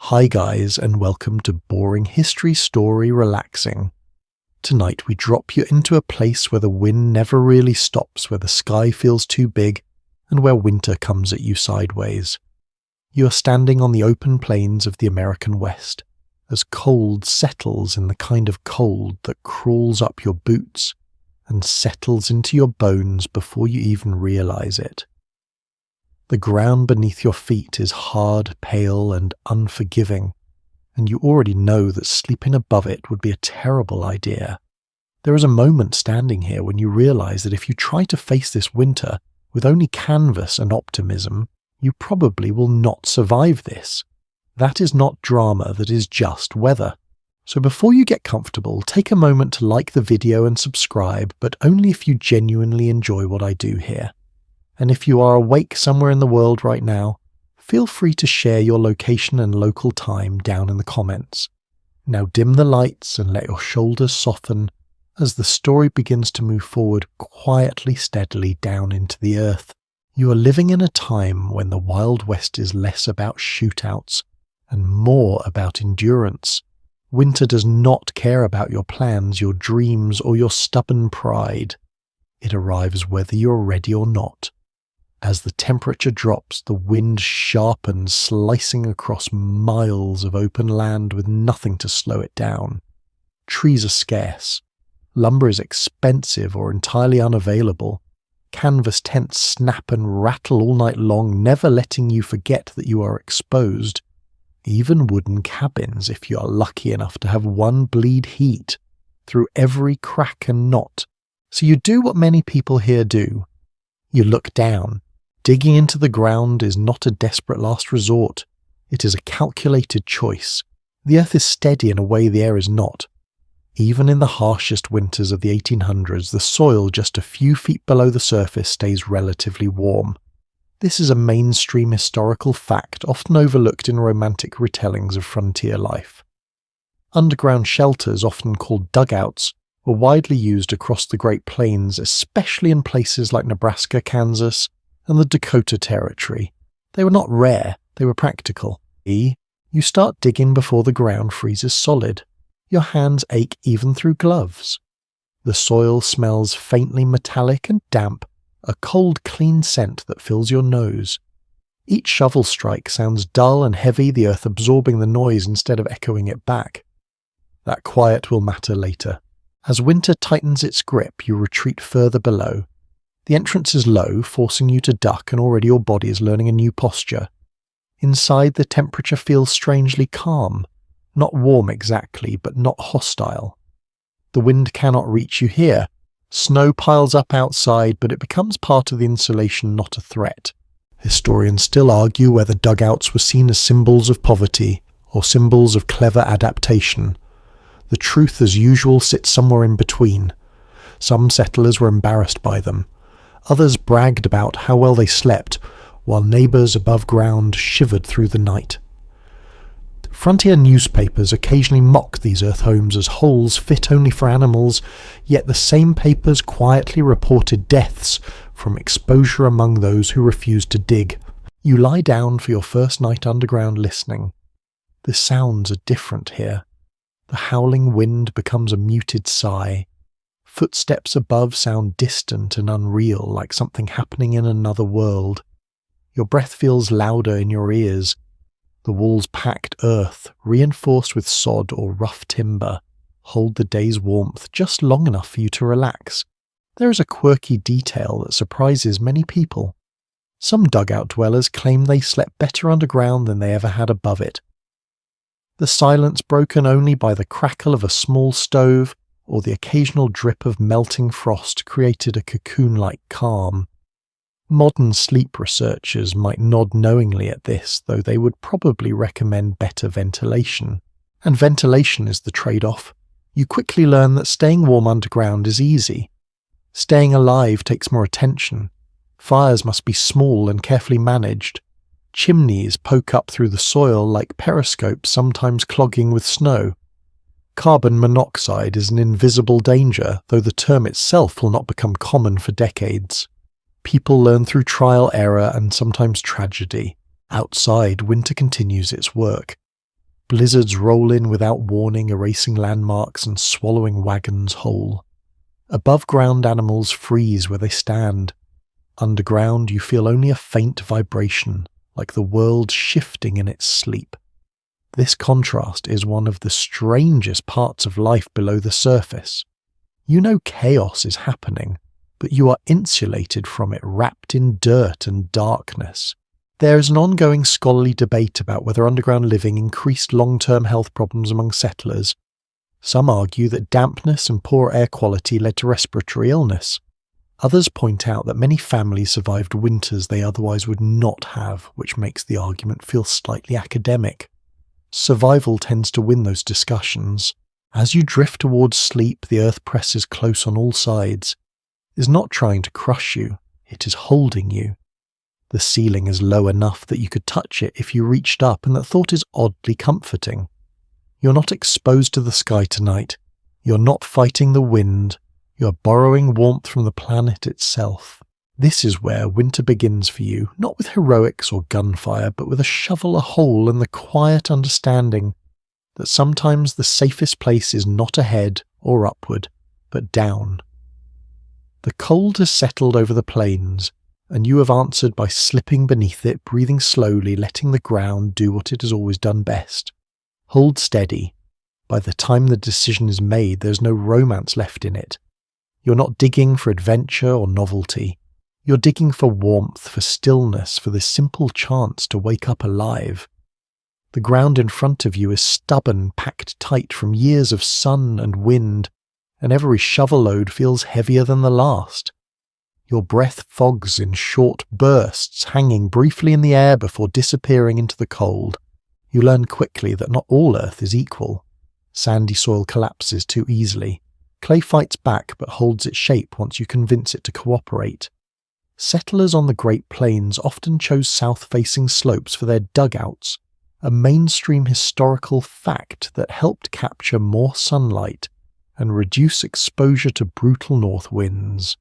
Hi guys, and welcome to Boring History Story Relaxing. Tonight we drop you into a place where the wind never really stops, where the sky feels too big, and where winter comes at you sideways. You are standing on the open plains of the American West, as cold settles in the kind of cold that crawls up your boots and settles into your bones before you even realize it. The ground beneath your feet is hard, pale, and unforgiving, and you already know that sleeping above it would be a terrible idea. There is a moment standing here when you realize that if you try to face this winter with only canvas and optimism, you probably will not survive this. That is not drama, that is just weather. So before you get comfortable, take a moment to like the video and subscribe, but only if you genuinely enjoy what I do here. And if you are awake somewhere in the world right now, feel free to share your location and local time down in the comments. Now dim the lights and let your shoulders soften as the story begins to move forward quietly, steadily down into the earth. You are living in a time when the Wild West is less about shootouts and more about endurance. Winter does not care about your plans, your dreams, or your stubborn pride. It arrives whether you're ready or not. As the temperature drops, the wind sharpens, slicing across miles of open land with nothing to slow it down. Trees are scarce. Lumber is expensive or entirely unavailable. Canvas tents snap and rattle all night long, never letting you forget that you are exposed. Even wooden cabins, if you are lucky enough to have one, bleed heat through every crack and knot. So you do what many people here do. You look down. Digging into the ground is not a desperate last resort. It is a calculated choice. The earth is steady in a way the air is not. Even in the harshest winters of the 1800s, the soil just a few feet below the surface stays relatively warm. This is a mainstream historical fact often overlooked in romantic retellings of frontier life. Underground shelters, often called dugouts, were widely used across the Great Plains, especially in places like Nebraska, Kansas, and the Dakota Territory. They were not rare, they were practical. You start digging before the ground freezes solid. Your hands ache even through gloves. The soil smells faintly metallic and damp, a cold, clean scent that fills your nose. Each shovel strike sounds dull and heavy, the earth absorbing the noise instead of echoing it back. That quiet will matter later. As winter tightens its grip, you retreat further below. The entrance is low, forcing you to duck, and already your body is learning a new posture. Inside, the temperature feels strangely calm. Not warm exactly, but not hostile. The wind cannot reach you here. Snow piles up outside, but it becomes part of the insulation, not a threat. Historians still argue whether dugouts were seen as symbols of poverty or symbols of clever adaptation. The truth, as usual, sits somewhere in between. Some settlers were embarrassed by them. Others bragged about how well they slept, while neighbours above ground shivered through the night. Frontier newspapers occasionally mock these earth homes as holes fit only for animals, yet the same papers quietly reported deaths from exposure among those who refused to dig. You lie down for your first night underground listening. The sounds are different here. The howling wind becomes a muted sigh. Footsteps above sound distant and unreal, like something happening in another world. Your breath feels louder in your ears. The walls, packed earth, reinforced with sod or rough timber, hold the day's warmth just long enough for you to relax. There is a quirky detail that surprises many people. Some dugout dwellers claim they slept better underground than they ever had above it. The silence, broken only by the crackle of a small stove or the occasional drip of melting frost, created a cocoon-like calm. Modern sleep researchers might nod knowingly at this, though they would probably recommend better ventilation. And ventilation is the trade-off. You quickly learn that staying warm underground is easy. Staying alive takes more attention. Fires must be small and carefully managed. Chimneys poke up through the soil like periscopes, sometimes clogging with snow. Carbon monoxide is an invisible danger, though the term itself will not become common for decades. People learn through trial, error, and sometimes tragedy. Outside, winter continues its work. Blizzards roll in without warning, erasing landmarks and swallowing wagons whole. Above ground animals freeze where they stand. Underground you feel only a faint vibration, like the world shifting in its sleep. This contrast is one of the strangest parts of life below the surface. You know chaos is happening, but you are insulated from it, wrapped in dirt and darkness. There is an ongoing scholarly debate about whether underground living increased long-term health problems among settlers. Some argue that dampness and poor air quality led to respiratory illness. Others point out that many families survived winters they otherwise would not have, which makes the argument feel slightly academic. Survival tends to win those discussions. As you drift towards sleep, the earth presses close on all sides. It is not trying to crush you, it is holding you. The ceiling is low enough that you could touch it if you reached up, and that thought is oddly comforting. You're not exposed to the sky tonight. You're not fighting the wind. You're borrowing warmth from the planet itself. This is where winter begins for you, not with heroics or gunfire, but with a shovel a hole and the quiet understanding that sometimes the safest place is not ahead or upward, but down. The cold has settled over the plains, and you have answered by slipping beneath it, breathing slowly, letting the ground do what it has always done best. Hold steady. By the time the decision is made, there's no romance left in it. You're not digging for adventure or novelty. You're digging for warmth, for stillness, for the simple chance to wake up alive. The ground in front of you is stubborn, packed tight from years of sun and wind, and every shovel load feels heavier than the last. Your breath fogs in short bursts, hanging briefly in the air before disappearing into the cold. You learn quickly that not all earth is equal. Sandy soil collapses too easily. Clay fights back but holds its shape once you convince it to cooperate. Settlers on the Great Plains often chose south-facing slopes for their dugouts, a mainstream historical fact that helped capture more sunlight and reduce exposure to brutal north winds.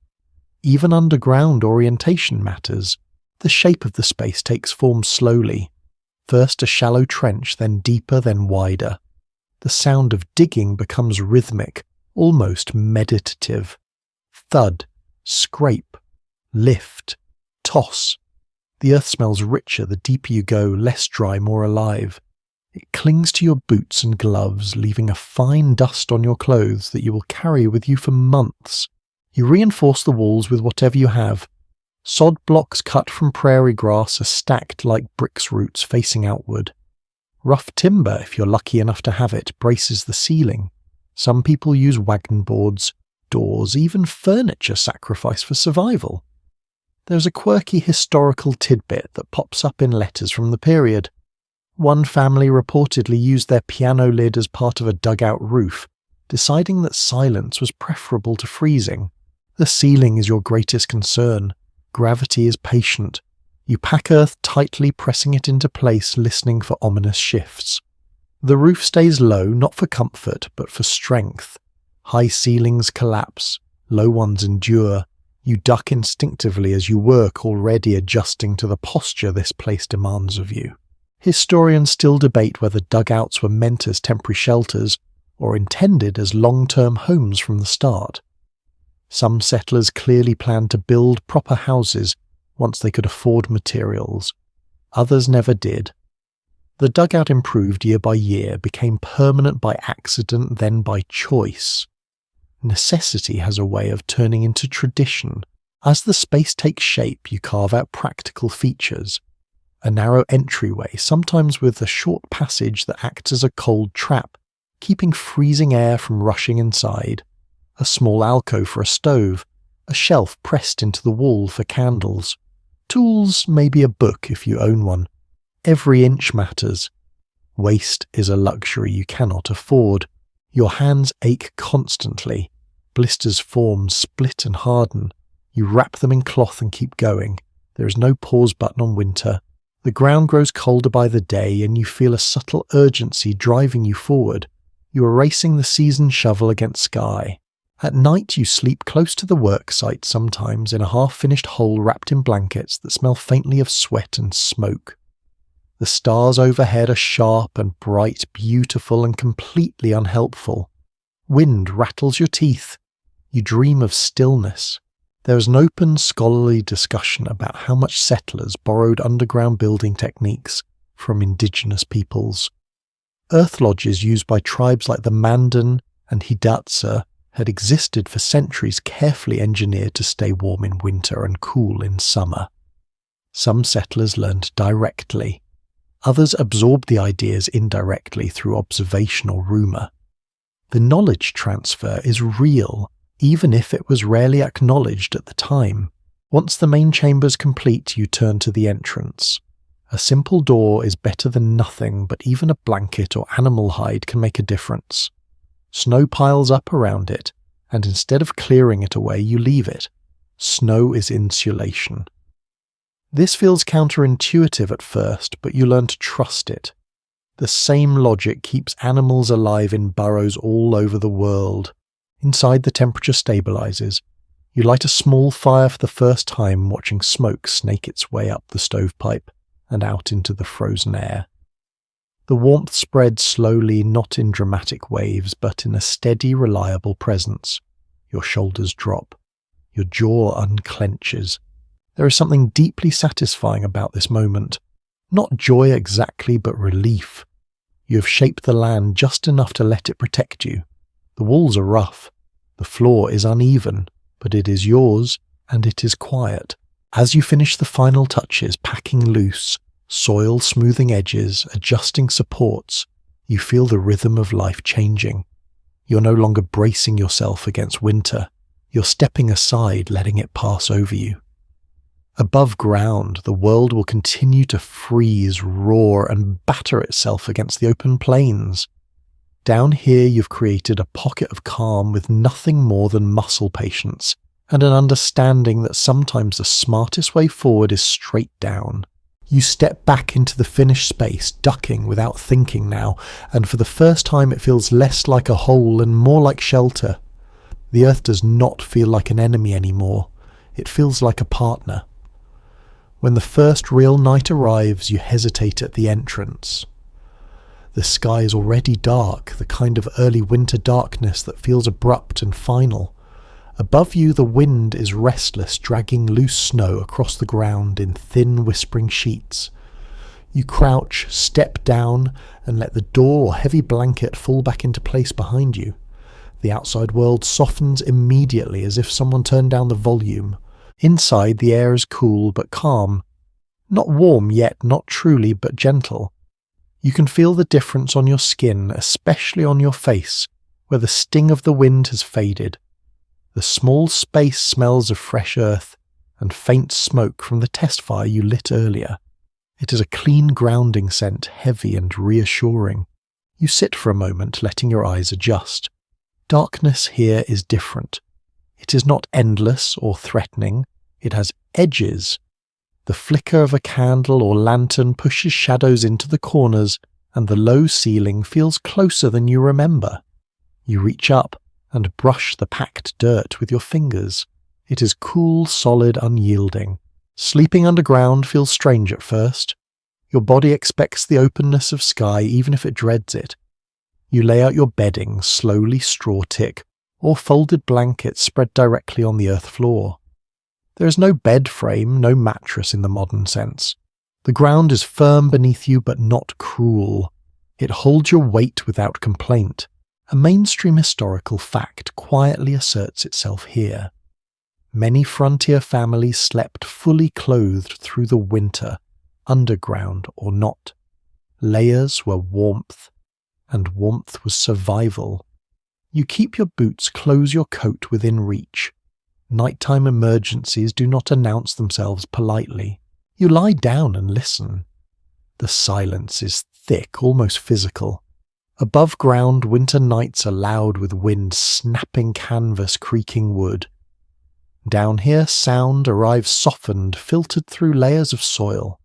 Even underground orientation matters. The shape of the space takes form slowly. First a shallow trench, then deeper, then wider. The sound of digging becomes rhythmic, almost meditative. Thud, scrape, lift, toss. The earth smells richer the deeper you go, less dry, more alive. It clings to your boots and gloves, leaving a fine dust on your clothes that you will carry with you for months. You reinforce the walls with whatever you have. Sod blocks cut from prairie grass are stacked like bricks roots facing outward. Rough timber, if you're lucky enough to have it, braces the ceiling. Some people use wagon boards, doors, even furniture sacrificed for survival. There's a quirky historical tidbit that pops up in letters from the period. One family reportedly used their piano lid as part of a dugout roof, deciding that silence was preferable to freezing. The ceiling is your greatest concern. Gravity is patient. You pack earth tightly, pressing it into place, listening for ominous shifts. The roof stays low, not for comfort, but for strength. High ceilings collapse, low ones endure. You duck instinctively as you work, already adjusting to the posture this place demands of you. Historians still debate whether dugouts were meant as temporary shelters or intended as long-term homes from the start. Some settlers clearly planned to build proper houses once they could afford materials. Others never did. The dugout improved year by year, became permanent by accident, then by choice. Necessity has a way of turning into tradition. As the space takes shape, you carve out practical features. A narrow entryway, sometimes with a short passage that acts as a cold trap, keeping freezing air from rushing inside. A small alcove for a stove, a shelf pressed into the wall for candles. Tools, maybe a book if you own one. Every inch matters. Waste is a luxury you cannot afford. Your hands ache constantly. Blisters form, split and harden. You wrap them in cloth and keep going. There is no pause button on winter. The ground grows colder by the day and you feel a subtle urgency driving you forward. You are racing the seasoned shovel against sky. At night you sleep close to the work site, sometimes in a half-finished hole wrapped in blankets that smell faintly of sweat and smoke. The stars overhead are sharp and bright, beautiful and completely unhelpful. Wind rattles your teeth. You dream of stillness. There is an open scholarly discussion about how much settlers borrowed underground building techniques from indigenous peoples. Earth lodges used by tribes like the Mandan and Hidatsa had existed for centuries, carefully engineered to stay warm in winter and cool in summer. Some settlers learned directly. Others absorbed the ideas indirectly through observation or rumour. The knowledge transfer is real, even if it was rarely acknowledged at the time. Once the main chamber is complete, you turn to the entrance. A simple door is better than nothing, but even a blanket or animal hide can make a difference. Snow piles up around it, and instead of clearing it away, you leave it. Snow is insulation. This feels counterintuitive at first, but you learn to trust it. The same logic keeps animals alive in burrows all over the world. Inside, the temperature stabilizes. You light a small fire for the first time, watching smoke snake its way up the stovepipe and out into the frozen air. The warmth spreads slowly, not in dramatic waves, but in a steady, reliable presence. Your shoulders drop. Your jaw unclenches. There is something deeply satisfying about this moment. Not joy exactly, but relief. You have shaped the land just enough to let it protect you. The walls are rough. The floor is uneven, but it is yours, and it is quiet. As you finish the final touches, packing loose, soil smoothing edges, adjusting supports, you feel the rhythm of life changing. You're no longer bracing yourself against winter. You're stepping aside, letting it pass over you. Above ground, the world will continue to freeze, roar, and batter itself against the open plains. Down here, you've created a pocket of calm with nothing more than muscle patience and an understanding that sometimes the smartest way forward is straight down. You step back into the finished space, ducking without thinking now, and for the first time it feels less like a hole and more like shelter. The earth does not feel like an enemy anymore. It feels like a partner. When the first real night arrives, you hesitate at the entrance. The sky is already dark, the kind of early winter darkness that feels abrupt and final. Above you, the wind is restless, dragging loose snow across the ground in thin, whispering sheets. You crouch, step down, and let the door or heavy blanket fall back into place behind you. The outside world softens immediately, as if someone turned down the volume. Inside, the air is cool but calm. Not warm yet, not truly, but gentle. You can feel the difference on your skin, especially on your face, where the sting of the wind has faded. The small space smells of fresh earth and faint smoke from the test fire you lit earlier. It is a clean grounding scent, heavy and reassuring. You sit for a moment, letting your eyes adjust. Darkness here is different. It is not endless or threatening. It has edges. The flicker of a candle or lantern pushes shadows into the corners, and the low ceiling feels closer than you remember. You reach up and brush the packed dirt with your fingers. It is cool, solid, unyielding. Sleeping underground feels strange at first. Your body expects the openness of sky even if it dreads it. You lay out your bedding, slowly straw tick, or folded blankets spread directly on the earth floor. There is no bed frame, no mattress in the modern sense. The ground is firm beneath you but not cruel. It holds your weight without complaint. A mainstream historical fact quietly asserts itself here. Many frontier families slept fully clothed through the winter, underground or not. Layers were warmth, and warmth was survival. You keep your boots, close your coat within reach. Nighttime emergencies do not announce themselves politely. You lie down and listen. The silence is thick, almost physical. Above ground, winter nights are loud with wind snapping canvas, creaking wood. Down here, sound arrives softened, filtered through layers of soil.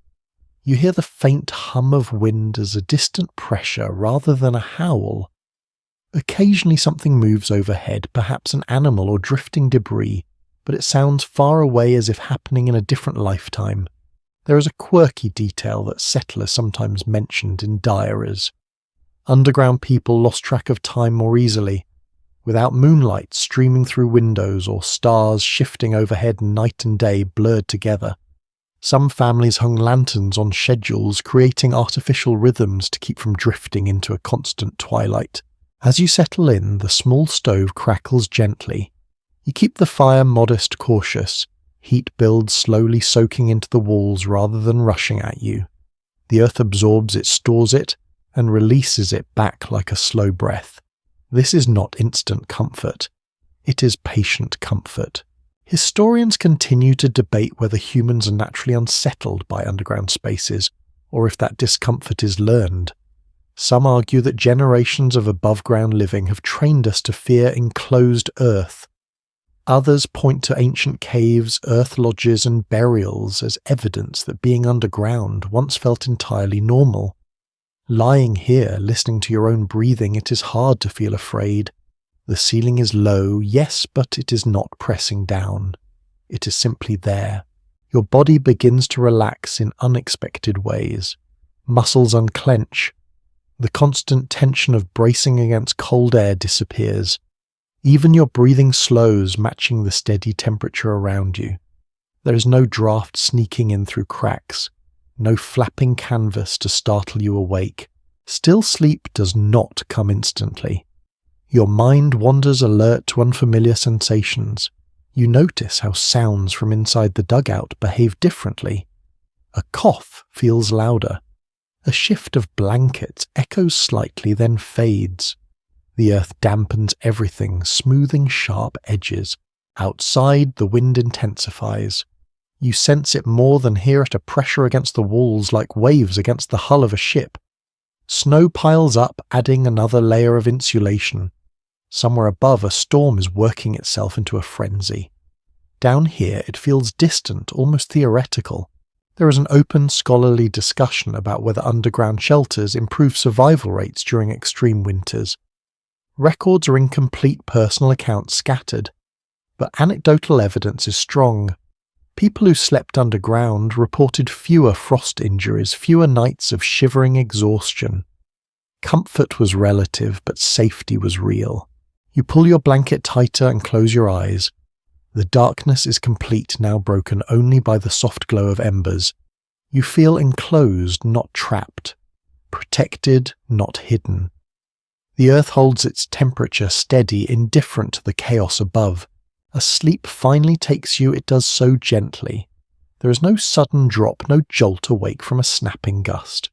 You hear the faint hum of wind as a distant pressure rather than a howl. Occasionally something moves overhead, perhaps an animal or drifting debris, but it sounds far away as if happening in a different lifetime. There is a quirky detail that settlers sometimes mentioned in diaries. Underground people lost track of time more easily. Without moonlight streaming through windows or stars shifting overhead night and day blurred together, some families hung lanterns on schedules, creating artificial rhythms to keep from drifting into a constant twilight. As you settle in, the small stove crackles gently. You keep the fire modest, cautious. Heat builds slowly, soaking into the walls rather than rushing at you. The earth absorbs it, stores it, and releases it back like a slow breath. This is not instant comfort. It is patient comfort. Historians continue to debate whether humans are naturally unsettled by underground spaces, or if that discomfort is learned. Some argue that generations of above-ground living have trained us to fear enclosed earth. Others point to ancient caves, earth lodges, and burials as evidence that being underground once felt entirely normal. Lying here, listening to your own breathing, it is hard to feel afraid. The ceiling is low, yes, but it is not pressing down. It is simply there. Your body begins to relax in unexpected ways. Muscles unclench. The constant tension of bracing against cold air disappears. Even your breathing slows, matching the steady temperature around you. There is no draft sneaking in through cracks. No flapping canvas to startle you awake. Still sleep does not come instantly. Your mind wanders alert to unfamiliar sensations. You notice how sounds from inside the dugout behave differently. A cough feels louder. A shift of blankets echoes slightly, then fades. The earth dampens everything, smoothing sharp edges. Outside, the wind intensifies. You sense it more than hear it, a pressure against the walls like waves against the hull of a ship. Snow piles up, adding another layer of insulation. Somewhere above, a storm is working itself into a frenzy. Down here, it feels distant, almost theoretical. There is an open, scholarly discussion about whether underground shelters improve survival rates during extreme winters. Records are incomplete, personal accounts scattered, but anecdotal evidence is strong. People who slept underground reported fewer frost injuries, fewer nights of shivering exhaustion. Comfort was relative, but safety was real. You pull your blanket tighter and close your eyes. The darkness is complete, now broken only by the soft glow of embers. You feel enclosed, not trapped. Protected, not hidden. The earth holds its temperature steady, indifferent to the chaos above. As sleep finally takes you, it does so gently. There is no sudden drop, no jolt awake from a snapping gust.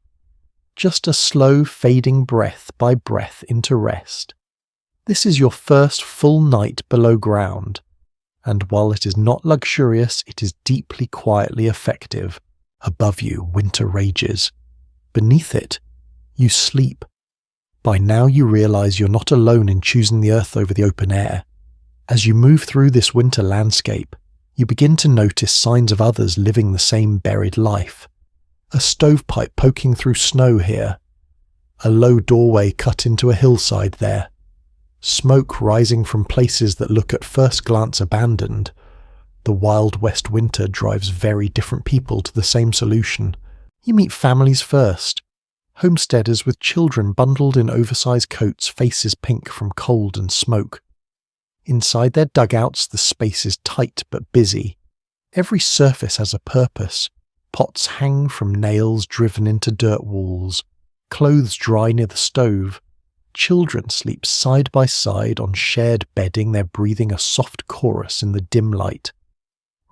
Just a slow fading breath by breath into rest. This is your first full night below ground, and while it is not luxurious, it is deeply quietly effective. Above you, winter rages. Beneath it, you sleep. By now you realize you're not alone in choosing the earth over the open air. As you move through this winter landscape, you begin to notice signs of others living the same buried life. A stovepipe poking through snow here. A low doorway cut into a hillside there. Smoke rising from places that look at first glance abandoned. The Wild West winter drives very different people to the same solution. You meet families first. Homesteaders with children bundled in oversized coats, faces pink from cold and smoke. Inside their dugouts, the space is tight but busy. Every surface has a purpose. Pots hang from nails driven into dirt walls. Clothes dry near the stove. Children sleep side by side on shared bedding, their breathing a soft chorus in the dim light.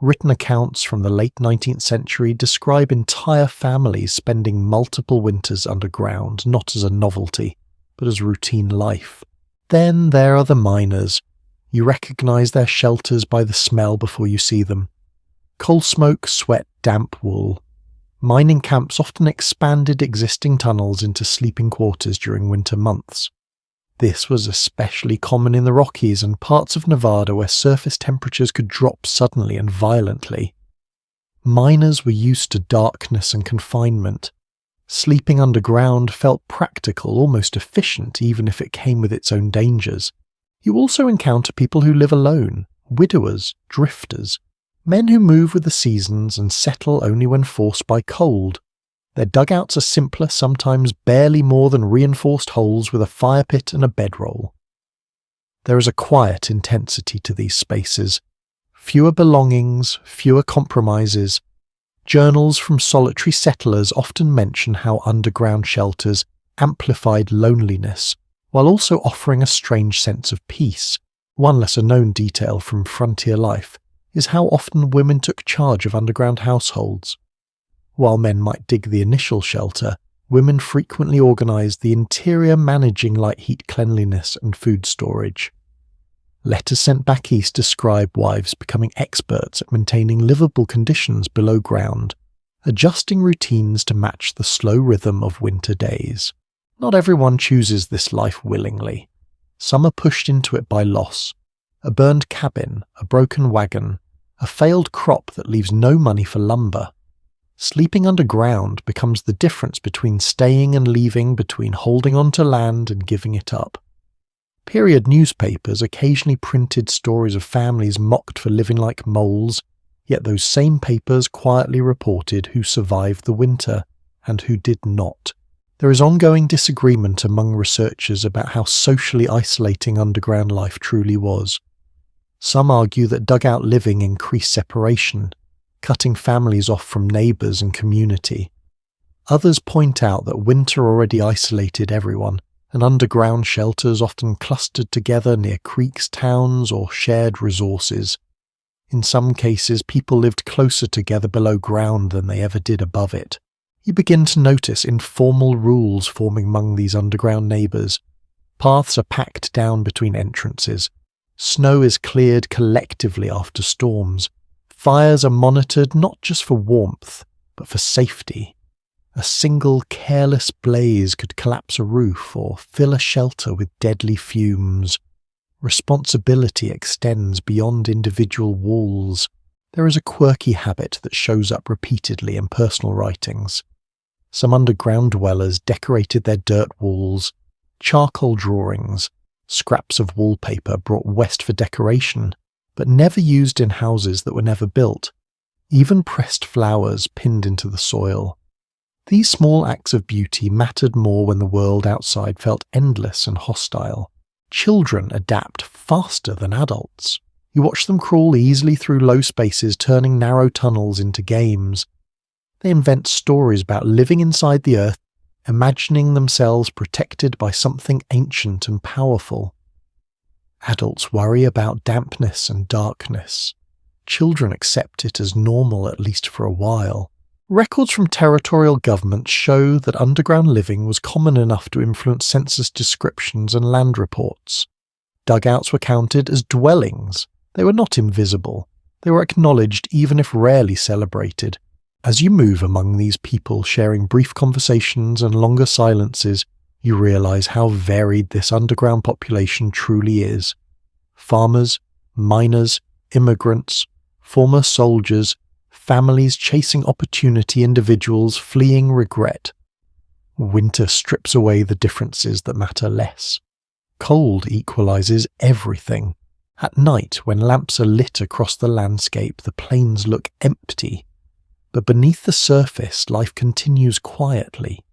Written accounts from the late 19th century describe entire families spending multiple winters underground, not as a novelty, but as routine life. Then there are the miners. You recognize their shelters by the smell before you see them. Coal smoke, sweat, damp wool. Mining camps often expanded existing tunnels into sleeping quarters during winter months. This was especially common in the Rockies and parts of Nevada where surface temperatures could drop suddenly and violently. Miners were used to darkness and confinement. Sleeping underground felt practical, almost efficient, even if it came with its own dangers. You also encounter people who live alone, widowers, drifters. Men who move with the seasons and settle only when forced by cold. Their dugouts are simpler, sometimes barely more than reinforced holes with a fire pit and a bedroll. There is a quiet intensity to these spaces. Fewer belongings, fewer compromises. Journals from solitary settlers often mention how underground shelters amplified loneliness, while also offering a strange sense of peace. One lesser-known detail from frontier life is how often women took charge of underground households. While men might dig the initial shelter, women frequently organised the interior, managing light heat, cleanliness and food storage. Letters sent back east describe wives becoming experts at maintaining livable conditions below ground, adjusting routines to match the slow rhythm of winter days. Not everyone chooses this life willingly. Some are pushed into it by loss. A burned cabin, a broken wagon, a failed crop that leaves no money for lumber. Sleeping underground becomes the difference between staying and leaving, between holding on to land and giving it up. Period newspapers occasionally printed stories of families mocked for living like moles, yet those same papers quietly reported who survived the winter and who did not. There is ongoing disagreement among researchers about how socially isolating underground life truly was. Some argue that dugout living increased separation, cutting families off from neighbours and community. Others point out that winter already isolated everyone, and underground shelters often clustered together near creeks, towns, or shared resources. In some cases, people lived closer together below ground than they ever did above it. You begin to notice informal rules forming among these underground neighbours. Paths are packed down between entrances. Snow is cleared collectively after storms. Fires are monitored not just for warmth, but for safety. A single careless blaze could collapse a roof or fill a shelter with deadly fumes. Responsibility extends beyond individual walls. There is a quirky habit that shows up repeatedly in personal writings. Some underground dwellers decorated their dirt walls, charcoal drawings, scraps of wallpaper brought west for decoration, but never used in houses that were never built, even pressed flowers pinned into the soil. These small acts of beauty mattered more when the world outside felt endless and hostile. Children adapt faster than adults. You watch them crawl easily through low spaces, turning narrow tunnels into games. They invent stories about living inside the earth, imagining themselves protected by something ancient and powerful. Adults worry about dampness and darkness. Children accept it as normal, at least for a while. Records from territorial governments show that underground living was common enough to influence census descriptions and land reports. Dugouts were counted as dwellings. They were not invisible. They were acknowledged even if rarely celebrated. As you move among these people sharing brief conversations and longer silences, you realize how varied this underground population truly is. Farmers, miners, immigrants, former soldiers, families chasing opportunity, individuals fleeing regret. Winter strips away the differences that matter less. Cold equalizes everything. At night, when lamps are lit across the landscape, the plains look empty. But beneath the surface, life continues quietly.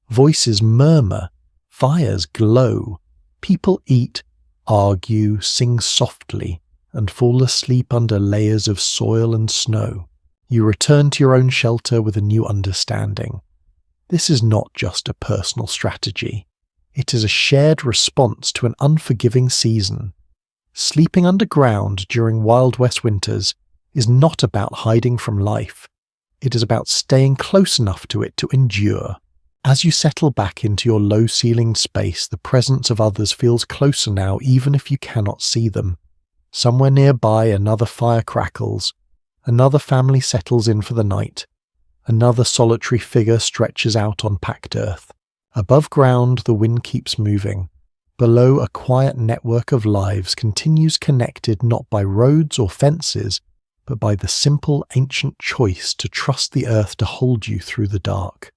Voices murmur, fires glow, people eat, argue, sing softly, and fall asleep under layers of soil and snow. You return to your own shelter with a new understanding. This is not just a personal strategy. It is a shared response to an unforgiving season. Sleeping underground during Wild West winters is not about hiding from life. It is about staying close enough to it to endure. As you settle back into your low-ceilinged space, the presence of others feels closer now, even if you cannot see them. Somewhere nearby, another fire crackles. Another family settles in for the night. Another solitary figure stretches out on packed earth. Above ground, the wind keeps moving. Below, a quiet network of lives continues, connected not by roads or fences, but by the simple ancient choice to trust the earth to hold you through the dark.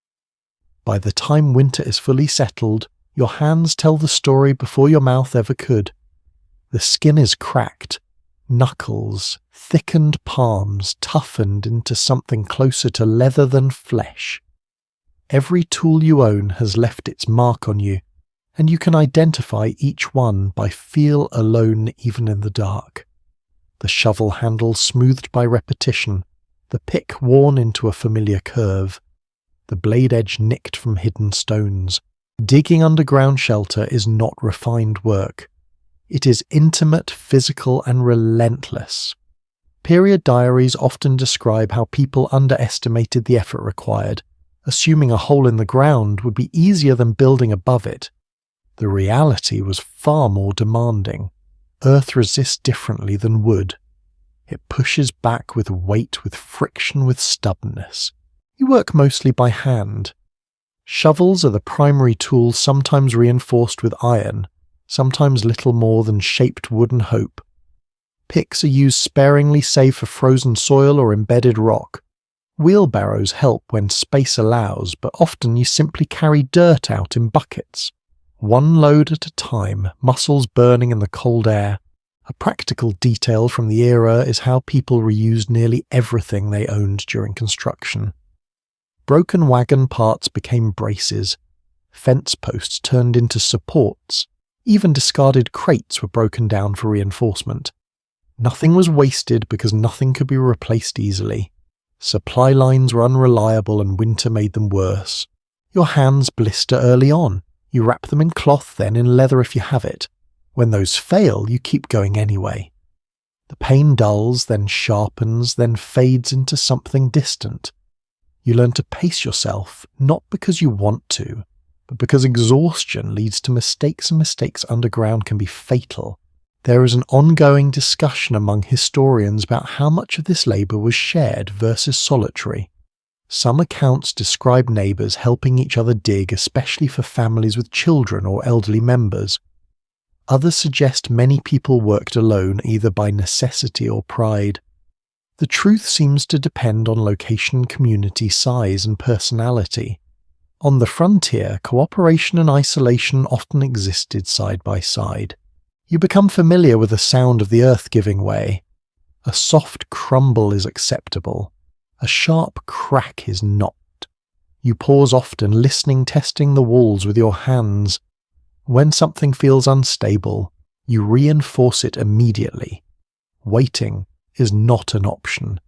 By the time winter is fully settled, your hands tell the story before your mouth ever could. The skin is cracked. Knuckles, thickened palms toughened into something closer to leather than flesh. Every tool you own has left its mark on you, and you can identify each one by feel alone even in the dark. The shovel handle smoothed by repetition, the pick worn into a familiar curve, the blade edge nicked from hidden stones. Digging underground shelter is not refined work. It is intimate, physical, and relentless. Period diaries often describe how people underestimated the effort required, assuming a hole in the ground would be easier than building above it. The reality was far more demanding. Earth resists differently than wood. It pushes back with weight, with friction, with stubbornness. You work mostly by hand. Shovels are the primary tool, sometimes reinforced with iron, sometimes little more than shaped wooden hope. Picks are used sparingly save for frozen soil or embedded rock. Wheelbarrows help when space allows, but often you simply carry dirt out in buckets. One load at a time, muscles burning in the cold air. A practical detail from the era is how people reused nearly everything they owned during construction. Broken wagon parts became braces. Fence posts turned into supports. Even discarded crates were broken down for reinforcement. Nothing was wasted because nothing could be replaced easily. Supply lines were unreliable and winter made them worse. Your hands blister early on. You wrap them in cloth, then in leather if you have it. When those fail, you keep going anyway. The pain dulls, then sharpens, then fades into something distant. You learn to pace yourself, not because you want to, but because exhaustion leads to mistakes, and mistakes underground can be fatal. There is an ongoing discussion among historians about how much of this labour was shared versus solitary. Some accounts describe neighbours helping each other dig, especially for families with children or elderly members. Others suggest many people worked alone, either by necessity or pride. The truth seems to depend on location, community size, and personality. On the frontier, cooperation and isolation often existed side by side. You become familiar with the sound of the earth giving way. A soft crumble is acceptable. A sharp crack is not. You pause often, listening, testing the walls with your hands. When something feels unstable, you reinforce it immediately. Waiting is not an option.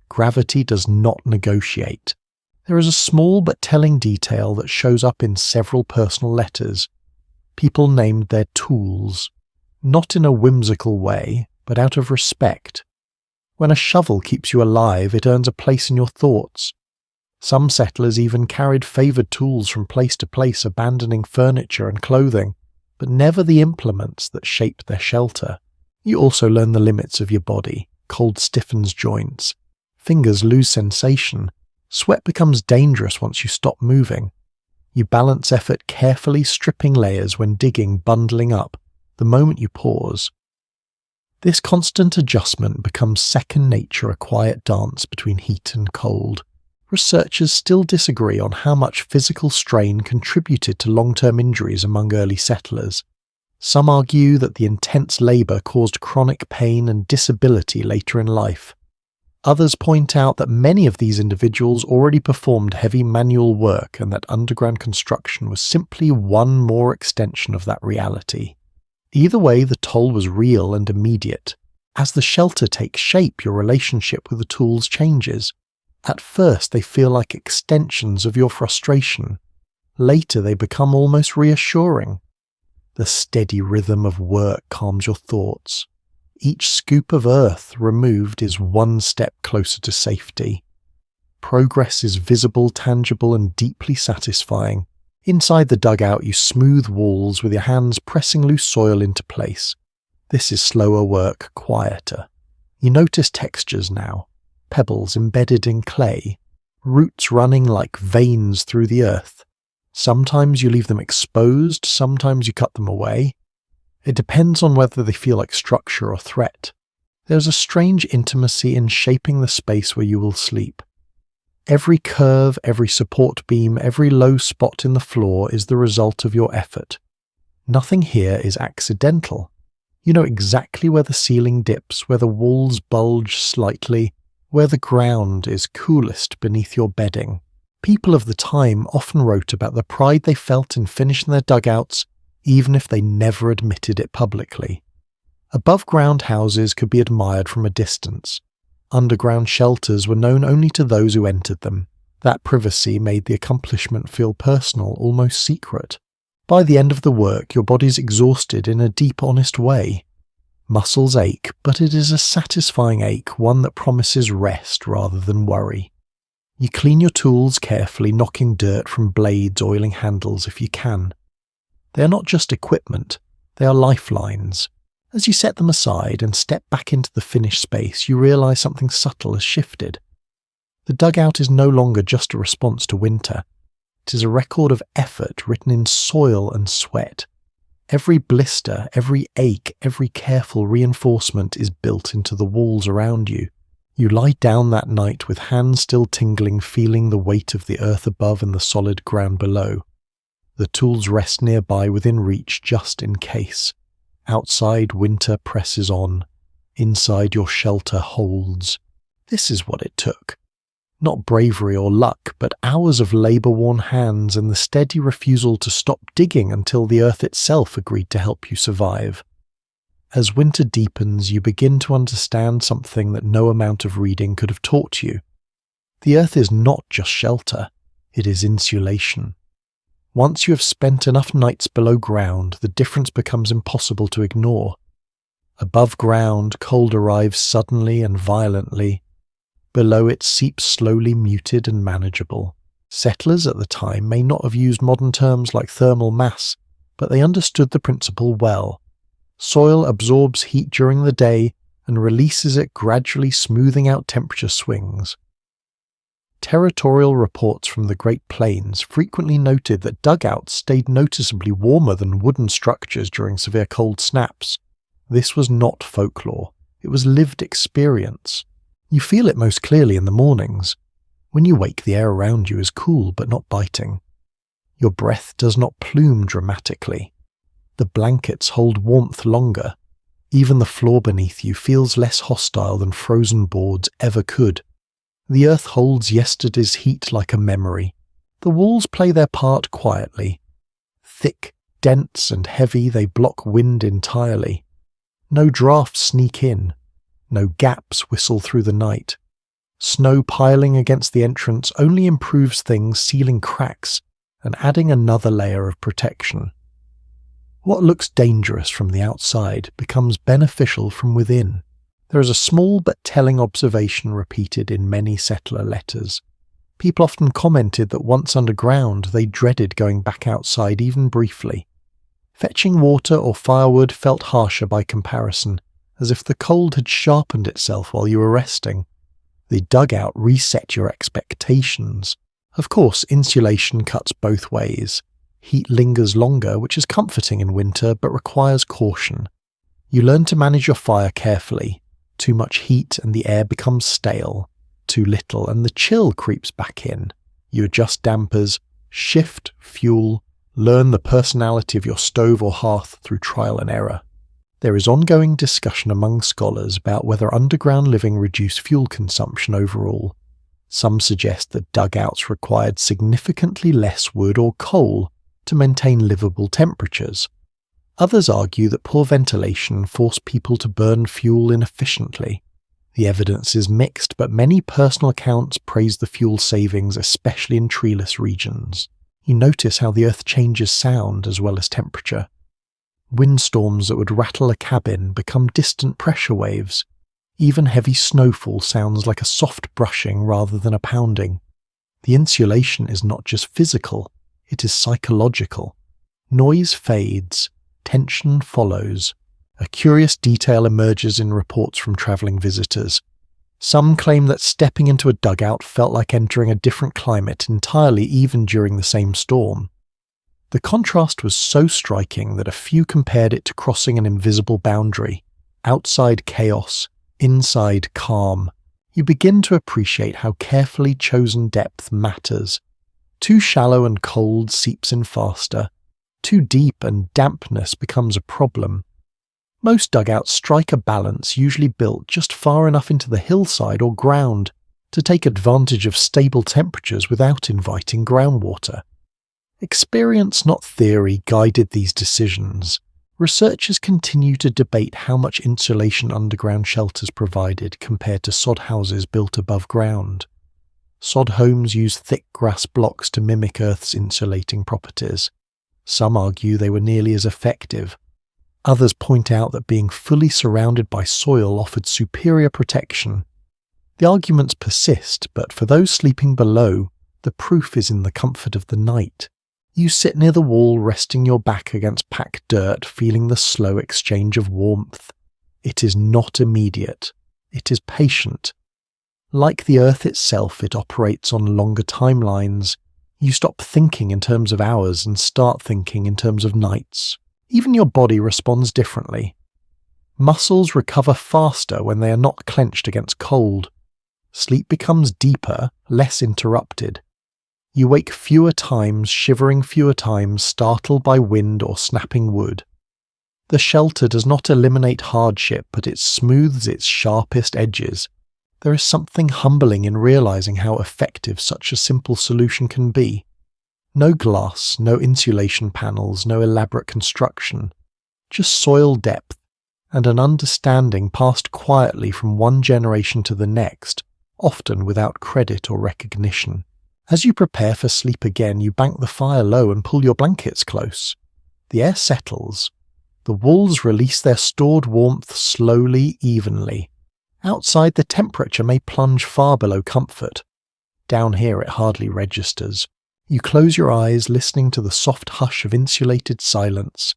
Gravity does not negotiate. There is a small but telling detail that shows up in several personal letters. People named their tools, not in a whimsical way, but out of respect. When a shovel keeps you alive, it earns a place in your thoughts. Some settlers even carried favoured tools from place to place, abandoning furniture and clothing, but never the implements that shaped their shelter. You also learn the limits of your body. Cold stiffens joints. Fingers lose sensation. Sweat becomes dangerous once you stop moving. You balance effort carefully, stripping layers when digging, bundling up, the moment you pause. This constant adjustment becomes second nature, a quiet dance between heat and cold. Researchers still disagree on how much physical strain contributed to long-term injuries among early settlers. Some argue that the intense labour caused chronic pain and disability later in life. Others point out that many of these individuals already performed heavy manual work and that underground construction was simply one more extension of that reality. Either way, the toll was real and immediate. As the shelter takes shape, your relationship with the tools changes. At first, they feel like extensions of your frustration. Later, they become almost reassuring. The steady rhythm of work calms your thoughts. Each scoop of earth removed is one step closer to safety. Progress is visible, tangible, and deeply satisfying. Inside the dugout, you smooth walls with your hands pressing loose soil into place. This is slower work, quieter. You notice textures now. Pebbles embedded in clay. Roots running like veins through the earth. Sometimes you leave them exposed, sometimes you cut them away. It depends on whether they feel like structure or threat. There's a strange intimacy in shaping the space where you will sleep. Every curve, every support beam, every low spot in the floor is the result of your effort. Nothing here is accidental. You know exactly where the ceiling dips, where the walls bulge slightly, where the ground is coolest beneath your bedding. People of the time often wrote about the pride they felt in finishing their dugouts, even if they never admitted it publicly. Above-ground houses could be admired from a distance. Underground shelters were known only to those who entered them. That privacy made the accomplishment feel personal, almost secret. By the end of the work, your body's exhausted in a deep, honest way. Muscles ache, but it is a satisfying ache, one that promises rest rather than worry. You clean your tools carefully, knocking dirt from blades, oiling handles if you can. They are not just equipment, they are lifelines. As you set them aside and step back into the finished space, you realise something subtle has shifted. The dugout is no longer just a response to winter. It is a record of effort written in soil and sweat. Every blister, every ache, every careful reinforcement is built into the walls around you. You lie down that night with hands still tingling, feeling the weight of the earth above and the solid ground below. The tools rest nearby within reach just in case. Outside, winter presses on. Inside, your shelter holds. This is what it took. Not bravery or luck, but hours of labour-worn hands and the steady refusal to stop digging until the earth itself agreed to help you survive. As winter deepens, you begin to understand something that no amount of reading could have taught you. The earth is not just shelter, it is insulation. Once you have spent enough nights below ground, the difference becomes impossible to ignore. Above ground, cold arrives suddenly and violently. Below it seeps slowly, muted and manageable. Settlers at the time may not have used modern terms like thermal mass, but they understood the principle well. Soil absorbs heat during the day and releases it, gradually smoothing out temperature swings. Territorial reports from the Great Plains frequently noted that dugouts stayed noticeably warmer than wooden structures during severe cold snaps. This was not folklore, it was lived experience. You feel it most clearly in the mornings. When you wake, the air around you is cool but not biting. Your breath does not plume dramatically. The blankets hold warmth longer. Even the floor beneath you feels less hostile than frozen boards ever could. The earth holds yesterday's heat like a memory. The walls play their part quietly. Thick, dense and heavy, they block wind entirely. No drafts sneak in. No gaps whistle through the night. Snow piling against the entrance only improves things, sealing cracks and adding another layer of protection. What looks dangerous from the outside becomes beneficial from within. There is a small but telling observation repeated in many settler letters. People often commented that once underground they dreaded going back outside even briefly. Fetching water or firewood felt harsher by comparison, as if the cold had sharpened itself while you were resting. The dugout reset your expectations. Of course, insulation cuts both ways. Heat lingers longer, which is comforting in winter but requires caution. You learn to manage your fire carefully. Too much heat and the air becomes stale. Too little and the chill creeps back in. You adjust dampers, shift, fuel, learn the personality of your stove or hearth through trial and error. There is ongoing discussion among scholars about whether underground living reduced fuel consumption overall. Some suggest that dugouts required significantly less wood or coal to maintain livable temperatures. Others argue that poor ventilation forced people to burn fuel inefficiently. The evidence is mixed, but many personal accounts praise the fuel savings, especially in treeless regions. You notice how the earth changes sound as well as temperature. Windstorms that would rattle a cabin become distant pressure waves. Even heavy snowfall sounds like a soft brushing rather than a pounding. The insulation is not just physical, it is psychological. Noise fades, tension follows. A curious detail emerges in reports from travelling visitors. Some claim that stepping into a dugout felt like entering a different climate entirely, even during the same storm. The contrast was so striking that a few compared it to crossing an invisible boundary. Outside chaos, inside calm. You begin to appreciate how carefully chosen depth matters. Too shallow and cold seeps in faster. Too deep and dampness becomes a problem. Most dugouts strike a balance usually built just far enough into the hillside or ground to take advantage of stable temperatures without inviting groundwater. Experience, not theory, guided these decisions. Researchers continue to debate how much insulation underground shelters provided compared to sod houses built above ground. Sod homes use thick grass blocks to mimic Earth's insulating properties. Some argue they were nearly as effective. Others point out that being fully surrounded by soil offered superior protection. The arguments persist, but for those sleeping below, the proof is in the comfort of the night. You sit near the wall, resting your back against packed dirt, feeling the slow exchange of warmth. It is not immediate. It is patient. Like the Earth itself, it operates on longer timelines. You stop thinking in terms of hours and start thinking in terms of nights. Even your body responds differently. Muscles recover faster when they are not clenched against cold. Sleep becomes deeper, less interrupted. You wake fewer times, shivering fewer times, startled by wind or snapping wood. The shelter does not eliminate hardship, but it smooths its sharpest edges. There is something humbling in realizing how effective such a simple solution can be. No glass, no insulation panels, no elaborate construction. Just soil depth, and an understanding passed quietly from one generation to the next, often without credit or recognition. As you prepare for sleep again, you bank the fire low and pull your blankets close. The air settles. The walls release their stored warmth slowly, evenly. Outside, the temperature may plunge far below comfort. Down here, it hardly registers. You close your eyes, listening to the soft hush of insulated silence,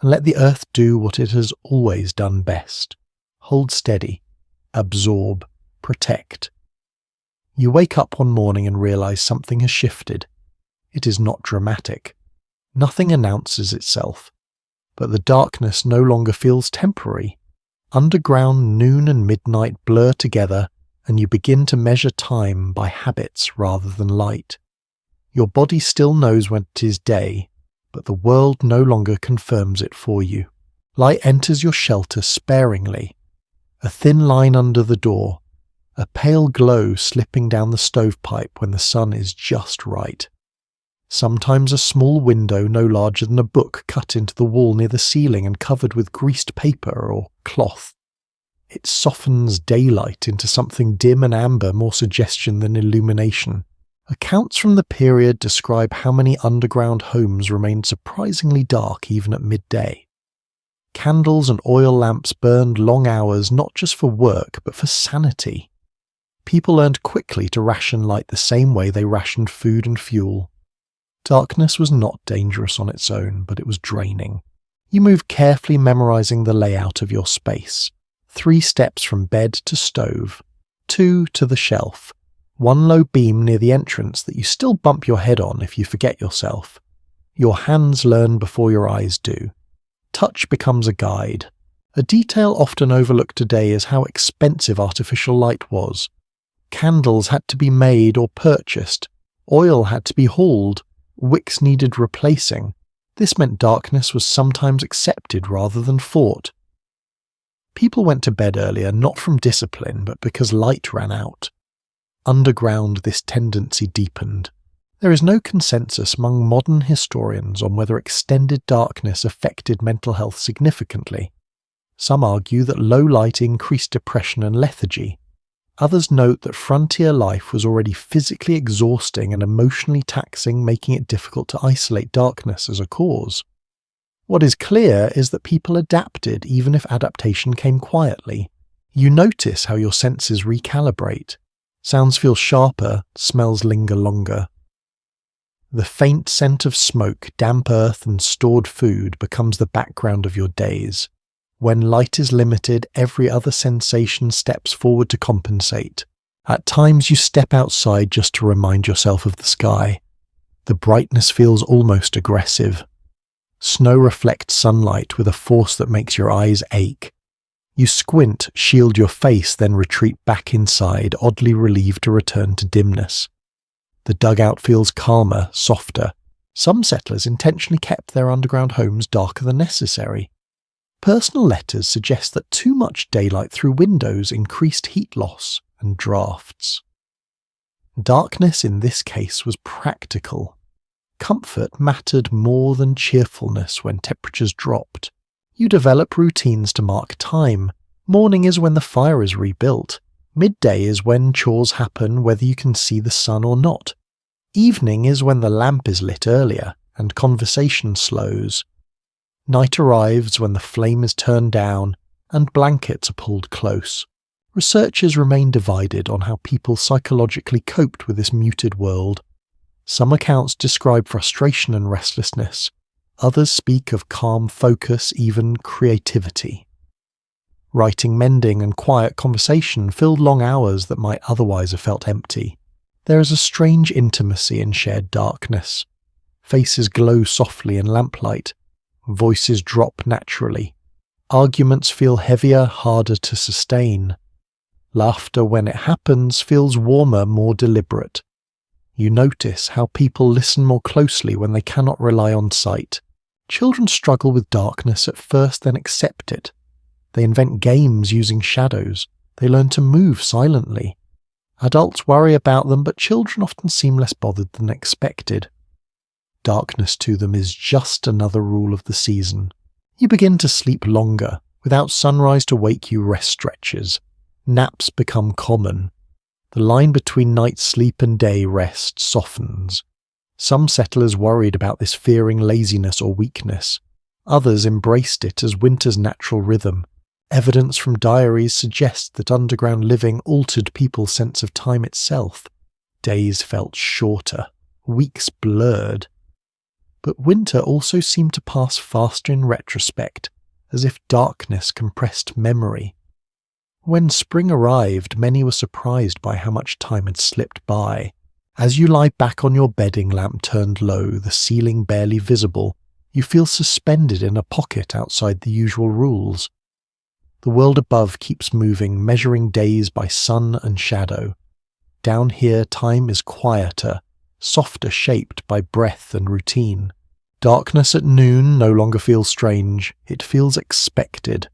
and let the earth do what it has always done best. Hold steady. Absorb. Protect. You wake up one morning and realize something has shifted. It is not dramatic. Nothing announces itself. But the darkness no longer feels temporary. Underground noon and midnight blur together, and you begin to measure time by habits rather than light. Your body still knows when it is day, but the world no longer confirms it for you. Light enters your shelter sparingly. A thin line under the door. A pale glow slipping down the stovepipe when the sun is just right. Sometimes a small window no larger than a book cut into the wall near the ceiling and covered with greased paper or cloth. It softens daylight into something dim and amber, more suggestion than illumination. Accounts from the period describe how many underground homes remained surprisingly dark even at midday. Candles and oil lamps burned long hours not just for work but for sanity. People learned quickly to ration light the same way they rationed food and fuel. Darkness was not dangerous on its own, but it was draining. You move carefully, memorizing the layout of your space. 3 steps from bed to stove, 2 to the shelf, 1 low beam near the entrance that you still bump your head on if you forget yourself. Your hands learn before your eyes do. Touch becomes a guide. A detail often overlooked today is how expensive artificial light was. Candles had to be made or purchased. Oil had to be hauled. Wicks needed replacing. This meant darkness was sometimes accepted rather than fought. People went to bed earlier not from discipline but because light ran out. Underground, this tendency deepened. There is no consensus among modern historians on whether extended darkness affected mental health significantly. Some argue that low light increased depression and lethargy. Others note that frontier life was already physically exhausting and emotionally taxing, making it difficult to isolate darkness as a cause. What is clear is that people adapted even if adaptation came quietly. You notice how your senses recalibrate. Sounds feel sharper, smells linger longer. The faint scent of smoke, damp earth and stored food becomes the background of your days. When light is limited, every other sensation steps forward to compensate. At times you step outside just to remind yourself of the sky. The brightness feels almost aggressive. Snow reflects sunlight with a force that makes your eyes ache. You squint, shield your face, then retreat back inside, oddly relieved to return to dimness. The dugout feels calmer, softer. Some settlers intentionally kept their underground homes darker than necessary. Personal letters suggest that too much daylight through windows increased heat loss and drafts. Darkness in this case was practical. Comfort mattered more than cheerfulness when temperatures dropped. You develop routines to mark time. Morning is when the fire is rebuilt. Midday is when chores happen whether you can see the sun or not. Evening is when the lamp is lit earlier and conversation slows. Night arrives when the flame is turned down and blankets are pulled close. Researchers remain divided on how people psychologically coped with this muted world. Some accounts describe frustration and restlessness. Others speak of calm focus, even creativity. Writing, mending, and quiet conversation filled long hours that might otherwise have felt empty. There is a strange intimacy in shared darkness. Faces glow softly in lamplight. Voices drop naturally. Arguments feel heavier, harder to sustain. Laughter, when it happens, feels warmer, more deliberate. You notice how people listen more closely when they cannot rely on sight. Children struggle with darkness at first, then accept it. They invent games using shadows. They learn to move silently. Adults worry about them, but children often seem less bothered than expected. Darkness to them is just another rule of the season. You begin to sleep longer. Without sunrise to wake you, rest stretches. Naps become common. The line between night sleep and day rest softens. Some settlers worried about this, fearing laziness or weakness. Others embraced it as winter's natural rhythm. Evidence from diaries suggests that underground living altered people's sense of time itself. Days felt shorter, weeks blurred. But winter also seemed to pass faster in retrospect, as if darkness compressed memory. When spring arrived, many were surprised by how much time had slipped by. As you lie back on your bedding, lamp turned low, the ceiling barely visible, you feel suspended in a pocket outside the usual rules. The world above keeps moving, measuring days by sun and shadow. Down here, time is quieter, softer, shaped by breath and routine. Darkness at noon no longer feels strange, it feels expected.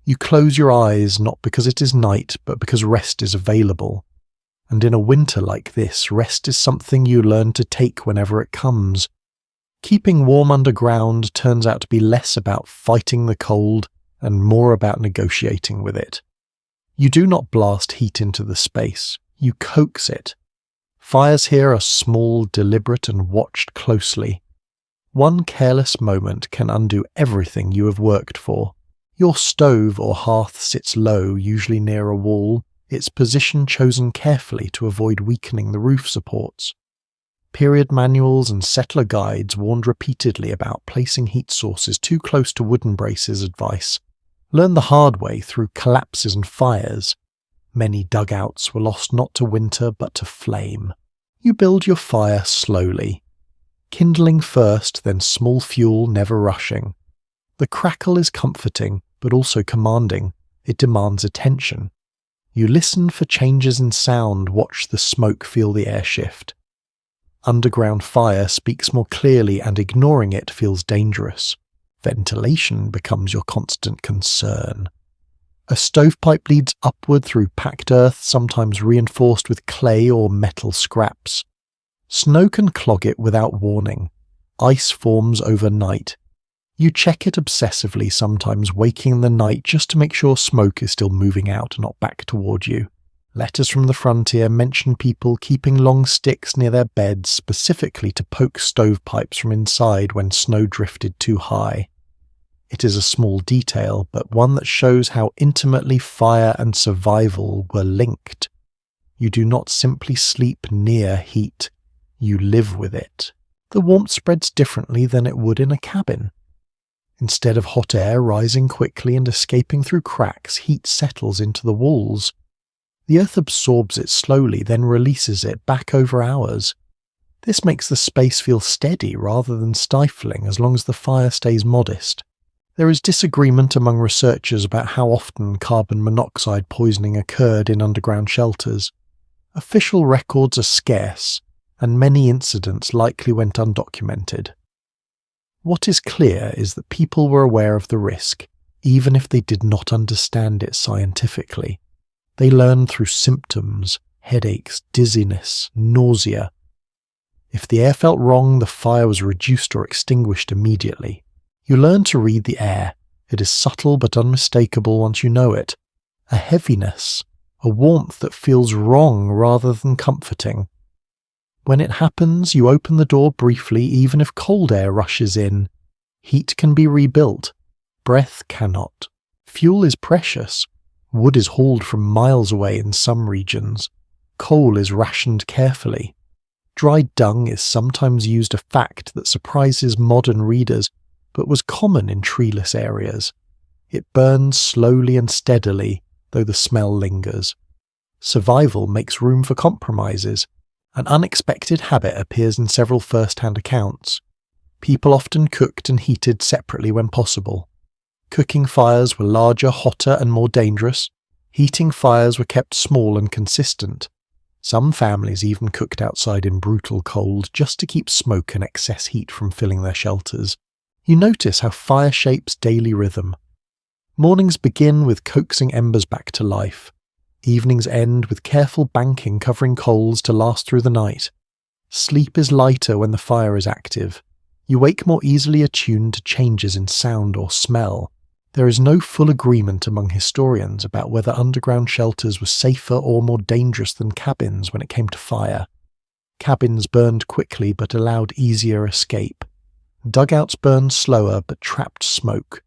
You close your eyes not because it is night, but because rest is available. And in a winter like this, rest is something you learn to take whenever it comes. Keeping warm underground turns out to be less about fighting the cold and more about negotiating with it. You do not blast heat into the space, you coax it. Fires here are small, deliberate, and watched closely. One careless moment can undo everything you have worked for. Your stove or hearth sits low, usually near a wall, its position chosen carefully to avoid weakening the roof supports. Period manuals and settler guides warned repeatedly about placing heat sources too close to wooden braces advice. Learn the hard way through collapses and fires. Many dugouts were lost not to winter but to flame. You build your fire slowly. Kindling first, then small fuel, never rushing. The crackle is comforting, but also commanding. It demands attention. You listen for changes in sound, watch the smoke, feel the air shift. Underground fire speaks more clearly, and ignoring it feels dangerous. Ventilation becomes your constant concern. A stovepipe leads upward through packed earth, sometimes reinforced with clay or metal scraps. Snow can clog it without warning. Ice forms overnight. You check it obsessively, sometimes waking in the night just to make sure smoke is still moving out and not back toward you. Letters from the frontier mention people keeping long sticks near their beds specifically to poke stovepipes from inside when snow drifted too high. It is a small detail, but one that shows how intimately fire and survival were linked. You do not simply sleep near heat, you live with it. The warmth spreads differently than it would in a cabin. Instead of hot air rising quickly and escaping through cracks, heat settles into the walls. The earth absorbs it slowly, then releases it back over hours. This makes the space feel steady rather than stifling as long as the fire stays modest. There is disagreement among researchers about how often carbon monoxide poisoning occurred in underground shelters. Official records are scarce, and many incidents likely went undocumented. What is clear is that people were aware of the risk. even if they did not understand it scientifically. They learned through symptoms, headaches, dizziness, nausea. If the air felt wrong, the fire was reduced or extinguished immediately. You learn to read the air. It is subtle but unmistakable once you know it. A heaviness, a warmth that feels wrong rather than comforting. When it happens, you open the door briefly even if cold air rushes in. Heat can be rebuilt. Breath cannot. Fuel is precious. Wood is hauled from miles away in some regions. Coal is rationed carefully. Dried dung is sometimes used, a fact that surprises modern readers, but was common in treeless areas. It burns slowly and steadily, though the smell lingers. Survival makes room for compromises. An unexpected habit appears in several first-hand accounts. People often cooked and heated separately when possible. Cooking fires were larger, hotter, and more dangerous. Heating fires were kept small and consistent. Some families even cooked outside in brutal cold just to keep smoke and excess heat from filling their shelters. You notice how fire shapes daily rhythm. Mornings begin with coaxing embers back to life. Evenings end with careful banking covering coals to last through the night. Sleep is lighter when the fire is active. You wake more easily attuned to changes in sound or smell. There is no full agreement among historians about whether underground shelters were safer or more dangerous than cabins when it came to fire. Cabins burned quickly but allowed easier escape. Dugouts burned slower but trapped smoke.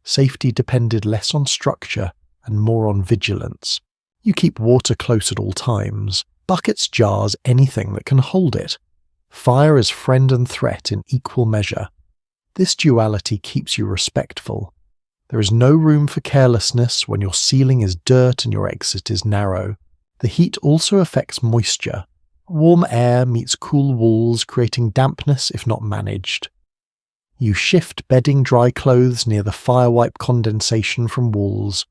Safety depended less on structure and more on vigilance. You keep water close at all times. Buckets, jars, anything that can hold it. Fire is friend and threat in equal measure. This duality keeps you respectful. There is no room for carelessness when your ceiling is dirt and your exit is narrow. The heat also affects moisture. Warm air meets cool walls, creating dampness if not managed. You shift bedding dry clothes near the fire-wipe condensation from walls.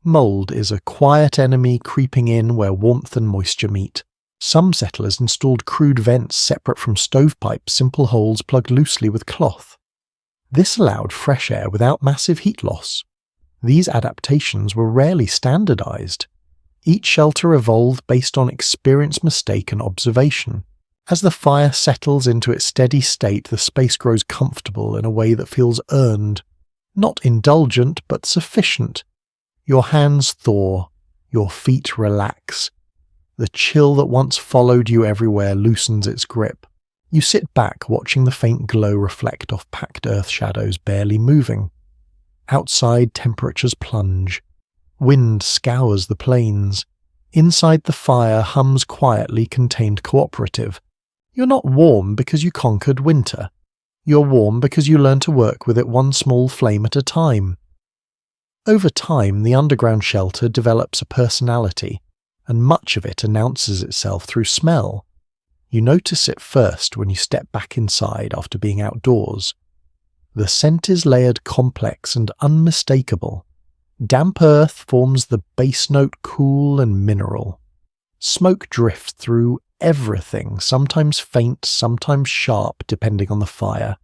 Mold is a quiet enemy creeping in where warmth and moisture meet. Some settlers installed crude vents separate from stovepipes, simple holes plugged loosely with cloth. This allowed fresh air without massive heat loss. These adaptations were rarely standardized. Each shelter evolved based on experience, mistake, and observation. As the fire settles into its steady state, the space grows comfortable in a way that feels earned. Not indulgent, but sufficient. Your hands thaw, your feet relax. The chill that once followed you everywhere loosens its grip. You sit back watching the faint glow reflect off packed earth shadows barely moving. Outside temperatures plunge. Wind scours the plains. Inside the fire hums quietly, contained cooperative. You're not warm because you conquered winter. You're warm because you learn to work with it one small flame at a time. Over time, the underground shelter develops a personality, and much of it announces itself through smell. You notice it first when you step back inside after being outdoors. The scent is layered, complex, and unmistakable. Damp earth forms the base note, cool and mineral. Smoke drifts through everything, sometimes faint, sometimes sharp, depending on the fire.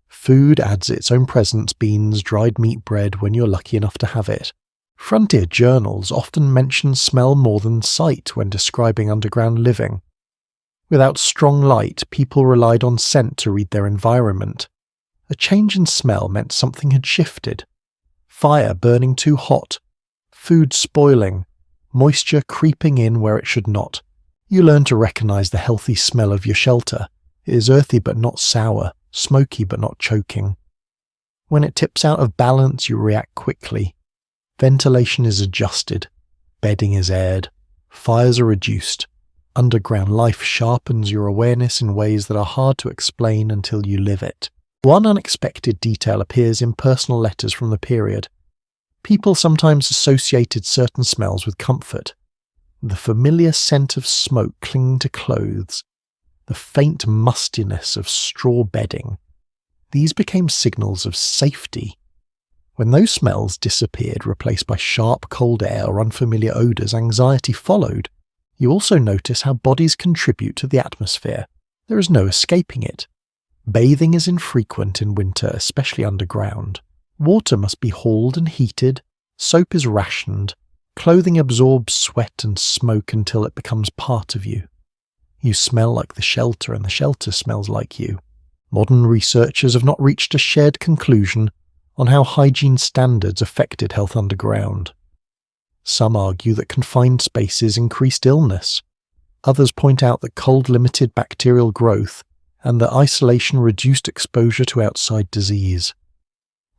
Food adds its own presence, beans, dried meat, bread, when you're lucky enough to have it. Frontier journals often mention smell more than sight when describing underground living. Without strong light, people relied on scent to read their environment. A change in smell meant something had shifted. Fire burning too hot, food spoiling, moisture creeping in where it should not. You learn to recognize the healthy smell of your shelter. It is earthy but not sour, smoky but not choking. When it tips out of balance, you react quickly. Ventilation is adjusted. Bedding is aired. Fires are reduced. Underground life sharpens your awareness in ways that are hard to explain until you live it. One unexpected detail appears in personal letters from the period. People sometimes associated certain smells with comfort. The familiar scent of smoke clinging to clothes, the faint mustiness of straw bedding. These became signals of safety. When those smells disappeared, replaced by sharp, cold air or unfamiliar odours, anxiety followed. You also notice how bodies contribute to the atmosphere. There is no escaping it. Bathing is infrequent in winter, especially underground. Water must be hauled and heated, soap is rationed, clothing absorbs sweat and smoke until it becomes part of you. You smell like the shelter and the shelter smells like you. Modern researchers have not reached a shared conclusion on how hygiene standards affected health underground. Some argue that confined spaces increased illness. Others point out that cold limited bacterial growth and that isolation reduced exposure to outside disease.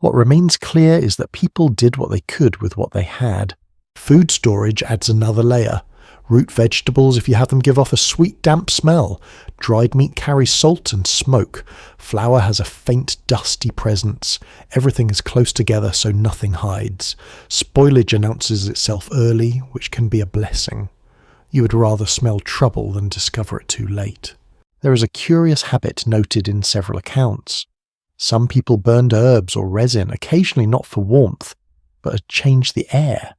What remains clear is that people did what they could with what they had. Food storage adds another layer. Root vegetables, if you have them, give off a sweet damp smell. Dried meat carries salt and smoke. Flour has a faint dusty presence. Everything is close together so nothing hides. Spoilage announces itself early, which can be a blessing. You would rather smell trouble than discover it too late. There is a curious habit noted in several accounts. Some people burned herbs or resin, occasionally not for warmth, but to change the air.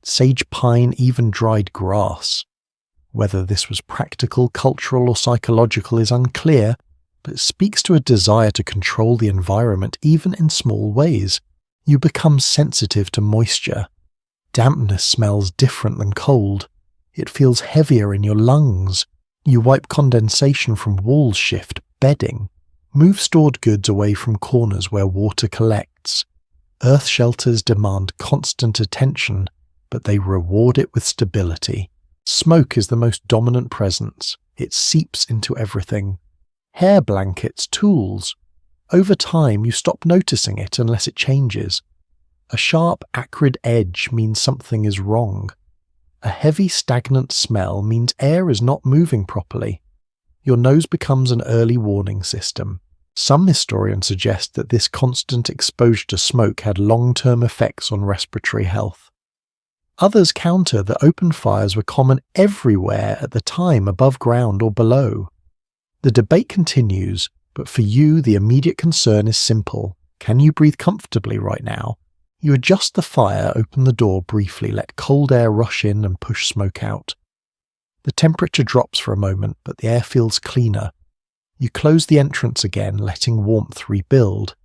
Sage pine even dried grass. Whether this was practical, cultural or psychological is unclear, but it speaks to a desire to control the environment even in small ways. You become sensitive to moisture. Dampness smells different than cold. It feels heavier in your lungs. You wipe condensation from walls, shift bedding. Move stored goods away from corners where water collects. Earth shelters demand constant attention, but they reward it with stability. Smoke is the most dominant presence. It seeps into everything. Hair blankets, tools. Over time, you stop noticing it unless it changes. A sharp, acrid edge means something is wrong. A heavy, stagnant smell means air is not moving properly. Your nose becomes an early warning system. Some historians suggest that this constant exposure to smoke had long-term effects on respiratory health. Others counter that open fires were common everywhere at the time, above ground or below. The debate continues, but for you the immediate concern is simple. Can you breathe comfortably right now? You adjust the fire, open the door briefly, let cold air rush in and push smoke out. The temperature drops for a moment, but the air feels cleaner. You close the entrance again, letting warmth rebuild.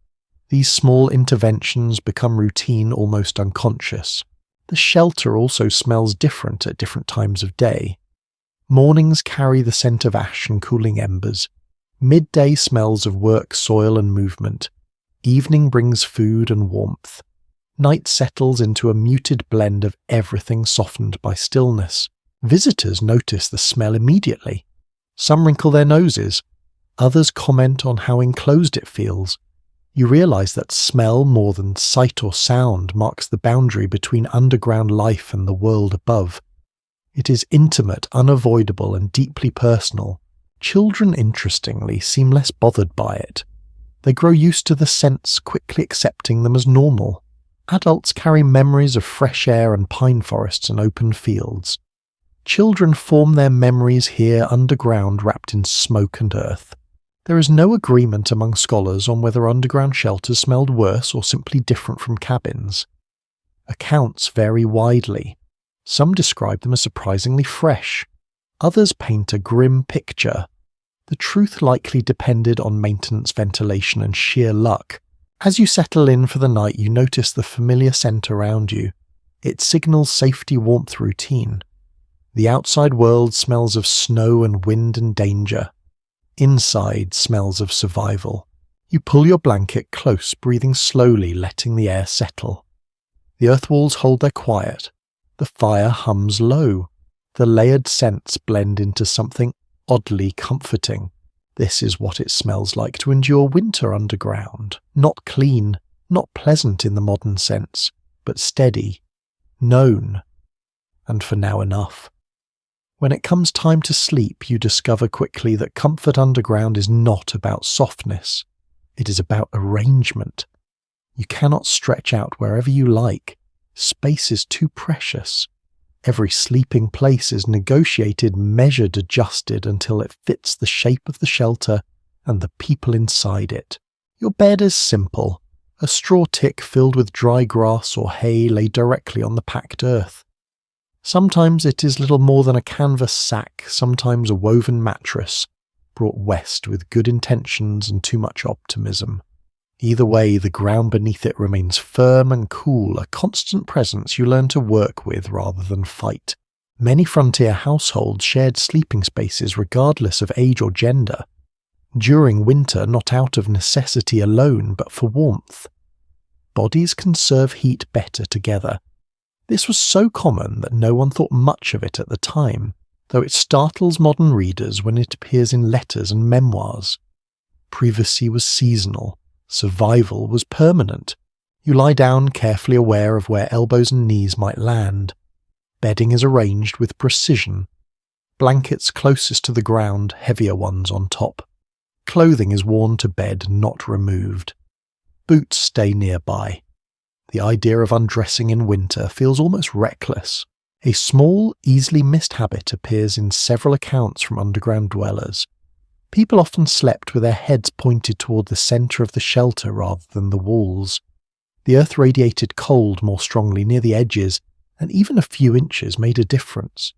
These small interventions become routine, almost unconscious. The shelter also smells different at different times of day. Mornings carry the scent of ash and cooling embers. Midday smells of work, soil and movement. Evening brings food and warmth. Night settles into a muted blend of everything softened by stillness. Visitors notice the smell immediately. Some wrinkle their noses. Others comment on how enclosed it feels. You realize that smell, more than sight or sound, marks the boundary between underground life and the world above. It is intimate, unavoidable, and deeply personal. Children, interestingly, seem less bothered by it. They grow used to the scents, quickly accepting them as normal. Adults carry memories of fresh air and pine forests and open fields. Children form their memories here underground, wrapped in smoke and earth. There is no agreement among scholars on whether underground shelters smelled worse or simply different from cabins. Accounts vary widely. Some describe them as surprisingly fresh. Others paint a grim picture. The truth likely depended on maintenance, ventilation, and sheer luck. As you settle in for the night, you notice the familiar scent around you. It signals safety, warmth, routine. The outside world smells of snow and wind and danger. Inside smells of survival. You pull your blanket close, breathing slowly, letting the air settle. The earth walls hold their quiet. The fire hums low. The layered scents blend into something oddly comforting. This is what it smells like to endure winter underground. Not clean, not pleasant in the modern sense, but steady, known, and for now enough. When it comes time to sleep, you discover quickly that comfort underground is not about softness. It is about arrangement. You cannot stretch out wherever you like. Space is too precious. Every sleeping place is negotiated, measured, adjusted until it fits the shape of the shelter and the people inside it. Your bed is simple. A straw tick filled with dry grass or hay laid directly on the packed earth. Sometimes it is little more than a canvas sack, sometimes a woven mattress, brought west with good intentions and too much optimism. Either way, the ground beneath it remains firm and cool, a constant presence you learn to work with rather than fight. Many frontier households shared sleeping spaces regardless of age or gender. During winter, not out of necessity alone, but for warmth. Bodies conserve heat better together. This was so common that no one thought much of it at the time, though it startles modern readers when it appears in letters and memoirs. Privacy was seasonal. Survival was permanent. You lie down carefully aware of where elbows and knees might land. Bedding is arranged with precision. Blankets closest to the ground, heavier ones on top. Clothing is worn to bed, not removed. Boots stay nearby. The idea of undressing in winter feels almost reckless. A small, easily missed habit appears in several accounts from underground dwellers. People often slept with their heads pointed toward the centre of the shelter rather than the walls. The earth radiated cold more strongly near the edges, and even a few inches made a difference.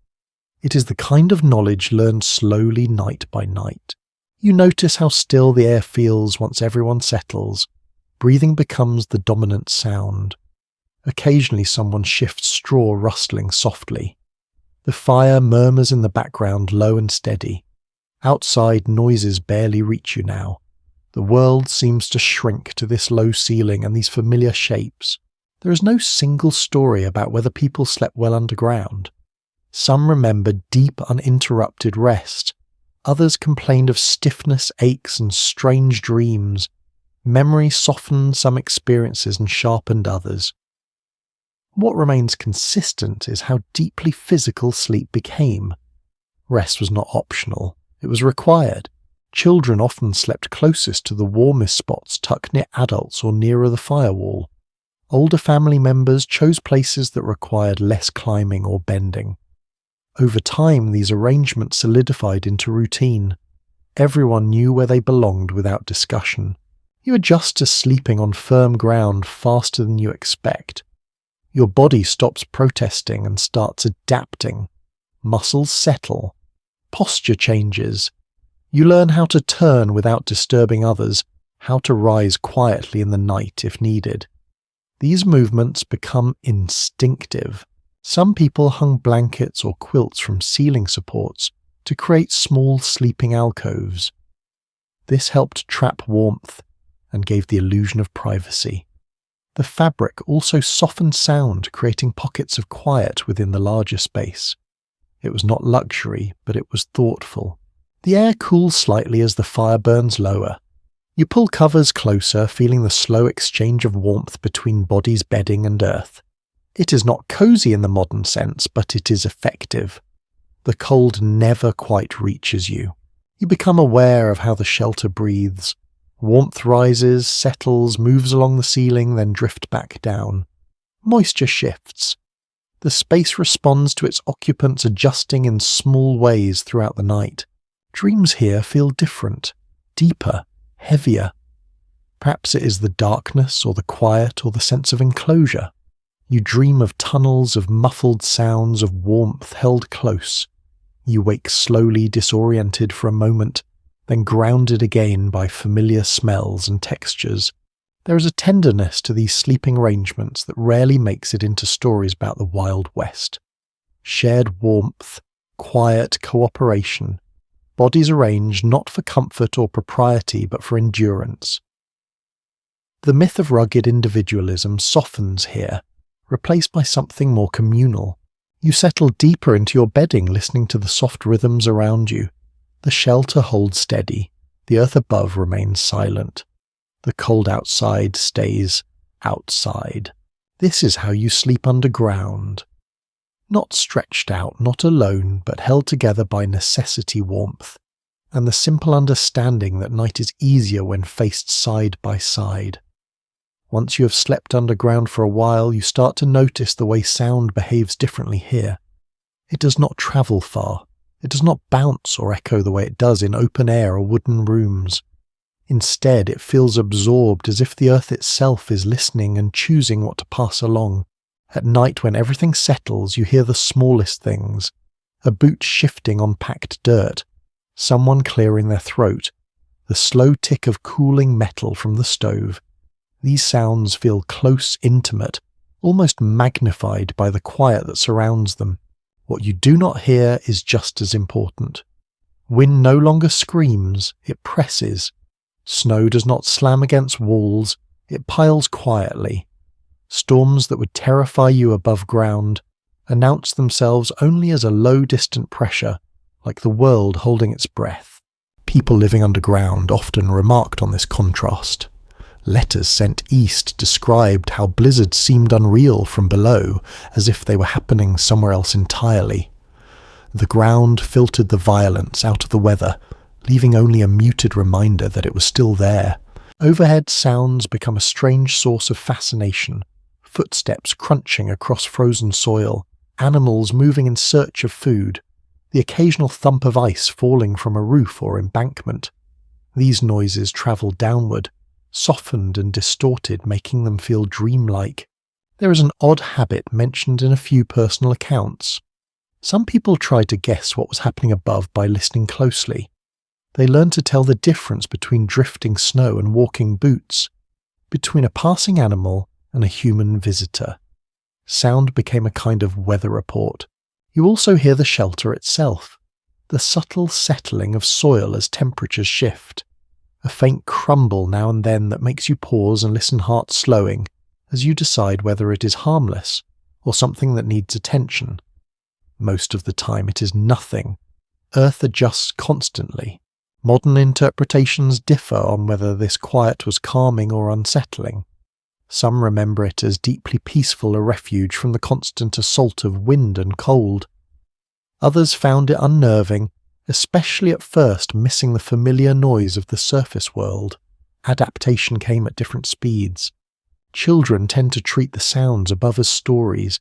It is the kind of knowledge learned slowly night by night. You notice how still the air feels once everyone settles. Breathing becomes the dominant sound. Occasionally someone shifts straw rustling softly. The fire murmurs in the background low and steady. Outside noises barely reach you now. The world seems to shrink to this low ceiling and these familiar shapes. There is no single story about whether people slept well underground. Some remembered deep, uninterrupted rest. Others complained of stiffness, aches, and strange dreams. Memory softened some experiences and sharpened others. What remains consistent is how deeply physical sleep became. Rest was not optional. It was required. Children often slept closest to the warmest spots tucked near adults or nearer the firewall. Older family members chose places that required less climbing or bending. Over time, these arrangements solidified into routine. Everyone knew where they belonged without discussion. You adjust to sleeping on firm ground faster than you expect. Your body stops protesting and starts adapting. Muscles settle. Posture changes. You learn how to turn without disturbing others, how to rise quietly in the night if needed. These movements become instinctive. Some people hung blankets or quilts from ceiling supports to create small sleeping alcoves. This helped trap warmth and gave the illusion of privacy. The fabric also softened sound, creating pockets of quiet within the larger space. It was not luxury, but it was thoughtful. The air cools slightly as the fire burns lower. You pull covers closer, feeling the slow exchange of warmth between body's bedding and earth. It is not cozy in the modern sense, but it is effective. The cold never quite reaches you. You become aware of how the shelter breathes. Warmth rises, settles, moves along the ceiling, then drifts back down. Moisture shifts. The space responds to its occupants adjusting in small ways throughout the night. Dreams here feel different, deeper, heavier. Perhaps it is the darkness or the quiet or the sense of enclosure. You dream of tunnels of muffled sounds of warmth held close. You wake slowly, disoriented for a moment, then grounded again by familiar smells and textures. There is a tenderness to these sleeping arrangements that rarely makes it into stories about the Wild West. Shared warmth, quiet cooperation, bodies arranged not for comfort or propriety but for endurance. The myth of rugged individualism softens here, replaced by something more communal. You settle deeper into your bedding, listening to the soft rhythms around you. The shelter holds steady. The earth above remains silent. The cold outside stays outside. This is how you sleep underground. Not stretched out, not alone, but held together by necessity warmth, and the simple understanding that night is easier when faced side by side. Once you have slept underground for a while, you start to notice the way sound behaves differently here. It does not travel far. It does not bounce or echo the way it does in open air or wooden rooms. Instead, it feels absorbed as if the earth itself is listening and choosing what to pass along. At night, when everything settles, you hear the smallest things. A boot shifting on packed dirt, someone clearing their throat, the slow tick of cooling metal from the stove. These sounds feel close, intimate, almost magnified by the quiet that surrounds them. What you do not hear is just as important. Wind no longer screams, it presses. Snow does not slam against walls, it piles quietly. Storms that would terrify you above ground announce themselves only as a low distant pressure, like the world holding its breath. People living underground often remarked on this contrast. Letters sent east described how blizzards seemed unreal from below, as if they were happening somewhere else entirely. The ground filtered the violence out of the weather, leaving only a muted reminder that it was still there. Overhead sounds become a strange source of fascination. Footsteps crunching across frozen soil, animals moving in search of food, the occasional thump of ice falling from a roof or embankment. These noises travel downward, softened and distorted, making them feel dreamlike. There is an odd habit mentioned in a few personal accounts. Some people tried to guess what was happening above by listening closely. They learned to tell the difference between drifting snow and walking boots, between a passing animal and a human visitor. Sound became a kind of weather report. You also hear the shelter itself, the subtle settling of soil as temperatures shift, a faint crumble now and then that makes you pause and listen, heart slowing, as you decide whether it is harmless or something that needs attention. Most of the time it is nothing. Earth adjusts constantly. Modern interpretations differ on whether this quiet was calming or unsettling. Some remember it as deeply peaceful, a refuge from the constant assault of wind and cold. Others found it unnerving, especially at first, missing the familiar noise of the surface world. Adaptation came at different speeds. Children tend to treat the sounds above as stories.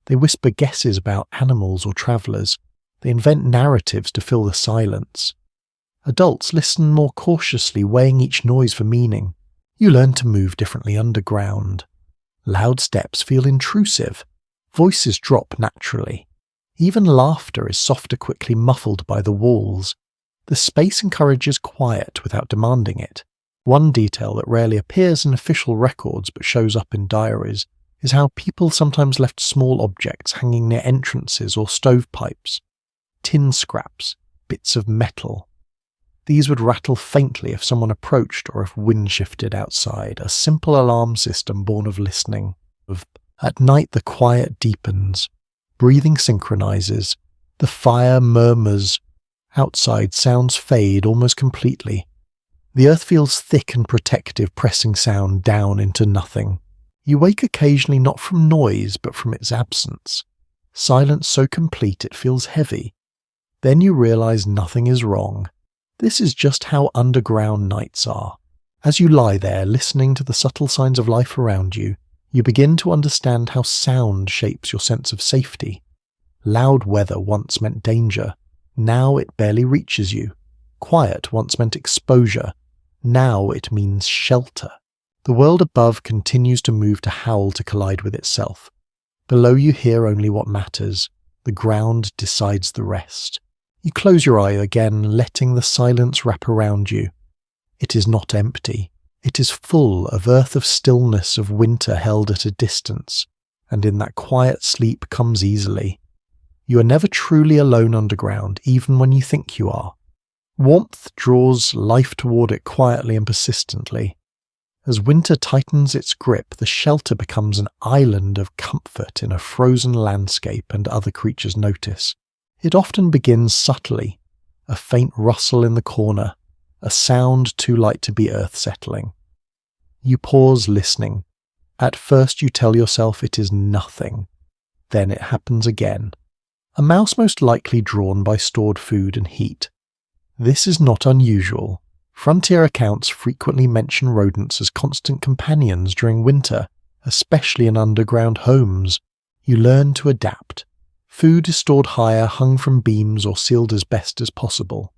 They whisper guesses about animals or travellers. They invent narratives to fill the silence. Adults listen more cautiously, weighing each noise for meaning. You learn to move differently underground. Loud steps feel intrusive. Voices drop naturally. Even laughter is softer, quickly muffled by the walls. The space encourages quiet without demanding it. One detail that rarely appears in official records but shows up in diaries is how people sometimes left small objects hanging near entrances or stovepipes. Tin scraps, bits of metal. These would rattle faintly if someone approached or if wind shifted outside, a simple alarm system born of listening. At night the quiet deepens. Breathing synchronizes. The fire murmurs. Outside sounds fade almost completely. The earth feels thick and protective, pressing sound down into nothing. You wake occasionally not from noise but from its absence. Silence so complete it feels heavy. Then you realize nothing is wrong. This is just how underground nights are. As you lie there listening to the subtle signs of life around you, you begin to understand how sound shapes your sense of safety. Loud weather once meant danger. Now it barely reaches you. Quiet once meant exposure. Now it means shelter. The world above continues to move to howl to collide with itself. Below you hear only what matters. The ground decides the rest. You close your eye again, letting the silence wrap around you. It is not empty. It is full of earth, of stillness, of winter held at a distance, and in that quiet sleep comes easily. You are never truly alone underground, even when you think you are. Warmth draws life toward it quietly and persistently. As winter tightens its grip, the shelter becomes an island of comfort in a frozen landscape, and other creatures notice. It often begins subtly, a faint rustle in the corner, a sound too light to be earth-settling. You pause listening. At first you tell yourself it is nothing. Then it happens again. A mouse most likely drawn by stored food and heat. This is not unusual. Frontier accounts frequently mention rodents as constant companions during winter, especially in underground homes. You learn to adapt. Food is stored higher, hung from beams or sealed as best as possible.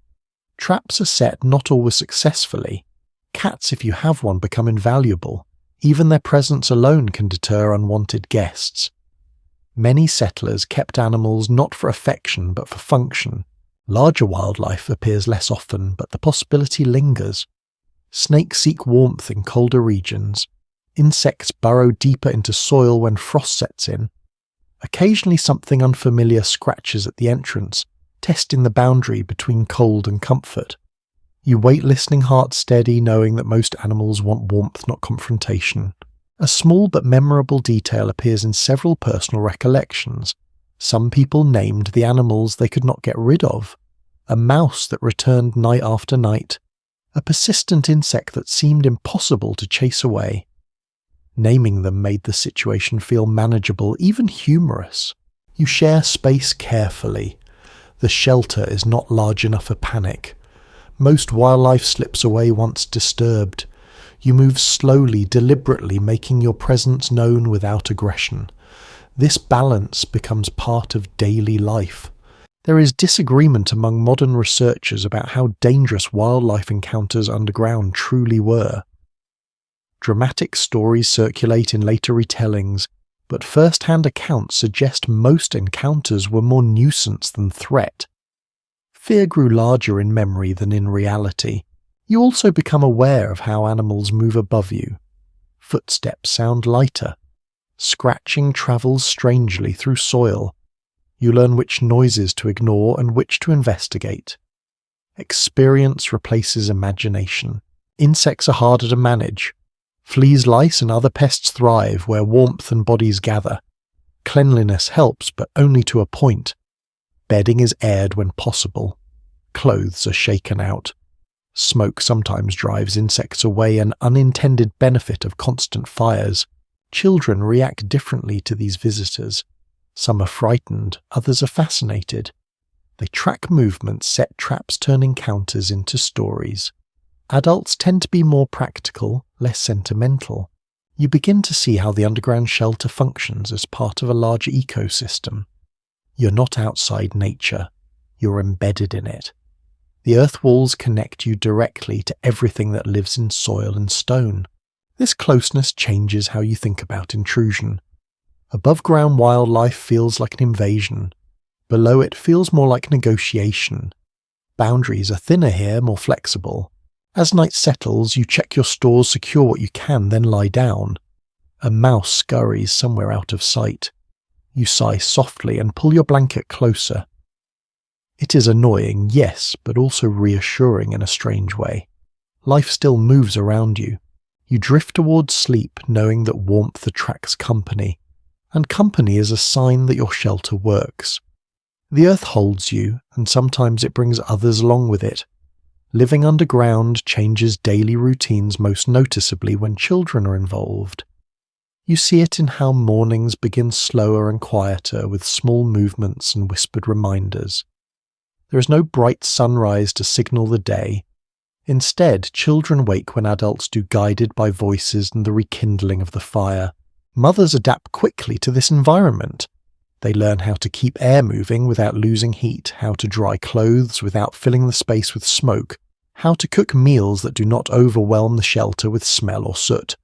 Traps are set not always successfully. Cats, if you have one, become invaluable. Even their presence alone can deter unwanted guests. Many settlers kept animals not for affection but for function. Larger wildlife appears less often, but the possibility lingers. Snakes seek warmth in colder regions. Insects burrow deeper into soil when frost sets in. Occasionally something unfamiliar scratches at the entrance, testing the boundary between cold and comfort. You wait, listening, heart steady, knowing that most animals want warmth, not confrontation. A small but memorable detail appears in several personal recollections. Some people named the animals they could not get rid of. A mouse that returned night after night. A persistent insect that seemed impossible to chase away. Naming them made the situation feel manageable, even humorous. You share space carefully. The shelter is not large enough for panic. Most wildlife slips away once disturbed. You move slowly, deliberately, making your presence known without aggression. This balance becomes part of daily life. There is disagreement among modern researchers about how dangerous wildlife encounters underground truly were. Dramatic stories circulate in later retellings, but first-hand accounts suggest most encounters were more nuisance than threat. Fear grew larger in memory than in reality. You also become aware of how animals move above you. Footsteps sound lighter. Scratching travels strangely through soil. You learn which noises to ignore and which to investigate. Experience replaces imagination. Insects are harder to manage. Fleas, lice, and other pests thrive where warmth and bodies gather. Cleanliness helps, but only to a point. Bedding is aired when possible. Clothes are shaken out. Smoke sometimes drives insects away, an unintended benefit of constant fires. Children react differently to these visitors. Some are frightened, others are fascinated. They track movements, set traps, turn encounters into stories. Adults tend to be more practical, less sentimental. You begin to see how the underground shelter functions as part of a larger ecosystem. You're not outside nature, you're embedded in it. The earth walls connect you directly to everything that lives in soil and stone. This closeness changes how you think about intrusion. Above-ground wildlife feels like an invasion. Below it feels more like negotiation. Boundaries are thinner here, more flexible. As night settles, you check your stores, secure what you can, then lie down. A mouse scurries somewhere out of sight. You sigh softly and pull your blanket closer. It is annoying, yes, but also reassuring in a strange way. Life still moves around you. You drift towards sleep, knowing that warmth attracts company, and company is a sign that your shelter works. The earth holds you, and sometimes it brings others along with it. Living underground changes daily routines most noticeably when children are involved. You see it in how mornings begin slower and quieter with small movements and whispered reminders. There is no bright sunrise to signal the day. Instead, children wake when adults do, guided by voices and the rekindling of the fire. Mothers adapt quickly to this environment. They learn how to keep air moving without losing heat, how to dry clothes without filling the space with smoke, how to cook meals that do not overwhelm the shelter with smell or soot.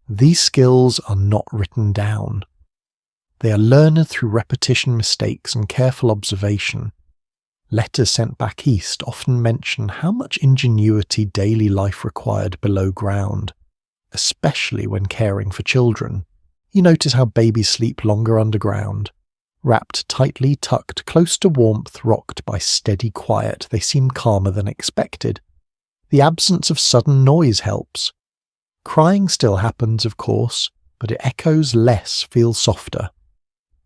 These skills are not written down. They are learned through repetition, mistakes, and careful observation. Letters sent back east often mention how much ingenuity daily life required below ground, especially when caring for children. You notice how babies sleep longer underground. Wrapped tightly, tucked, close to warmth, rocked by steady quiet, they seem calmer than expected. The absence of sudden noise helps. Crying still happens, of course, but it echoes less, feels softer.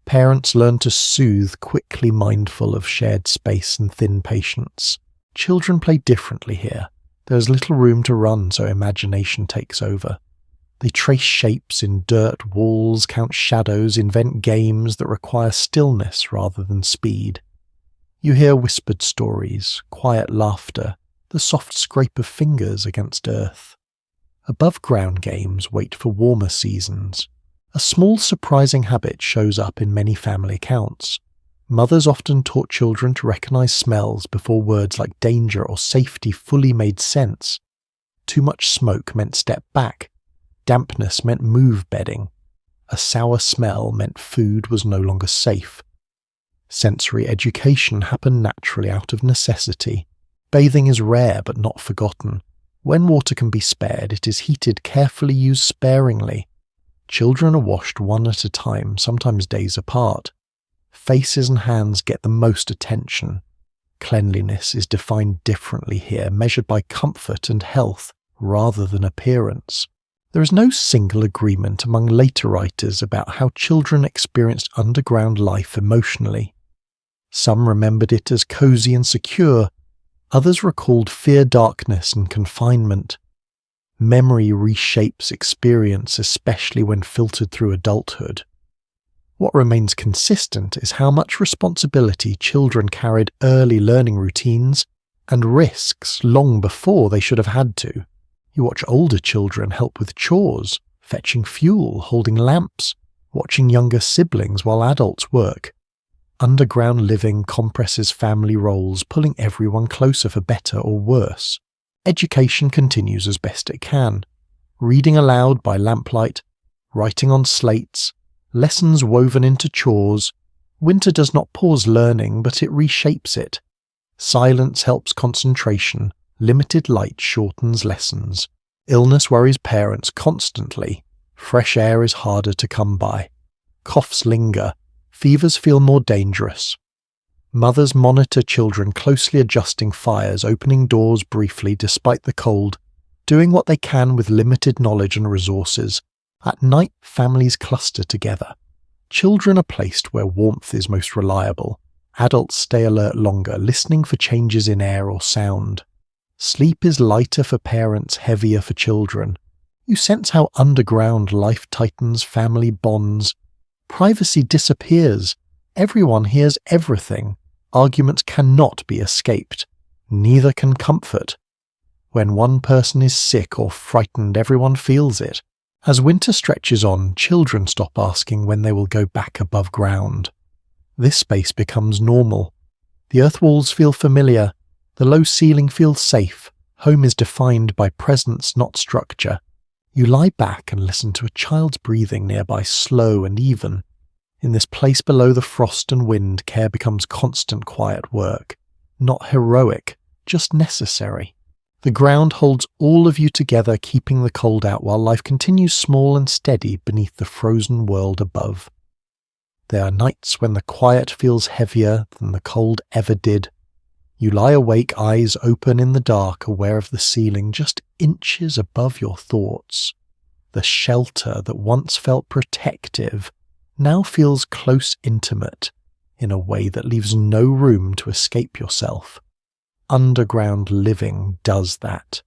Parents learn to soothe, quickly mindful of shared space and thin patience. Children play differently here. There is little room to run, so imagination takes over. They trace shapes in dirt walls, count shadows, invent games that require stillness rather than speed. You hear whispered stories, quiet laughter, the soft scrape of fingers against earth. Above-ground games wait for warmer seasons. A small surprising habit shows up in many family accounts. Mothers often taught children to recognize smells before words like danger or safety fully made sense. Too much smoke meant step back. Dampness meant move bedding. A sour smell meant food was no longer safe. Sensory education happened naturally out of necessity. Bathing is rare but not forgotten. When water can be spared, it is heated, carefully used sparingly. Children are washed one at a time, sometimes days apart. Faces and hands get the most attention. Cleanliness is defined differently here, measured by comfort and health rather than appearance. There is no single agreement among later writers about how children experienced underground life emotionally. Some remembered it as cozy and secure, others recalled fear, darkness, and confinement. Memory reshapes experience, especially when filtered through adulthood. What remains consistent is how much responsibility children carried early learning routines and risks long before they should have had to. You watch older children help with chores, fetching fuel, holding lamps, watching younger siblings while adults work. Underground living compresses family roles, pulling everyone closer for better or worse. Education continues as best it can. Reading aloud by lamplight, writing on slates, lessons woven into chores. Winter does not pause learning, but it reshapes it. Silence helps concentration. Limited light shortens lessons. Illness worries parents constantly. Fresh air is harder to come by. Coughs linger. Fevers feel more dangerous. Mothers monitor children closely, adjusting fires, opening doors briefly despite the cold, doing what they can with limited knowledge and resources. At night, families cluster together. Children are placed where warmth is most reliable. Adults stay alert longer, listening for changes in air or sound. Sleep is lighter for parents, heavier for children. You sense how underground life tightens family bonds. Privacy disappears. Everyone hears everything. Arguments cannot be escaped. Neither can comfort. When one person is sick or frightened, everyone feels it. As winter stretches on, children stop asking when they will go back above ground. This space becomes normal. The earth walls feel familiar. The low ceiling feels safe. Home is defined by presence, not structure. You lie back and listen to a child's breathing nearby, slow and even. In this place below the frost and wind, care becomes constant quiet work. Not heroic, just necessary. The ground holds all of you together, keeping the cold out while life continues small and steady beneath the frozen world above. There are nights when the quiet feels heavier than the cold ever did. You lie awake, eyes open in the dark, aware of the ceiling just inches above your thoughts. The shelter that once felt protective now feels close, intimate, in a way that leaves no room to escape yourself. Underground living does that.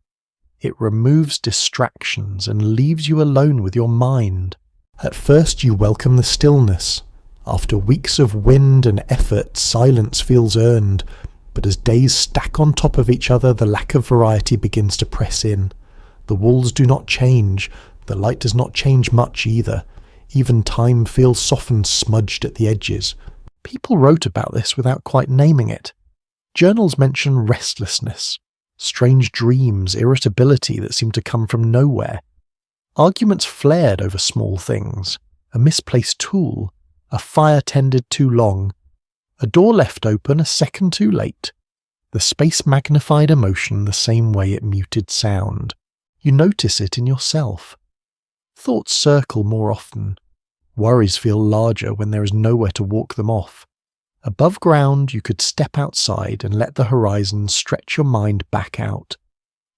It removes distractions and leaves you alone with your mind. At first you welcome the stillness. After weeks of wind and effort, silence feels earned. But as days stack on top of each other, the lack of variety begins to press in. The walls do not change. The light does not change much either. Even time feels softened, smudged at the edges. People wrote about this without quite naming it. Journals mention restlessness, strange dreams, irritability that seem to come from nowhere. Arguments flared over small things, a misplaced tool, a fire tended too long, a door left open a second too late. The space magnified emotion the same way it muted sound. You notice it in yourself. Thoughts circle more often. Worries feel larger when there is nowhere to walk them off. Above ground, you could step outside and let the horizon stretch your mind back out.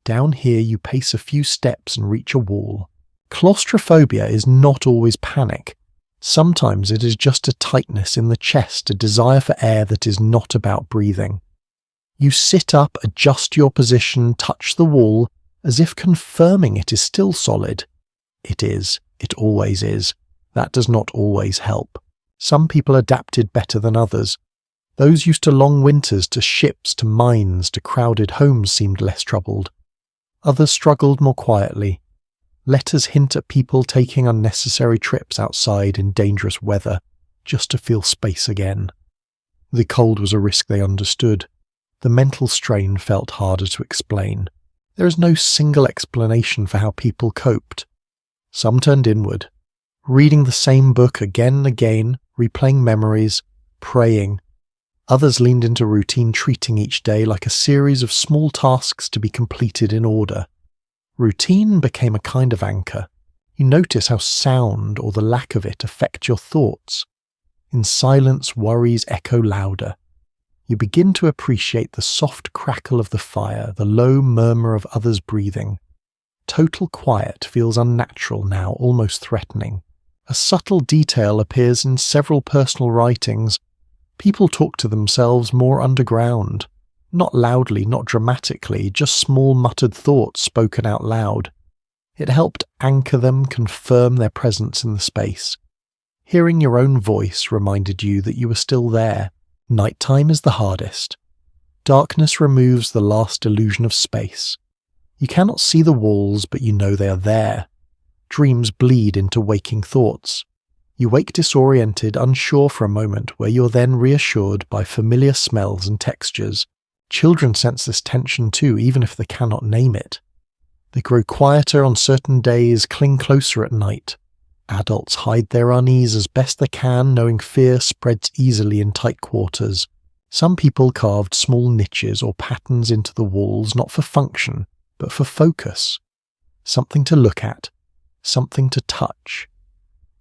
Down here, you pace a few steps and reach a wall. Claustrophobia is not always panic. Sometimes it is just a tightness in the chest, a desire for air that is not about breathing. You sit up, adjust your position, touch the wall, as if confirming it is still solid. It is. It always is. That does not always help. Some people adapted better than others. Those used to long winters, to ships, to mines, to crowded homes seemed less troubled. Others struggled more quietly. Letters hint at people taking unnecessary trips outside in dangerous weather, just to feel space again. The cold was a risk they understood. The mental strain felt harder to explain. There is no single explanation for how people coped. Some turned inward, reading the same book again and again, replaying memories, praying. Others leaned into routine, treating each day like a series of small tasks to be completed in order. Routine became a kind of anchor. You notice how sound, or the lack of it, affect your thoughts. In silence, worries echo louder. You begin to appreciate the soft crackle of the fire, the low murmur of others breathing. Total quiet feels unnatural now, almost threatening. A subtle detail appears in several personal writings. People talk to themselves more underground. Not loudly, not dramatically, just small muttered thoughts spoken out loud. It helped anchor them, confirm their presence in the space. Hearing your own voice reminded you that you were still there. Nighttime is the hardest. Darkness removes the last illusion of space. You cannot see the walls, but you know they are there. Dreams bleed into waking thoughts. You wake disoriented, unsure for a moment, where you're then reassured by familiar smells and textures. Children sense this tension too, even if they cannot name it. They grow quieter on certain days, cling closer at night. Adults hide their unease as best they can, knowing fear spreads easily in tight quarters. Some people carved small niches or patterns into the walls, not for function, but for focus. Something to look at, something to touch.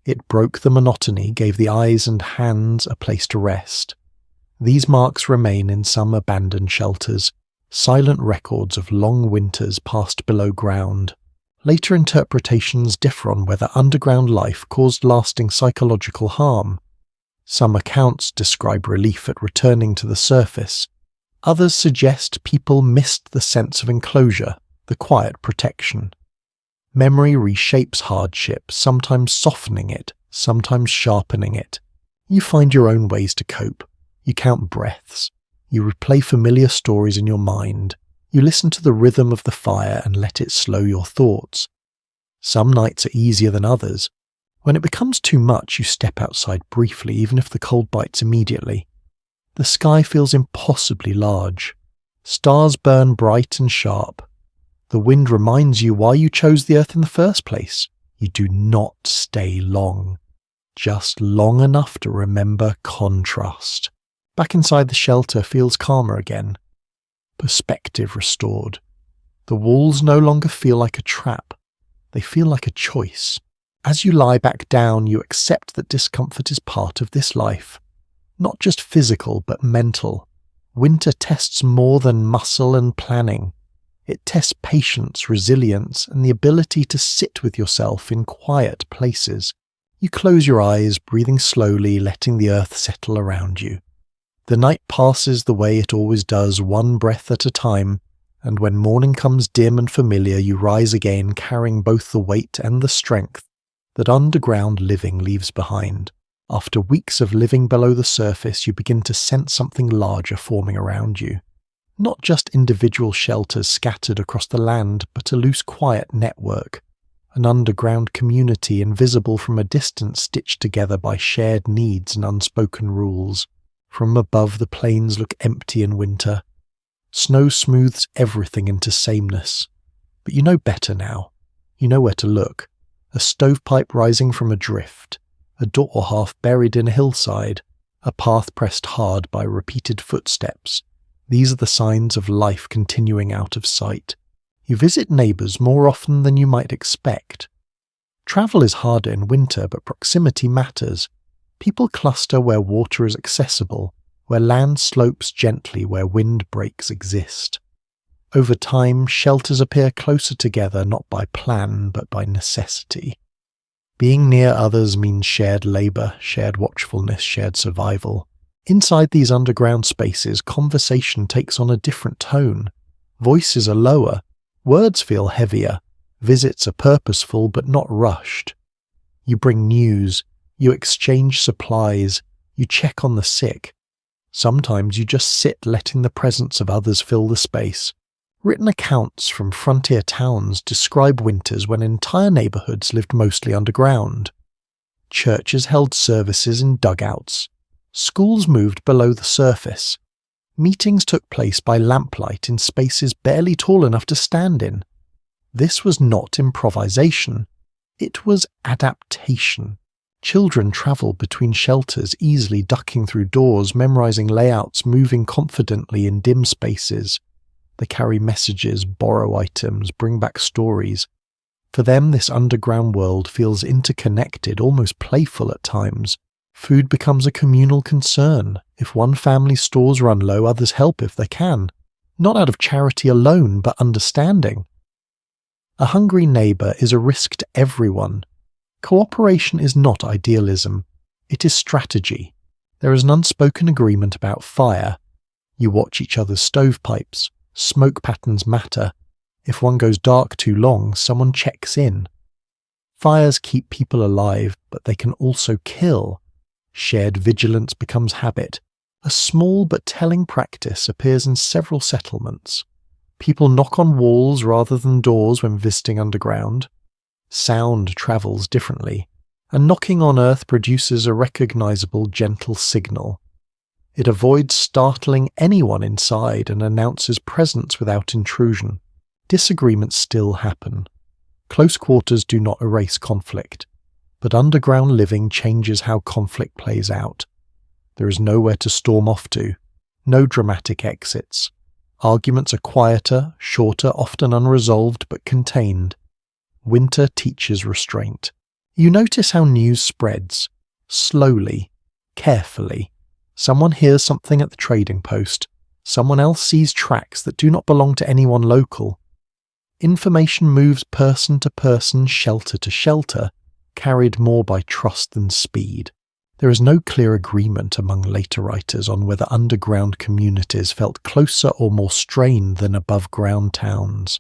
It broke the monotony, gave the eyes and hands a place to rest. These marks remain in some abandoned shelters, silent records of long winters passed below ground. Later interpretations differ on whether underground life caused lasting psychological harm. Some accounts describe relief at returning to the surface. Others suggest people missed the sense of enclosure, the quiet protection. Memory reshapes hardship, sometimes softening it, sometimes sharpening it. You find your own ways to cope. You count breaths. You replay familiar stories in your mind. You listen to the rhythm of the fire and let it slow your thoughts. Some nights are easier than others. When it becomes too much, you step outside briefly, even if the cold bites immediately. The sky feels impossibly large. Stars burn bright and sharp. The wind reminds you why you chose the earth in the first place. You do not stay long. Just long enough to remember contrast. Back inside the shelter feels calmer again. Perspective restored. The walls no longer feel like a trap. They feel like a choice. As you lie back down, you accept that discomfort is part of this life. Not just physical, but mental. Winter tests more than muscle and planning. It tests patience, resilience, and the ability to sit with yourself in quiet places. You close your eyes, breathing slowly, letting the earth settle around you. The night passes the way it always does, one breath at a time, and when morning comes dim and familiar, you rise again, carrying both the weight and the strength that underground living leaves behind. After weeks of living below the surface, you begin to sense something larger forming around you. Not just individual shelters scattered across the land, but a loose, quiet network. An underground community invisible from a distance, stitched together by shared needs and unspoken rules. From above, the plains look empty in winter. Snow smooths everything into sameness. But you know better now. You know where to look. A stovepipe rising from a drift. A door half buried in a hillside. A path pressed hard by repeated footsteps. These are the signs of life continuing out of sight. You visit neighbours more often than you might expect. Travel is harder in winter, but proximity matters. People cluster where water is accessible, where land slopes gently, where wind breaks exist. Over time, shelters appear closer together, not by plan, but by necessity. Being near others means shared labour, shared watchfulness, shared survival. Inside these underground spaces, conversation takes on a different tone. Voices are lower, words feel heavier, visits are purposeful but not rushed. You bring news, you exchange supplies, you check on the sick. Sometimes you just sit letting the presence of others fill the space. Written accounts from frontier towns describe winters when entire neighbourhoods lived mostly underground. Churches held services in dugouts. Schools moved below the surface. Meetings took place by lamplight in spaces barely tall enough to stand in. This was not improvisation. It was adaptation. Children travelled between shelters, easily ducking through doors, memorising layouts, moving confidently in dim spaces. They carry messages, borrow items, bring back stories. For them, this underground world feels interconnected, almost playful at times. Food becomes a communal concern. If one family's stores run low, others help if they can. Not out of charity alone, but understanding. A hungry neighbour is a risk to everyone. Cooperation is not idealism. It is strategy. There is an unspoken agreement about fire. You watch each other's stovepipes. Smoke patterns matter. If one goes dark too long, someone checks in. Fires keep people alive, but they can also kill. Shared vigilance becomes habit. A small but telling practice appears in several settlements. People knock on walls rather than doors when visiting underground. Sound travels differently, and knocking on earth produces a recognizable, gentle signal. It avoids startling anyone inside and announces presence without intrusion. Disagreements still happen. Close quarters do not erase conflict, but underground living changes how conflict plays out. There is nowhere to storm off to, no dramatic exits. Arguments are quieter, shorter, often unresolved but contained. Winter teaches restraint. You notice how news spreads, slowly, carefully. Someone hears something at the trading post. Someone else sees tracks that do not belong to anyone local. Information moves person to person, shelter to shelter, carried more by trust than speed. There is no clear agreement among later writers on whether underground communities felt closer or more strained than above-ground towns.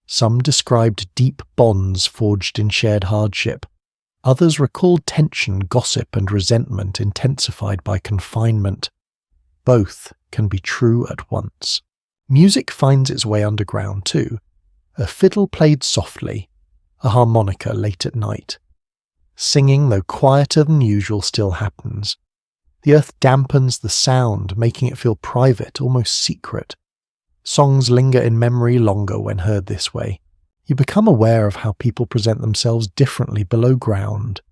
Some described deep bonds forged in shared hardship. Others recalled tension, gossip, and resentment intensified by confinement. Both can be true at once. Music finds its way underground too. A fiddle played softly, a harmonica late at night. Singing, though quieter than usual, still happens. The earth dampens the sound, making it feel private, almost secret. Songs linger in memory longer when heard this way. You become aware of how people present themselves differently below ground.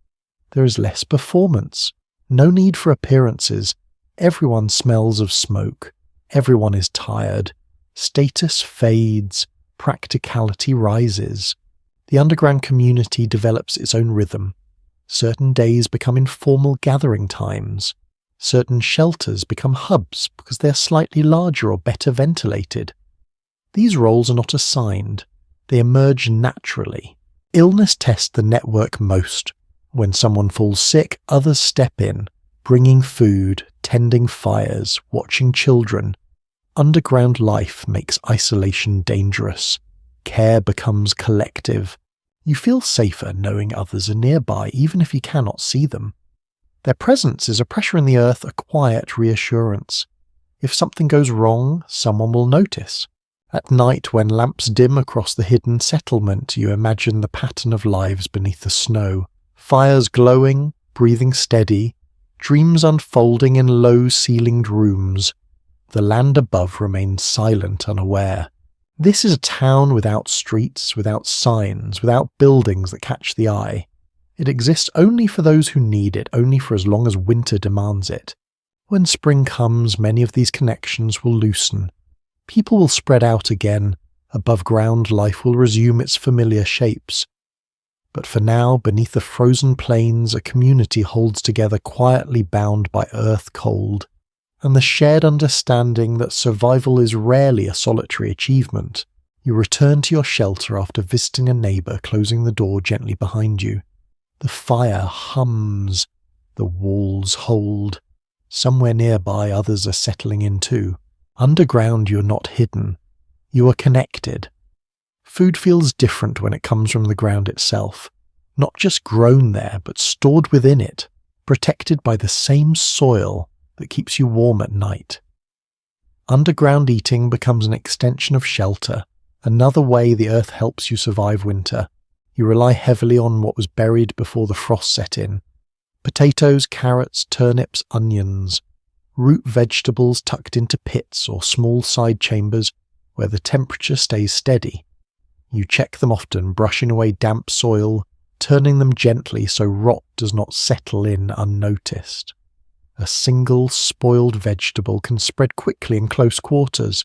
There is less performance, no need for appearances. Everyone smells of smoke. Everyone is tired. Status fades. Practicality rises. The underground community develops its own rhythm. Certain days become informal gathering times. Certain shelters become hubs because they are slightly larger or better ventilated. These roles are not assigned. They emerge naturally. Illness tests the network most. When someone falls sick, others step in, bringing food, tending fires, watching children. Underground life makes isolation dangerous. Care becomes collective. You feel safer knowing others are nearby, even if you cannot see them. Their presence is a pressure in the earth, a quiet reassurance. If something goes wrong, someone will notice. At night, when lamps dim across the hidden settlement, you imagine the pattern of lives beneath the snow. Fires glowing, breathing steady, dreams unfolding in low-ceilinged rooms. The land above remains silent, unaware. This is a town without streets, without signs, without buildings that catch the eye. It exists only for those who need it, only for as long as winter demands it. When spring comes, many of these connections will loosen. People will spread out again. Above ground, life will resume its familiar shapes. But for now, beneath the frozen plains, a community holds together quietly bound by earth cold, and the shared understanding that survival is rarely a solitary achievement. You return to your shelter after visiting a neighbour, closing the door gently behind you. The fire hums. The walls hold. Somewhere nearby, others are settling in too. Underground, you're not hidden. You are connected. Food feels different when it comes from the ground itself. Not just grown there, but stored within it, protected by the same soil that keeps you warm at night. Underground eating becomes an extension of shelter, another way the earth helps you survive winter. You rely heavily on what was buried before the frost set in. Potatoes, carrots, turnips, onions. Root vegetables tucked into pits or small side chambers where the temperature stays steady. You check them often, brushing away damp soil, turning them gently so rot does not settle in unnoticed. A single spoiled vegetable can spread quickly in close quarters.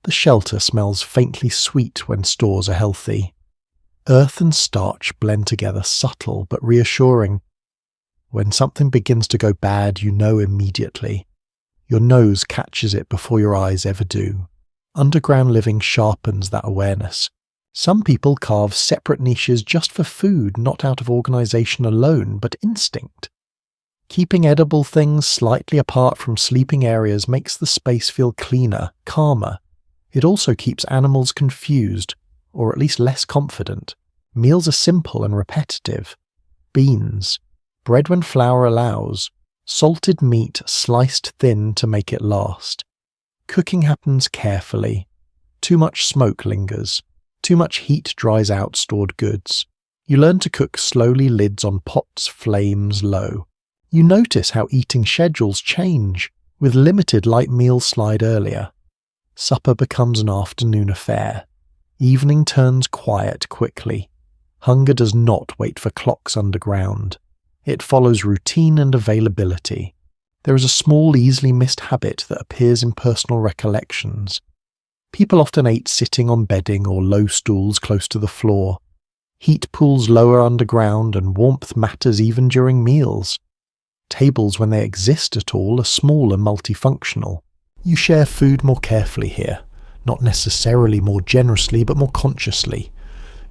The shelter smells faintly sweet when stores are healthy. Earth and starch blend together, subtle but reassuring. When something begins to go bad, you know immediately. Your nose catches it before your eyes ever do. Underground living sharpens that awareness. Some people carve separate niches just for food, not out of organisation alone, but instinct. Keeping edible things slightly apart from sleeping areas makes the space feel cleaner, calmer. It also keeps animals confused, or at least less confident. Meals are simple and repetitive. Beans, bread when flour allows, salted meat sliced thin to make it last. Cooking happens carefully. Too much smoke lingers. Too much heat dries out stored goods. You learn to cook slowly, lids on pots, flames low. You notice how eating schedules change, with limited light meals slide earlier. Supper becomes an afternoon affair. Evening turns quiet quickly. Hunger does not wait for clocks underground. It follows routine and availability. There is a small, easily missed habit that appears in personal recollections. People often ate sitting on bedding or low stools close to the floor. Heat pools lower underground and warmth matters even during meals. Tables, when they exist at all, are small and multifunctional. You share food more carefully here, not necessarily more generously, but more consciously.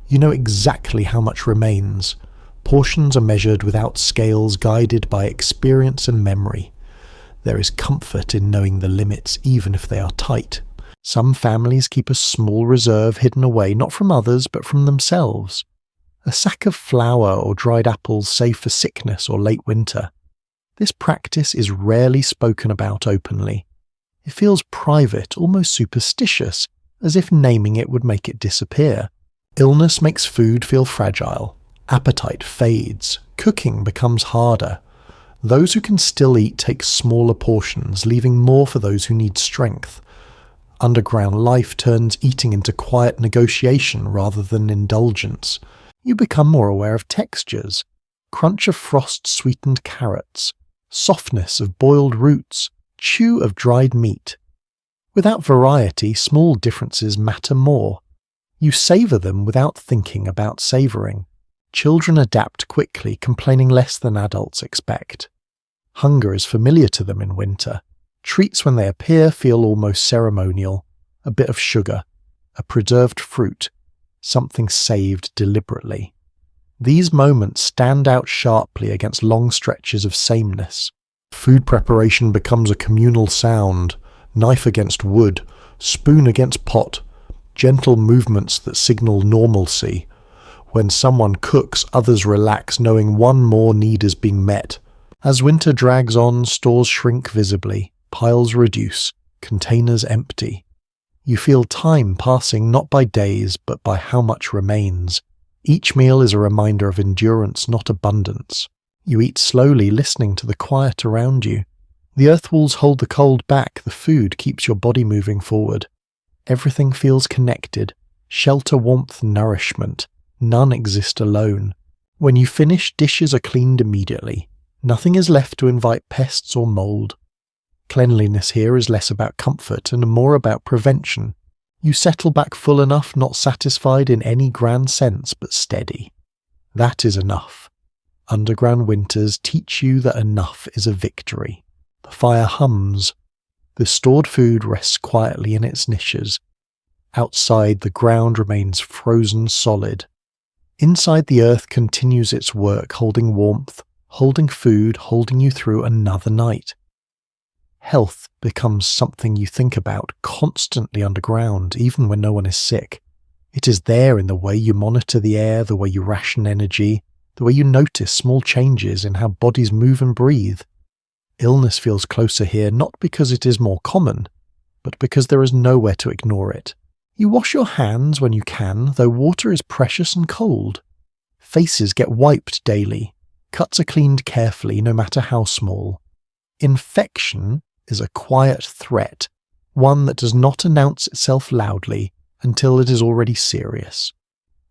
You know exactly how much remains. Portions are measured without scales, guided by experience and memory. There is comfort in knowing the limits, even if they are tight. Some families keep a small reserve hidden away, not from others, but from themselves. A sack of flour or dried apples saved for sickness or late winter. This practice is rarely spoken about openly. It feels private, almost superstitious, as if naming it would make it disappear. Illness makes food feel fragile. Appetite fades. Cooking becomes harder. Those who can still eat take smaller portions, leaving more for those who need strength. Underground life turns eating into quiet negotiation rather than indulgence. You become more aware of textures. Crunch of frost-sweetened carrots. Softness of boiled roots, chew of dried meat. Without variety, small differences matter more. You savour them without thinking about savouring. Children adapt quickly, complaining less than adults expect. Hunger is familiar to them in winter. Treats when they appear feel almost ceremonial. A bit of sugar, a preserved fruit, something saved deliberately. These moments stand out sharply against long stretches of sameness. Food preparation becomes a communal sound, knife against wood, spoon against pot, gentle movements that signal normalcy. When someone cooks, others relax, knowing one more need is being met. As winter drags on, stores shrink visibly, piles reduce, containers empty. You feel time passing not by days, but by how much remains. Each meal is a reminder of endurance, not abundance. You eat slowly, listening to the quiet around you. The earth walls hold the cold back, the food keeps your body moving forward. Everything feels connected. Shelter, warmth, nourishment. None exist alone. When you finish, dishes are cleaned immediately. Nothing is left to invite pests or mould. Cleanliness here is less about comfort and more about prevention. You settle back full enough, not satisfied in any grand sense, but steady. That is enough. Underground winters teach you that enough is a victory. The fire hums. The stored food rests quietly in its niches. Outside, the ground remains frozen solid. Inside, the earth continues its work, holding warmth, holding food, holding you through another night. Health becomes something you think about constantly underground, even when no one is sick. It is there in the way you monitor the air, the way you ration energy, the way you notice small changes in how bodies move and breathe. Illness feels closer here not because it is more common, but because there is nowhere to ignore it. You wash your hands when you can, though water is precious and cold. Faces get wiped daily. Cuts are cleaned carefully, no matter how small. Infection is a quiet threat, one that does not announce itself loudly until it is already serious.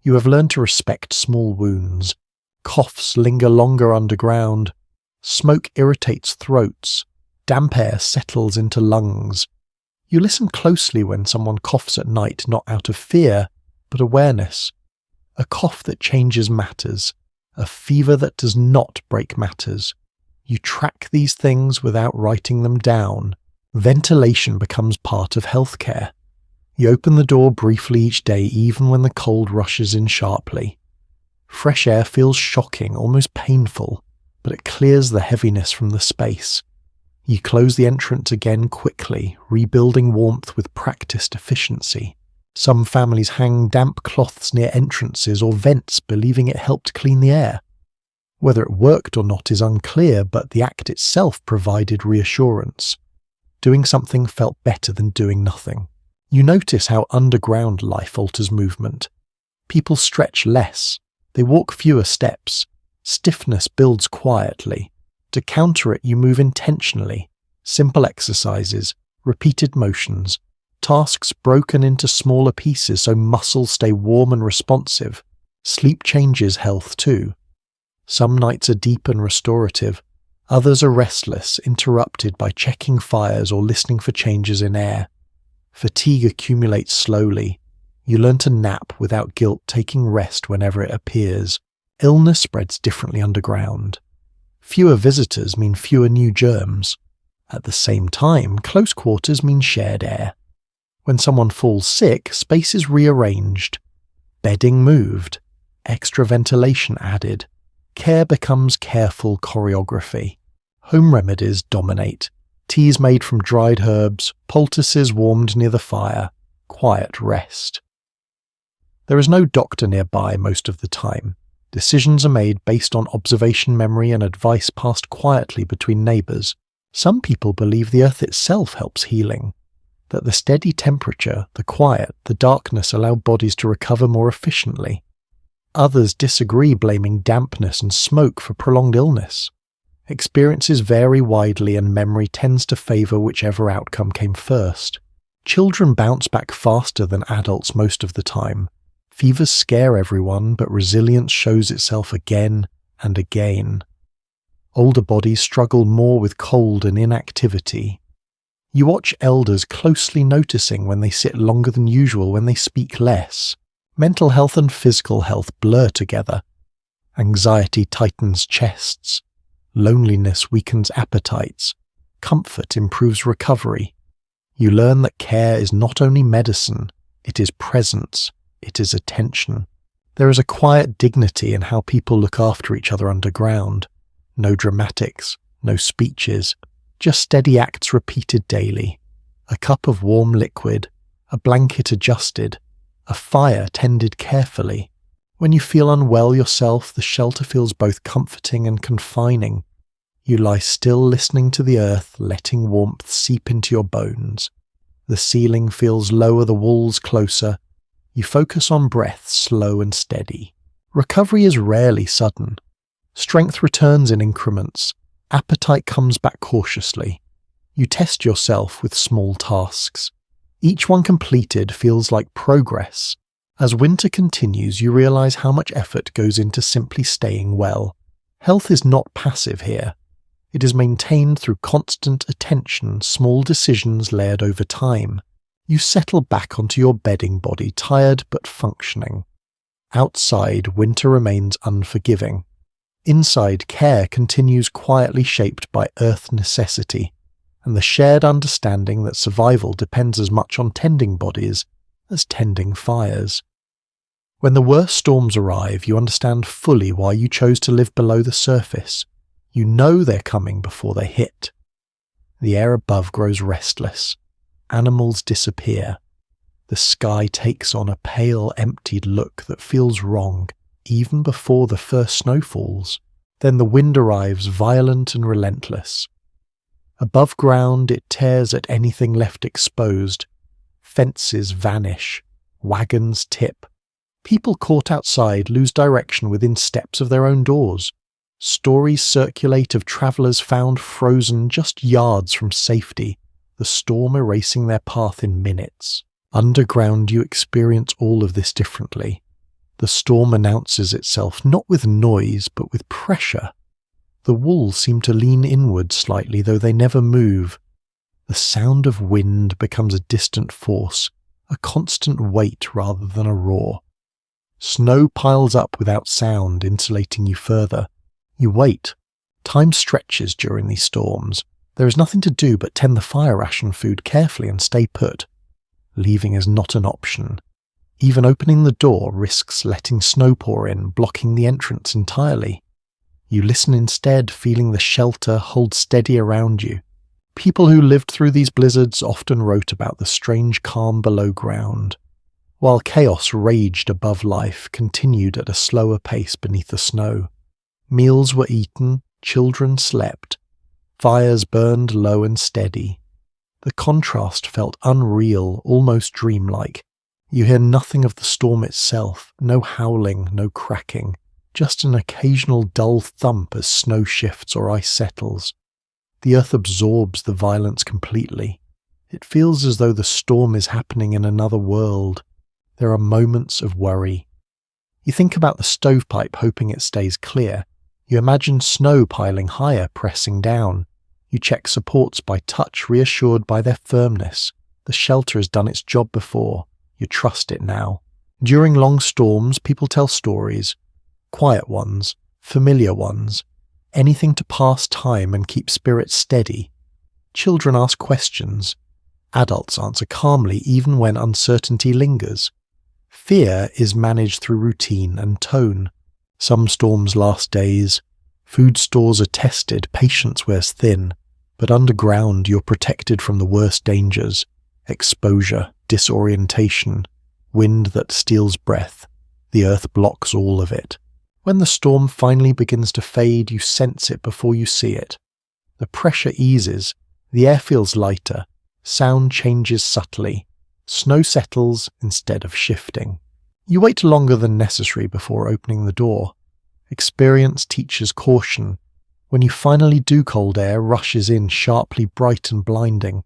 You have learned to respect small wounds. Coughs linger longer underground. Smoke irritates throats. Damp air settles into lungs. You listen closely when someone coughs at night, not out of fear, but awareness. A cough that changes matters. A fever that does not break matters. You track these things without writing them down. Ventilation becomes part of healthcare. You open the door briefly each day, even when the cold rushes in sharply. Fresh air feels shocking, almost painful, but it clears the heaviness from the space. You close the entrance again quickly, rebuilding warmth with practiced efficiency. Some families hang damp cloths near entrances or vents, believing it helped clean the air. Whether it worked or not is unclear, but the act itself provided reassurance. Doing something felt better than doing nothing. You notice how underground life alters movement. People stretch less. They walk fewer steps. Stiffness builds quietly. To counter it, you move intentionally. Simple exercises, repeated motions, tasks broken into smaller pieces so muscles stay warm and responsive. Sleep changes health too. Some nights are deep and restorative. Others are restless, interrupted by checking fires or listening for changes in air. Fatigue accumulates slowly. You learn to nap without guilt, taking rest whenever it appears. Illness spreads differently underground. Fewer visitors mean fewer new germs. At the same time, close quarters mean shared air. When someone falls sick, space is rearranged. Bedding moved. Extra ventilation added. Care becomes careful choreography. Home remedies dominate. Teas made from dried herbs, poultices warmed near the fire, quiet rest. There is no doctor nearby most of the time. Decisions are made based on observation memory and advice passed quietly between neighbours. Some people believe the earth itself helps healing, that the steady temperature, the quiet, the darkness allow bodies to recover more efficiently. Others disagree, blaming dampness and smoke for prolonged illness. Experiences vary widely and memory tends to favour whichever outcome came first. Children bounce back faster than adults most of the time. Fevers scare everyone, but resilience shows itself again and again. Older bodies struggle more with cold and inactivity. You watch elders closely, noticing when they sit longer than usual, when they speak less. Mental health and physical health blur together. Anxiety tightens chests. Loneliness weakens appetites. Comfort improves recovery. You learn that care is not only medicine, it is presence, it is attention. There is a quiet dignity in how people look after each other underground. No dramatics, no speeches, just steady acts repeated daily. A cup of warm liquid, a blanket adjusted, a fire tended carefully. When you feel unwell yourself, the shelter feels both comforting and confining. You lie still, listening to the earth, letting warmth seep into your bones. The ceiling feels lower, the walls closer. You focus on breath, slow and steady. Recovery is rarely sudden. Strength returns in increments. Appetite comes back cautiously. You test yourself with small tasks. Each one completed feels like progress. As winter continues, you realize how much effort goes into simply staying well. Health is not passive here. It is maintained through constant attention, small decisions layered over time. You settle back onto your bedding body, tired but functioning. Outside, winter remains unforgiving. Inside, care continues quietly, shaped by earth necessity, and the shared understanding that survival depends as much on tending bodies as tending fires. When the worst storms arrive, you understand fully why you chose to live below the surface. You know they're coming before they hit. The air above grows restless. Animals disappear. The sky takes on a pale, emptied look that feels wrong, even before the first snow falls. Then the wind arrives, violent and relentless. Above ground, it tears at anything left exposed. Fences vanish. Wagons tip. People caught outside lose direction within steps of their own doors. Stories circulate of travellers found frozen just yards from safety, the storm erasing their path in minutes. Underground, you experience all of this differently. The storm announces itself not with noise, but with pressure. The walls seem to lean inward slightly, though they never move. The sound of wind becomes a distant force, a constant weight rather than a roar. Snow piles up without sound, insulating you further. You wait. Time stretches during these storms. There is nothing to do but tend the fire ration food carefully and stay put. Leaving is not an option. Even opening the door risks letting snow pour in, blocking the entrance entirely. You listen instead, feeling the shelter hold steady around you. People who lived through these blizzards often wrote about the strange calm below ground, while chaos raged above life, continued at a slower pace beneath the snow. Meals were eaten, children slept, fires burned low and steady. The contrast felt unreal, almost dreamlike. You hear nothing of the storm itself, no howling, no cracking, just an occasional dull thump as snow shifts or ice settles. The earth absorbs the violence completely. It feels as though the storm is happening in another world. There are moments of worry. You think about the stovepipe, hoping it stays clear. You imagine snow piling higher, pressing down. You check supports by touch, reassured by their firmness. The shelter has done its job before. You trust it now. During long storms, people tell stories. Quiet ones, familiar ones. Anything to pass time and keep spirits steady. Children ask questions. Adults answer calmly even when uncertainty lingers. Fear is managed through routine and tone. Some storms last days. Food stores are tested, patience wears thin. But underground you're protected from the worst dangers. Exposure, disorientation, wind that steals breath. The earth blocks all of it. When the storm finally begins to fade, you sense it before you see it. The pressure eases, the air feels lighter, sound changes subtly, snow settles instead of shifting. You wait longer than necessary before opening the door. Experience teaches caution. When you finally do, cold air rushes in sharply bright and blinding.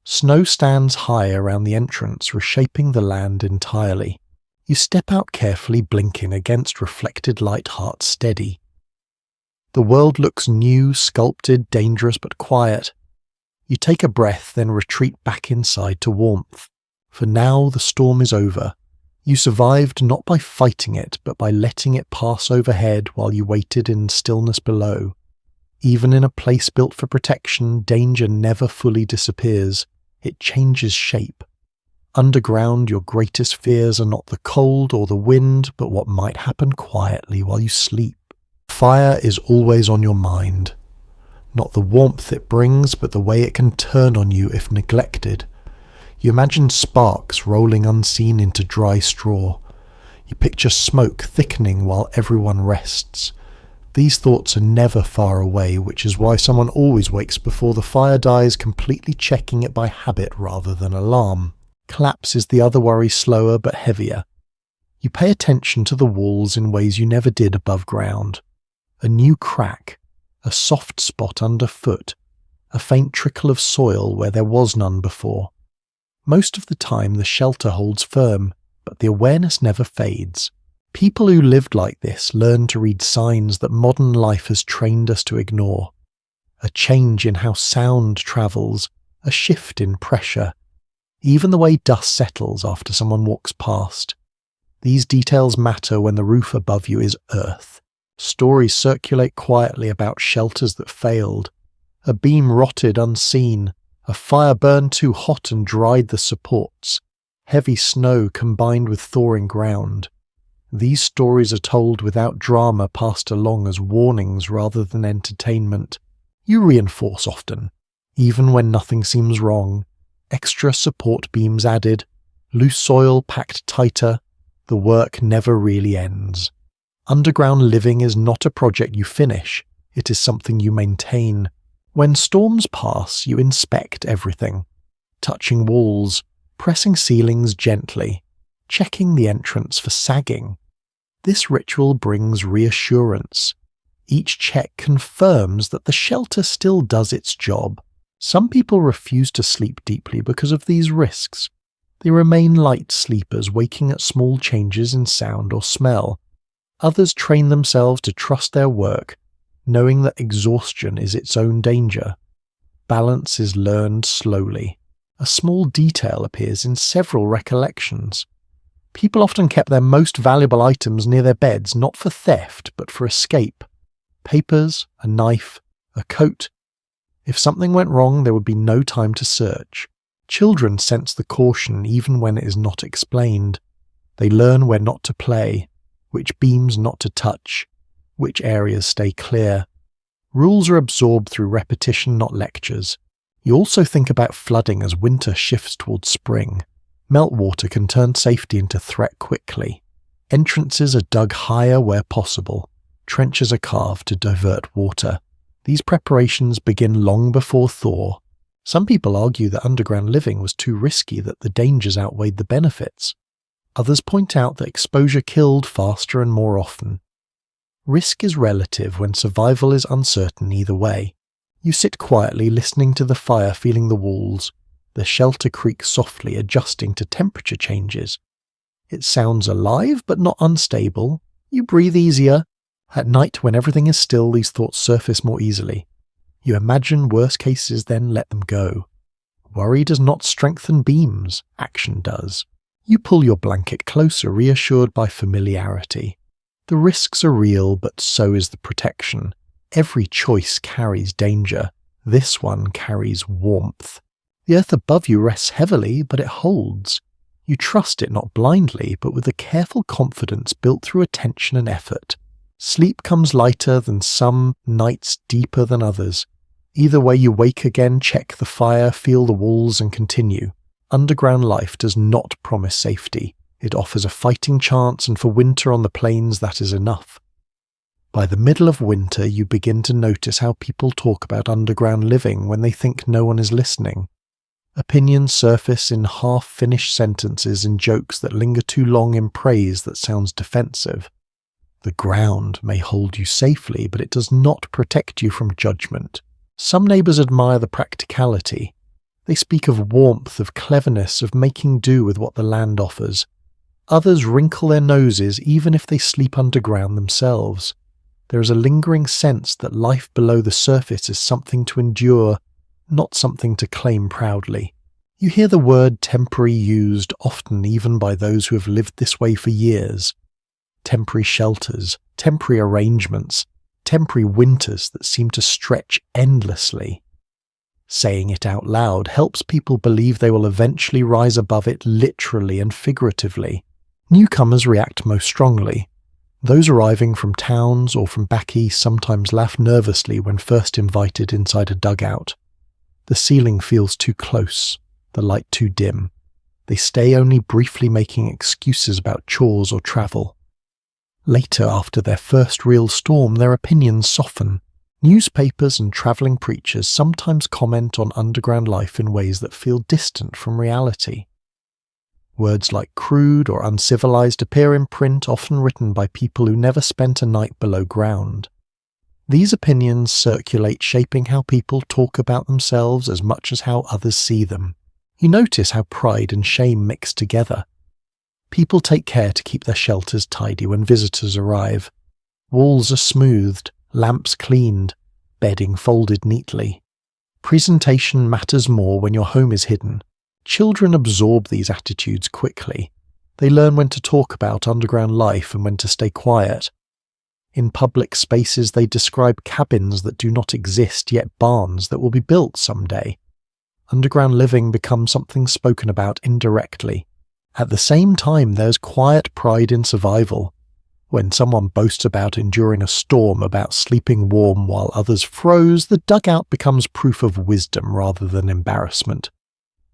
Snow stands high around the entrance, reshaping the land entirely. You step out carefully, blinking against reflected light, heart steady. The world looks new, sculpted, dangerous but quiet. You take a breath, then retreat back inside to warmth. For now the storm is over. You survived not by fighting it, but by letting it pass overhead while you waited in stillness below. Even in a place built for protection, danger never fully disappears. It changes shape. Underground, your greatest fears are not the cold or the wind, but what might happen quietly while you sleep. Fire is always on your mind. Not the warmth it brings, but the way it can turn on you if neglected. You imagine sparks rolling unseen into dry straw. You picture smoke thickening while everyone rests. These thoughts are never far away, which is why someone always wakes before the fire dies, completely checking it by habit rather than alarm. Collapse is the other worry, slower but heavier. You pay attention to the walls in ways you never did above ground. A new crack, a soft spot underfoot, a faint trickle of soil where there was none before. Most of the time the shelter holds firm, but the awareness never fades. People who lived like this learn to read signs that modern life has trained us to ignore. A change in how sound travels, a shift in pressure, even the way dust settles after someone walks past. These details matter when the roof above you is earth. Stories circulate quietly about shelters that failed. A beam rotted unseen, a fire burned too hot and dried the supports. Heavy snow combined with thawing ground. These stories are told without drama, passed along as warnings rather than entertainment. You reinforce often, even when nothing seems wrong. Extra support beams added, loose soil packed tighter. The work never really ends. Underground living is not a project you finish, it is something you maintain. When storms pass, you inspect everything, touching walls, pressing ceilings gently, checking the entrance for sagging. This ritual brings reassurance. Each check confirms that the shelter still does its job. Some people refuse to sleep deeply because of these risks. They remain light sleepers, waking at small changes in sound or smell. Others train themselves to trust their work, knowing that exhaustion is its own danger. balance is learned slowly. A small detail appears in several recollections. People often kept their most valuable items near their beds, not for theft, but for escape. Papers, a knife, a coat. If something went wrong, there would be no time to search. Children sense the caution even when it is not explained. They learn where not to play, which beams not to touch, which areas stay clear. Rules are absorbed through repetition, not lectures. You also think about flooding as winter shifts towards spring. Meltwater can turn safety into threat quickly. Entrances are dug higher where possible. Trenches are carved to divert water. These preparations begin long before thaw. Some people argue that underground living was too risky, that the dangers outweighed the benefits. Others point out that exposure killed faster and more often. Risk is relative when survival is uncertain either way. You sit quietly, listening to the fire, feeling the walls. The shelter creaks softly, adjusting to temperature changes. It sounds alive, but not unstable. You breathe easier. At night, when everything is still, these thoughts surface more easily. You imagine worst cases, then let them go. Worry does not strengthen beams, action does. You pull your blanket closer, reassured by familiarity. The risks are real, but so is the protection. Every choice carries danger. This one carries warmth. The earth above you rests heavily, but it holds. You trust it not blindly, but with a careful confidence built through attention and effort. Sleep comes lighter than some, nights deeper than others. Either way, you wake again, check the fire, feel the walls, and continue. Underground life does not promise safety. It offers a fighting chance, and for winter on the plains, that is enough. By the middle of winter, you begin to notice how people talk about underground living when they think no one is listening. Opinions surface in half-finished sentences and jokes that linger too long in praise that sounds defensive. The ground may hold you safely, but it does not protect you from judgment. Some neighbours admire the practicality. They speak of warmth, of cleverness, of making do with what the land offers. Others wrinkle their noses even if they sleep underground themselves. There is a lingering sense that life below the surface is something to endure, not something to claim proudly. You hear the word temporary used often even by those who have lived this way for years. Temporary shelters, temporary arrangements, temporary winters that seem to stretch endlessly. Saying it out loud helps people believe they will eventually rise above it literally and figuratively. Newcomers react most strongly. Those arriving from towns or from back east sometimes laugh nervously when first invited inside a dugout. The ceiling feels too close, the light too dim. They stay only briefly, making excuses about chores or travel. Later, after their first real storm, their opinions soften. Newspapers and travelling preachers sometimes comment on underground life in ways that feel distant from reality. Words like crude or uncivilized appear in print, often written by people who never spent a night below ground. These opinions circulate, shaping how people talk about themselves as much as how others see them. You notice how pride and shame mix together. People take care to keep their shelters tidy when visitors arrive. Walls are smoothed, lamps cleaned, bedding folded neatly. Presentation matters more when your home is hidden. Children absorb these attitudes quickly. They learn when to talk about underground life and when to stay quiet. In public spaces, they describe cabins that do not exist, yet barns that will be built someday. Underground living becomes something spoken about indirectly. At the same time, there's quiet pride in survival. When someone boasts about enduring a storm, about sleeping warm while others froze, the dugout becomes proof of wisdom rather than embarrassment.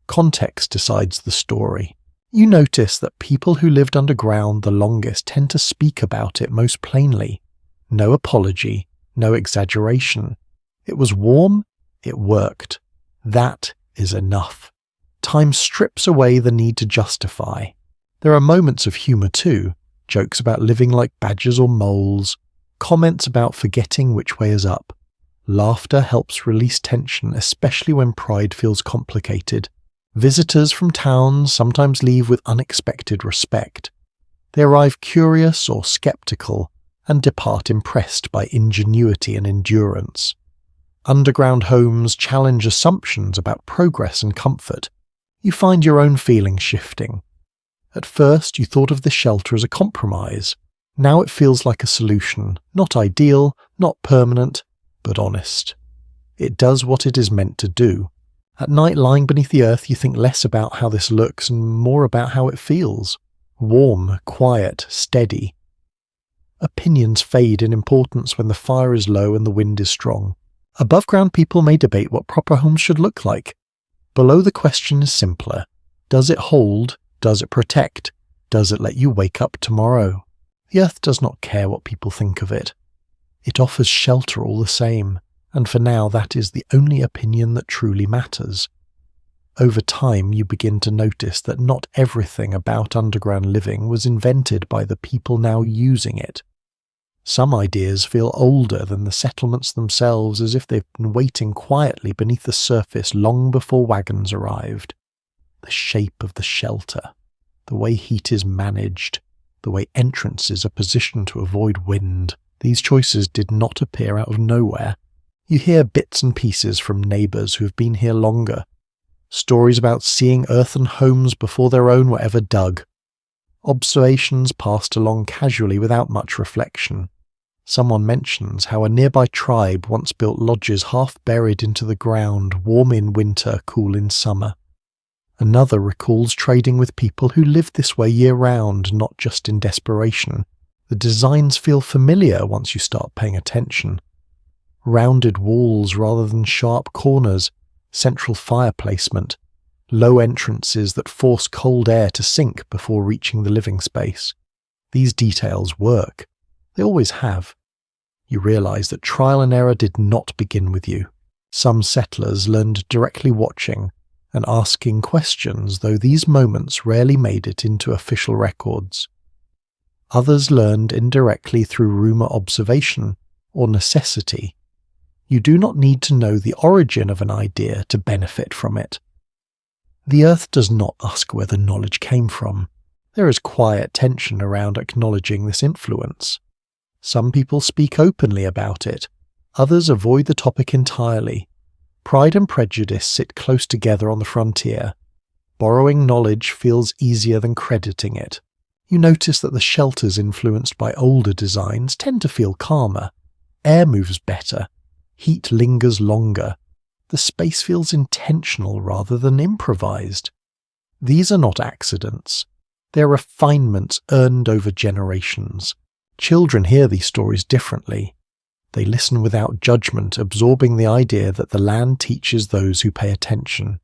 Context decides the story. You notice that people who lived underground the longest tend to speak about it most plainly. No apology, no exaggeration. It was warm, it worked. That is enough. Time strips away the need to justify. There are moments of humour too, jokes about living like badgers or moles, comments about forgetting which way is up. Laughter helps release tension, especially when pride feels complicated. Visitors from towns sometimes leave with unexpected respect. They arrive curious or skeptical and depart impressed by ingenuity and endurance. Underground homes challenge assumptions about progress and comfort. You find your own feelings shifting. At first, you thought of this shelter as a compromise. Now it feels like a solution, not ideal, not permanent, but honest. It does what it is meant to do. At night, lying beneath the earth, you think less about how this looks and more about how it feels. Warm, quiet, steady. Opinions fade in importance when the fire is low and the wind is strong. Above ground people may debate what proper homes should look like. Below, the question is simpler. Does it hold? Does it protect? Does it let you wake up tomorrow? The earth does not care what people think of it. It offers shelter all the same, and for now that is the only opinion that truly matters. Over time you begin to notice that not everything about underground living was invented by the people now using it. Some ideas feel older than the settlements themselves, as if they've been waiting quietly beneath the surface long before wagons arrived. The shape of the shelter, the way heat is managed, the way entrances are positioned to avoid wind. These choices did not appear out of nowhere. You hear bits and pieces from neighbours who have been here longer. Stories about seeing earthen homes before their own were ever dug. Observations passed along casually without much reflection. Someone mentions how a nearby tribe once built lodges half buried into the ground, warm in winter, cool in summer. Another recalls trading with people who lived this way year-round, not just in desperation. The designs feel familiar once you start paying attention. Rounded walls rather than sharp corners, central fire placement, low entrances that force cold air to sink before reaching the living space. These details work. They always have. You realise that trial and error did not begin with you. Some settlers learned directly watching and asking questions, though these moments rarely made it into official records. Others learned indirectly through rumour observation or necessity. You do not need to know the origin of an idea to benefit from it. The earth does not ask where the knowledge came from. There is quiet tension around acknowledging this influence. Some people speak openly about it. Others avoid the topic entirely. Pride and prejudice sit close together on the frontier. Borrowing knowledge feels easier than crediting it. You notice that the shelters influenced by older designs tend to feel calmer. Air moves better. Heat lingers longer. The space feels intentional rather than improvised. These are not accidents. They are refinements earned over generations. Children hear these stories differently. They listen without judgment, absorbing the idea that the land teaches those who pay attention.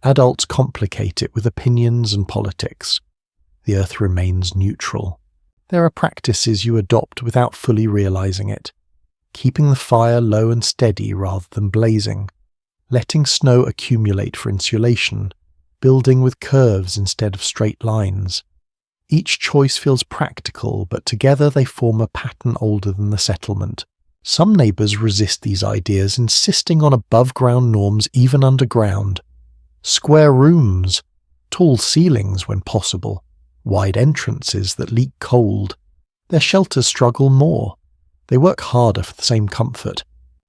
Adults complicate it with opinions and politics. The earth remains neutral. There are practices you adopt without fully realizing it. Keeping the fire low and steady rather than blazing. Letting snow accumulate for insulation. Building with curves instead of straight lines. Each choice feels practical, but together they form a pattern older than the settlement. Some neighbours resist these ideas, insisting on above-ground norms even underground. Square rooms, tall ceilings when possible, wide entrances that leak cold. Their shelters struggle more. They work harder for the same comfort.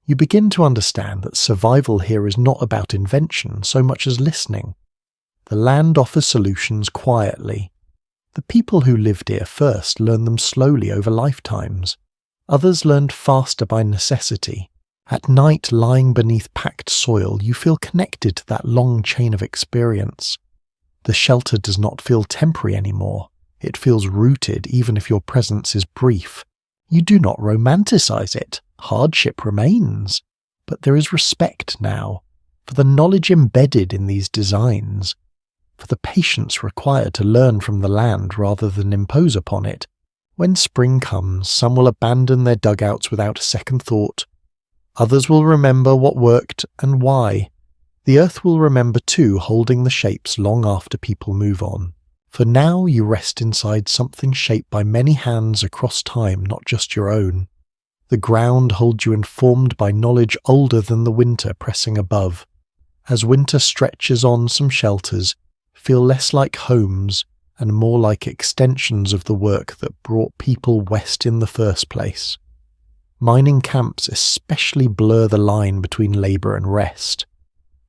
You begin to understand that survival here is not about invention so much as listening. The land offers solutions quietly. The people who lived here first learned them slowly over lifetimes. Others learned faster by necessity. At night, lying beneath packed soil, you feel connected to that long chain of experience. The shelter does not feel temporary anymore. It feels rooted even if your presence is brief. You do not romanticize it. Hardship remains. But there is respect now, for the knowledge embedded in these designs, for the patience required to learn from the land rather than impose upon it. When spring comes, some will abandon their dugouts without a second thought. Others will remember what worked and why. The earth will remember too, holding the shapes long after people move on. For now you rest inside something shaped by many hands across time, not just your own. The ground holds you informed by knowledge older than the winter pressing above. As winter stretches on, some shelters feel less like homes and more like extensions of the work that brought people west in the first place. Mining camps especially blur the line between labour and rest.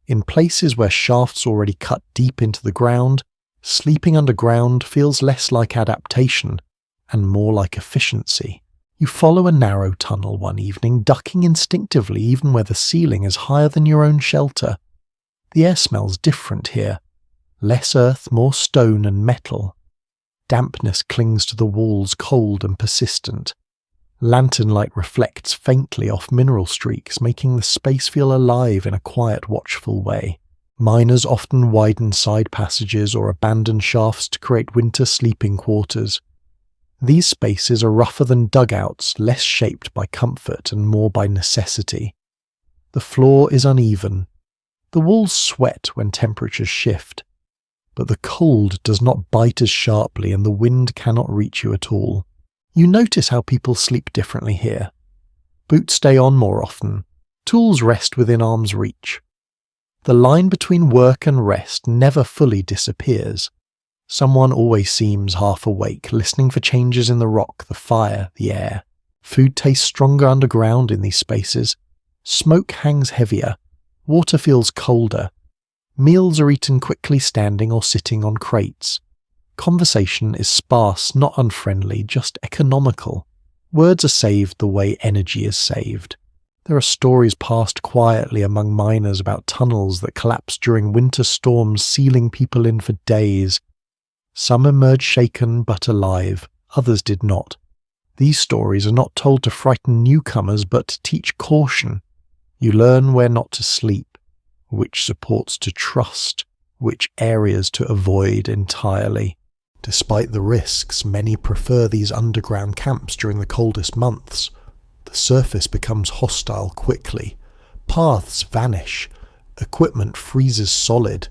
In places where shafts already cut deep into the ground, sleeping underground feels less like adaptation and more like efficiency. You follow a narrow tunnel one evening, ducking instinctively even where the ceiling is higher than your own shelter. The air smells different here. Less earth, more stone and metal. Dampness clings to the walls, cold and persistent. Lantern light reflects faintly off mineral streaks, making the space feel alive in a quiet, watchful way. Miners often widen side passages or abandon shafts to create winter sleeping quarters. These spaces are rougher than dugouts, less shaped by comfort and more by necessity. The floor is uneven. The walls sweat when temperatures shift. But the cold does not bite as sharply and the wind cannot reach you at all. You notice how people sleep differently here. Boots stay on more often. Tools rest within arm's reach. The line between work and rest never fully disappears. Someone always seems half awake, listening for changes in the rock, the fire, the air. Food tastes stronger underground in these spaces. Smoke hangs heavier. Water feels colder. Meals are eaten quickly standing or sitting on crates. Conversation is sparse, not unfriendly, just economical. Words are saved the way energy is saved. There are stories passed quietly among miners about tunnels that collapsed during winter storms, sealing people in for days. Some emerged shaken but alive, others did not. These stories are not told to frighten newcomers but to teach caution. You learn where not to sleep, which supports to trust, which areas to avoid entirely. Despite the risks, many prefer these underground camps during the coldest months. The surface becomes hostile quickly. Paths vanish. Equipment freezes solid.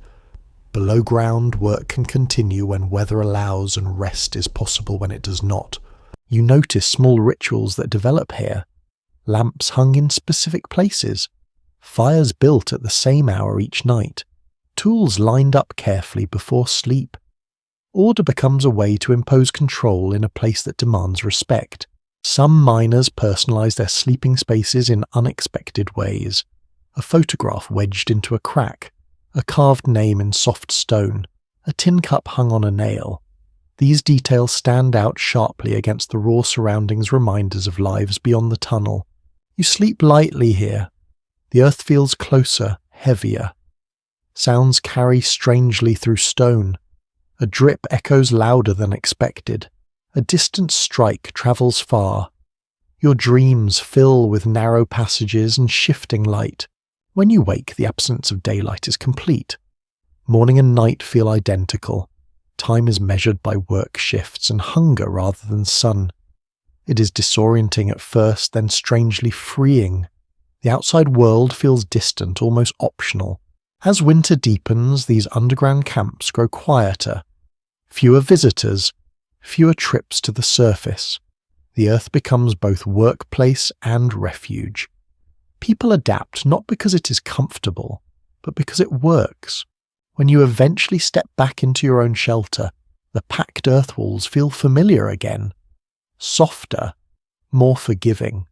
Below ground, work can continue when weather allows and rest is possible when it does not. You notice small rituals that develop here. Lamps hung in specific places. Fires built at the same hour each night. Tools lined up carefully before sleep. Order becomes a way to impose control in a place that demands respect. Some miners personalize their sleeping spaces in unexpected ways. A photograph wedged into a crack. A carved name in soft stone, a tin cup hung on a nail. These details stand out sharply against the raw surroundings, reminders of lives beyond the tunnel. You sleep lightly here. The earth feels closer, heavier. Sounds carry strangely through stone. A drip echoes louder than expected. A distant strike travels far. Your dreams fill with narrow passages and shifting light. When you wake, the absence of daylight is complete. Morning and night feel identical. Time is measured by work shifts and hunger rather than sun. It is disorienting at first, then strangely freeing. The outside world feels distant, almost optional. As winter deepens, these underground camps grow quieter. Fewer visitors, fewer trips to the surface. The earth becomes both workplace and refuge. People adapt not because it is comfortable, but because it works. When you eventually step back into your own shelter, the packed earth walls feel familiar again. Softer, more forgiving.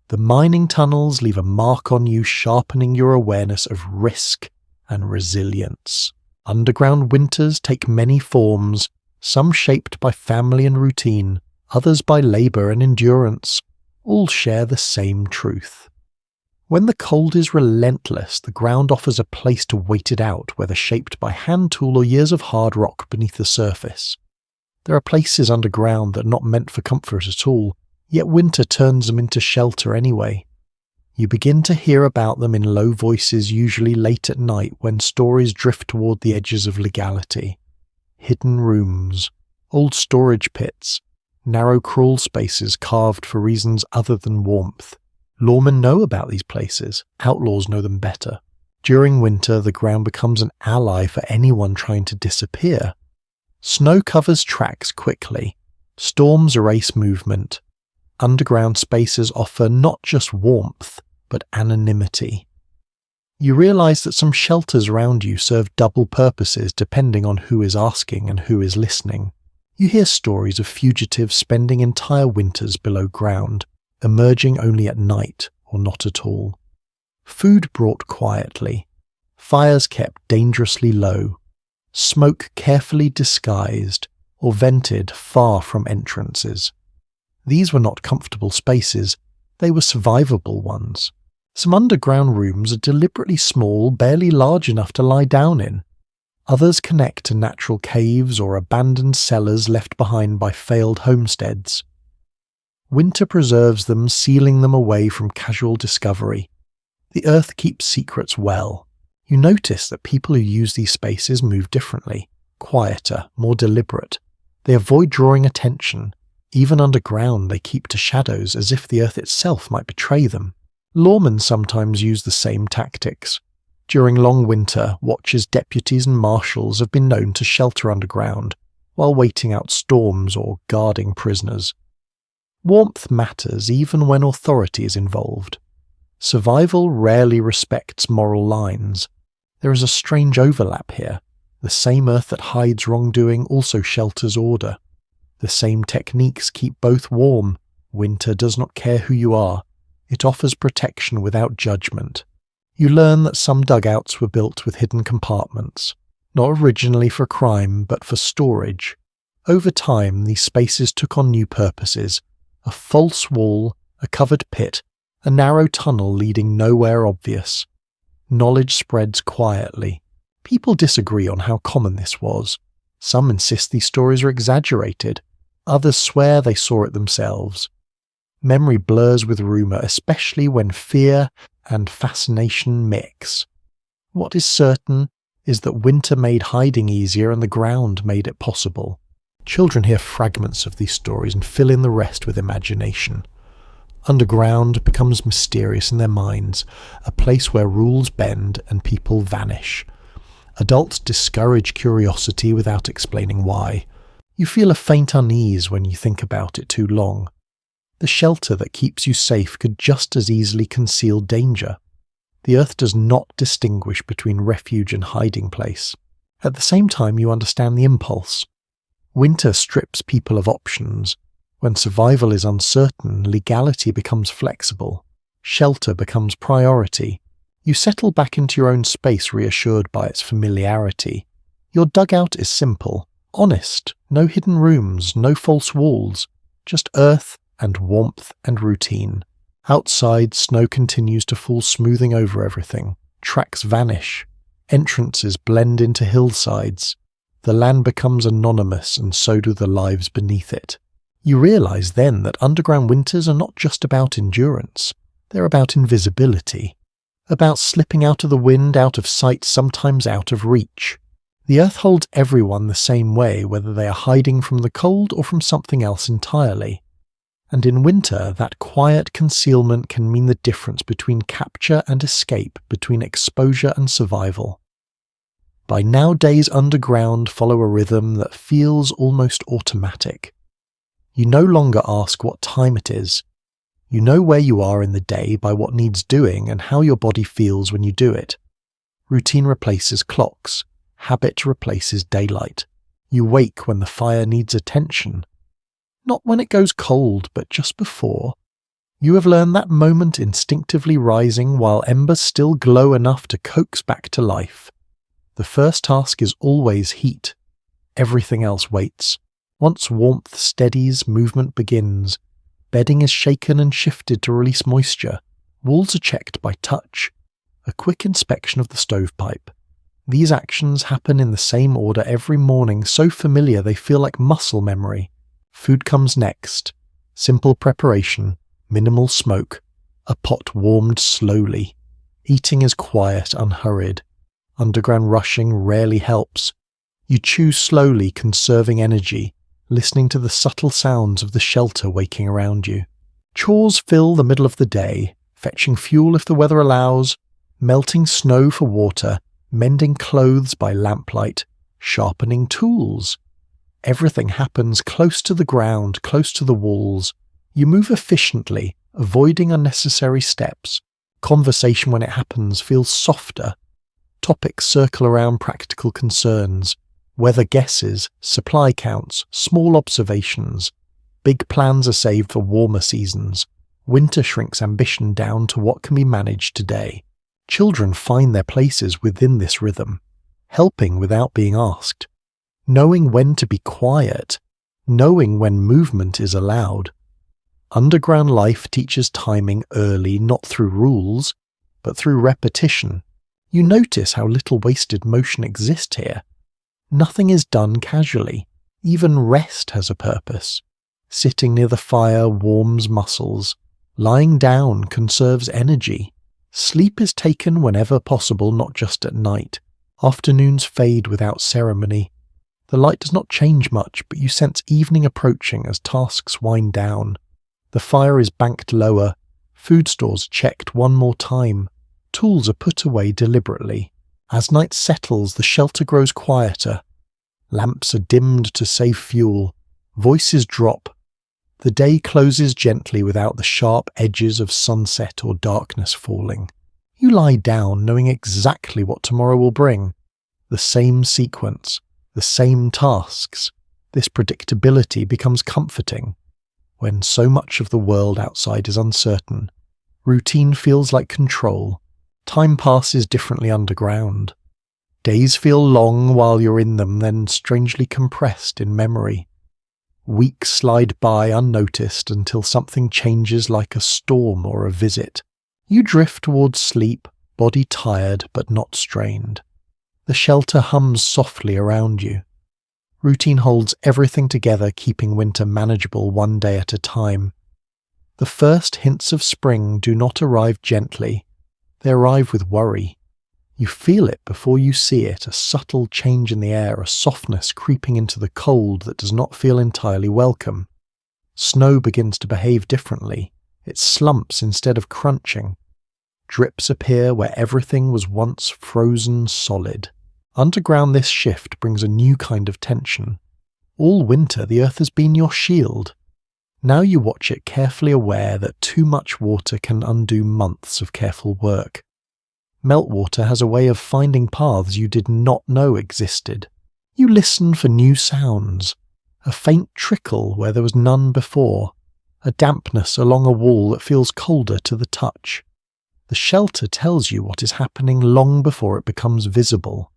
The mining tunnels leave a mark on you, sharpening your awareness of risk and resilience. Underground winters take many forms, some shaped by family and routine, others by labour and endurance. All share the same truth. When the cold is relentless, the ground offers a place to wait it out, whether shaped by hand tool or years of hard rock beneath the surface. There are places underground that are not meant for comfort at all, yet winter turns them into shelter anyway. You begin to hear about them in low voices, usually late at night when stories drift toward the edges of legality. Hidden rooms, old storage pits, narrow crawl spaces carved for reasons other than warmth. Lawmen know about these places, outlaws know them better. During winter, the ground becomes an ally for anyone trying to disappear. Snow covers tracks quickly. Storms erase movement. Underground spaces offer not just warmth, but anonymity. You realize that some shelters around you serve double purposes depending on who is asking and who is listening. You hear stories of fugitives spending entire winters below ground, emerging only at night or not at all. Food brought quietly, fires kept dangerously low, smoke carefully disguised or vented far from entrances. These were not comfortable spaces, they were survivable ones. Some underground rooms are deliberately small, barely large enough to lie down in. Others connect to natural caves or abandoned cellars left behind by failed homesteads. Winter preserves them, sealing them away from casual discovery. The earth keeps secrets well. You notice that people who use these spaces move differently, quieter, more deliberate. They avoid drawing attention. Even underground they keep to shadows as if the earth itself might betray them. Lawmen sometimes use the same tactics. During long winter, watchers, deputies and marshals have been known to shelter underground while waiting out storms or guarding prisoners. Warmth matters even when authority is involved. Survival rarely respects moral lines. There is a strange overlap here. The same earth that hides wrongdoing also shelters order. The same techniques keep both warm. Winter does not care who you are. It offers protection without judgment. You learn that some dugouts were built with hidden compartments, not originally for crime but for storage. Over time, these spaces took on new purposes: a false wall, a covered pit, a narrow tunnel leading nowhere obvious. Knowledge spreads quietly. People disagree on how common this was. Some insist these stories are exaggerated. Others swear they saw it themselves. Memory blurs with rumour, especially when fear and fascination mix. What is certain is that winter made hiding easier and the ground made it possible. Children hear fragments of these stories and fill in the rest with imagination. Underground becomes mysterious in their minds, a place where rules bend and people vanish. Adults discourage curiosity without explaining why. You feel a faint unease when you think about it too long. The shelter that keeps you safe could just as easily conceal danger. The earth does not distinguish between refuge and hiding place. At the same time, you understand the impulse. Winter strips people of options. When survival is uncertain, legality becomes flexible. Shelter becomes priority. You settle back into your own space reassured by its familiarity. Your dugout is simple, honest, no hidden rooms, no false walls, just earth and warmth and routine. Outside, snow continues to fall, smoothing over everything. Tracks vanish. Entrances blend into hillsides. The land becomes anonymous, and so do the lives beneath it. You realize then that underground winters are not just about endurance. They're about invisibility. About slipping out of the wind, out of sight, sometimes out of reach. The earth holds everyone the same way, whether they are hiding from the cold or from something else entirely. And in winter, that quiet concealment can mean the difference between capture and escape, between exposure and survival. By now, days underground follow a rhythm that feels almost automatic. You no longer ask what time it is. You know where you are in the day by what needs doing and how your body feels when you do it. Routine replaces clocks. Habit replaces daylight. You wake when the fire needs attention. Not when it goes cold, but just before. You have learned that moment instinctively rising while embers still glow enough to coax back to life. The first task is always heat. Everything else waits. Once warmth steadies, movement begins. Bedding is shaken and shifted to release moisture. Walls are checked by touch. A quick inspection of the stovepipe. These actions happen in the same order every morning, so familiar they feel like muscle memory. Food comes next. Simple preparation, minimal smoke, a pot warmed slowly. Eating is quiet, unhurried. Underground rushing rarely helps. You chew slowly, conserving energy, listening to the subtle sounds of the shelter waking around you. Chores fill the middle of the day, fetching fuel if the weather allows, melting snow for water, mending clothes by lamplight, sharpening tools. Everything happens close to the ground, close to the walls. You move efficiently, avoiding unnecessary steps. Conversation when it happens feels softer. Topics circle around practical concerns. Weather guesses, supply counts, small observations. Big plans are saved for warmer seasons. Winter shrinks ambition down to what can be managed today. Children find their places within this rhythm, helping without being asked, knowing when to be quiet, knowing when movement is allowed. Underground life teaches timing early, not through rules, but through repetition. You notice how little wasted motion exists here. Nothing is done casually. Even rest has a purpose. Sitting near the fire warms muscles. Lying down conserves energy. Sleep is taken whenever possible, not just at night. Afternoons fade without ceremony. The light does not change much, but you sense evening approaching as tasks wind down. The fire is banked lower. Food stores checked one more time. Tools are put away deliberately. As night settles, the shelter grows quieter. Lamps are dimmed to save fuel. Voices drop. The day closes gently without the sharp edges of sunset or darkness falling. You lie down knowing exactly what tomorrow will bring. The same sequence, the same tasks. This predictability becomes comforting. When so much of the world outside is uncertain, routine feels like control. Time passes differently underground. Days feel long while you're in them, then strangely compressed in memory. Weeks slide by unnoticed until something changes like a storm or a visit. You drift towards sleep, body tired but not strained. The shelter hums softly around you. Routine holds everything together, keeping winter manageable one day at a time. The first hints of spring do not arrive gently. They arrive with worry. You feel it before you see it, a subtle change in the air, a softness creeping into the cold that does not feel entirely welcome. Snow begins to behave differently. It slumps instead of crunching. Drips appear where everything was once frozen solid. Underground, this shift brings a new kind of tension. All winter the earth has been your shield. Now you watch it, carefully aware that too much water can undo months of careful work. Meltwater has a way of finding paths you did not know existed. You listen for new sounds. A faint trickle where there was none before. A dampness along a wall that feels colder to the touch. The shelter tells you what is happening long before it becomes visible.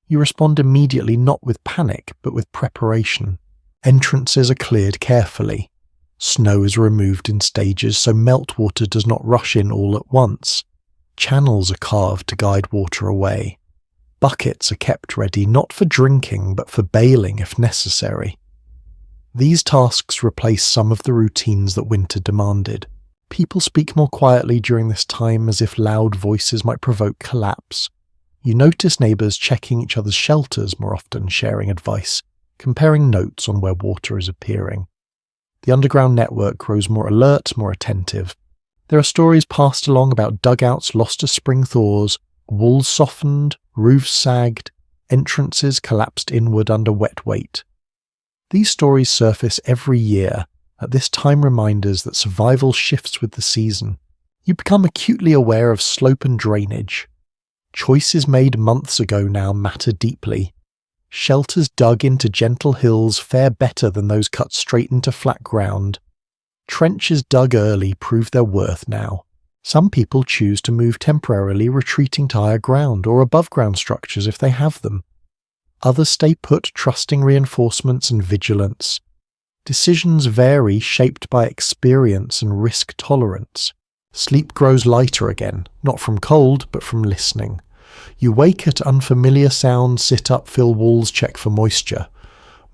You respond immediately, not with panic, but with preparation. Entrances are cleared carefully. Snow is removed in stages so meltwater does not rush in all at once. Channels are carved to guide water away. Buckets are kept ready, not for drinking, but for bailing if necessary. These tasks replace some of the routines that winter demanded. People speak more quietly during this time, as if loud voices might provoke collapse. You notice neighbours checking each other's shelters more often, sharing advice, comparing notes on where water is appearing. The underground network grows more alert, more attentive. There are stories passed along about dugouts lost to spring thaws, walls softened, roofs sagged, entrances collapsed inward under wet weight. These stories surface every year, at this time reminders that survival shifts with the season. You become acutely aware of slope and drainage. Choices made months ago now matter deeply. Shelters dug into gentle hills fare better than those cut straight into flat ground. Trenches dug early prove their worth now. Some people choose to move temporarily, retreating to higher ground or above ground structures if they have them. Others stay put, trusting reinforcements and vigilance. Decisions vary, shaped by experience and risk tolerance. Sleep grows lighter again, not from cold, but from listening. You wake at unfamiliar sounds, sit up, feel walls, check for moisture.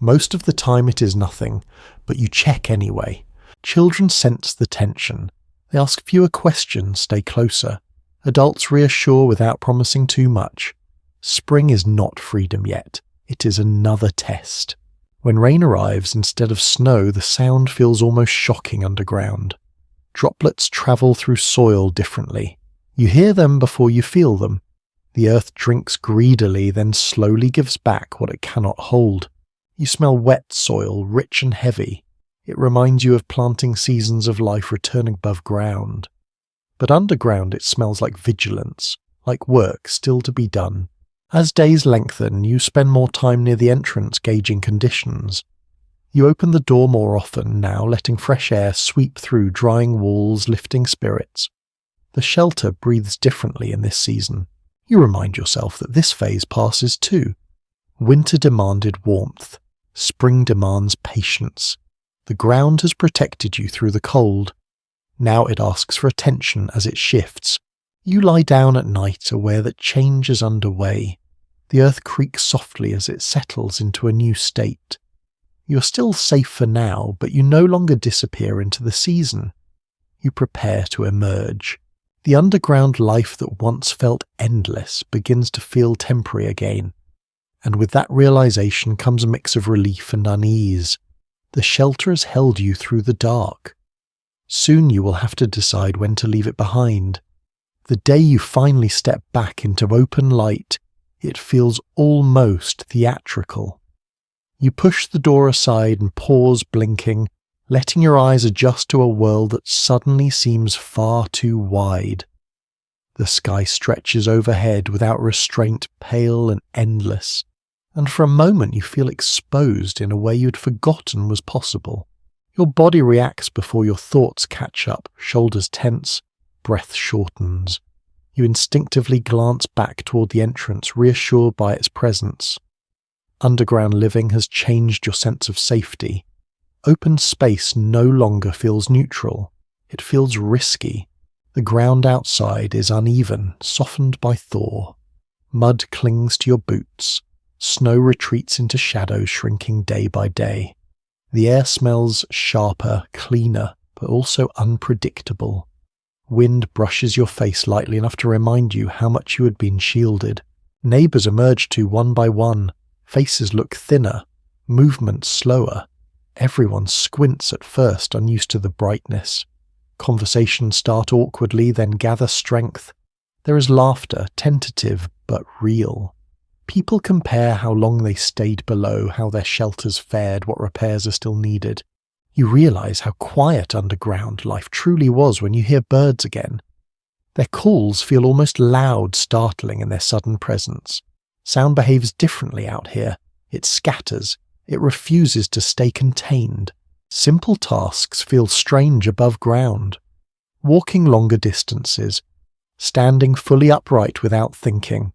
Most of the time it is nothing, but you check anyway. Children sense the tension. They ask fewer questions, stay closer. Adults reassure without promising too much. Spring is not freedom yet. It is another test. When rain arrives instead of snow, the sound feels almost shocking underground. Droplets travel through soil differently. You hear them before you feel them. The earth drinks greedily, then slowly gives back what it cannot hold. You smell wet soil, rich and heavy. It reminds you of planting seasons of life returning above ground. But underground it smells like vigilance, like work still to be done. As days lengthen, you spend more time near the entrance gauging conditions. You open the door more often now, letting fresh air sweep through drying walls, lifting spirits. The shelter breathes differently in this season. You remind yourself that this phase passes too. Winter demanded warmth. Spring demands patience. The ground has protected you through the cold. Now it asks for attention as it shifts. You lie down at night, aware that change is underway. The earth creaks softly as it settles into a new state. You are still safe for now, but you no longer disappear into the season. You prepare to emerge. The underground life that once felt endless begins to feel temporary again. And with that realization comes a mix of relief and unease. The shelter has held you through the dark. Soon you will have to decide when to leave it behind. The day you finally step back into open light, it feels almost theatrical. You push the door aside and pause, blinking, letting your eyes adjust to a world that suddenly seems far too wide. The sky stretches overhead without restraint, pale and endless, and for a moment you feel exposed in a way you'd forgotten was possible. Your body reacts before your thoughts catch up, shoulders tense, breath shortens. You instinctively glance back toward the entrance, reassured by its presence. Underground living has changed your sense of safety. Open space no longer feels neutral. It feels risky. The ground outside is uneven, softened by thaw. Mud clings to your boots. Snow retreats into shadows, shrinking day by day. The air smells sharper, cleaner, but also unpredictable. Wind brushes your face lightly enough to remind you how much you had been shielded. Neighbours emerge too, one by one. Faces look thinner, movements slower. Everyone squints at first, unused to the brightness. Conversations start awkwardly, then gather strength. There is laughter, tentative but real. People compare how long they stayed below, how their shelters fared, what repairs are still needed. You realise how quiet underground life truly was when you hear birds again. Their calls feel almost loud, startling in their sudden presence. Sound behaves differently out here. It scatters. It refuses to stay contained. Simple tasks feel strange above ground. Walking longer distances, standing fully upright without thinking,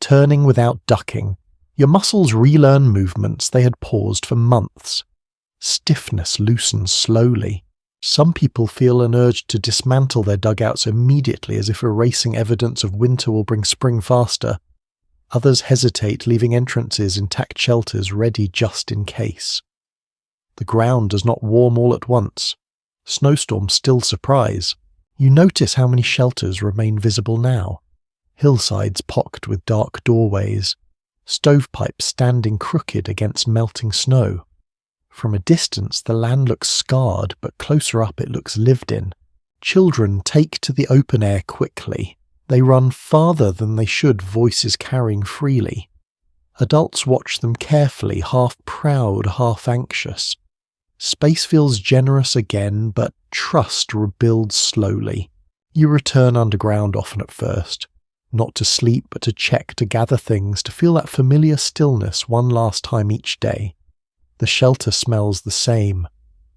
turning without ducking. Your muscles relearn movements they had paused for months. Stiffness loosens slowly. Some people feel an urge to dismantle their dugouts immediately, as if erasing evidence of winter will bring spring faster. Others hesitate, leaving entrances intact, shelters ready just in case. The ground does not warm all at once. Snowstorms still surprise. You notice how many shelters remain visible now. Hillsides pocked with dark doorways. Stovepipes standing crooked against melting snow. From a distance the land looks scarred, but closer up it looks lived in. Children take to the open air quickly. They run farther than they should, voices carrying freely. Adults watch them carefully, half proud, half anxious. Space feels generous again, but trust rebuilds slowly. You return underground often at first. Not to sleep, but to check, to gather things, to feel that familiar stillness one last time each day. The shelter smells the same.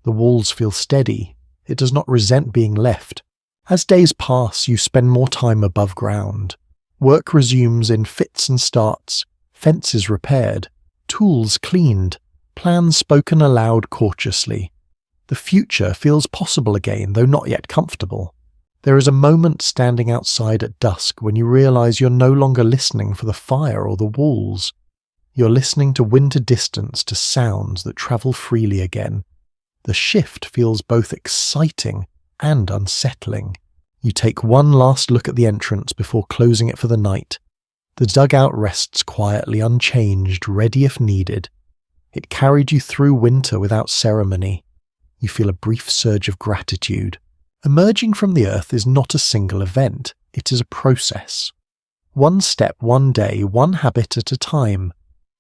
The walls feel steady. It does not resent being left. As days pass, you spend more time above ground. Work resumes in fits and starts, fences repaired, tools cleaned, plans spoken aloud cautiously. The future feels possible again, though not yet comfortable. There is a moment standing outside at dusk when you realise you're no longer listening for the fire or the walls. You're listening to winter distance, to sounds that travel freely again. The shift feels both exciting and unsettling. You take one last look at the entrance before closing it for the night. The dugout rests quietly, unchanged, ready if needed. It carried you through winter without ceremony. You feel a brief surge of gratitude. Emerging from the earth is not a single event, it is a process. One step, one day, one habit at a time.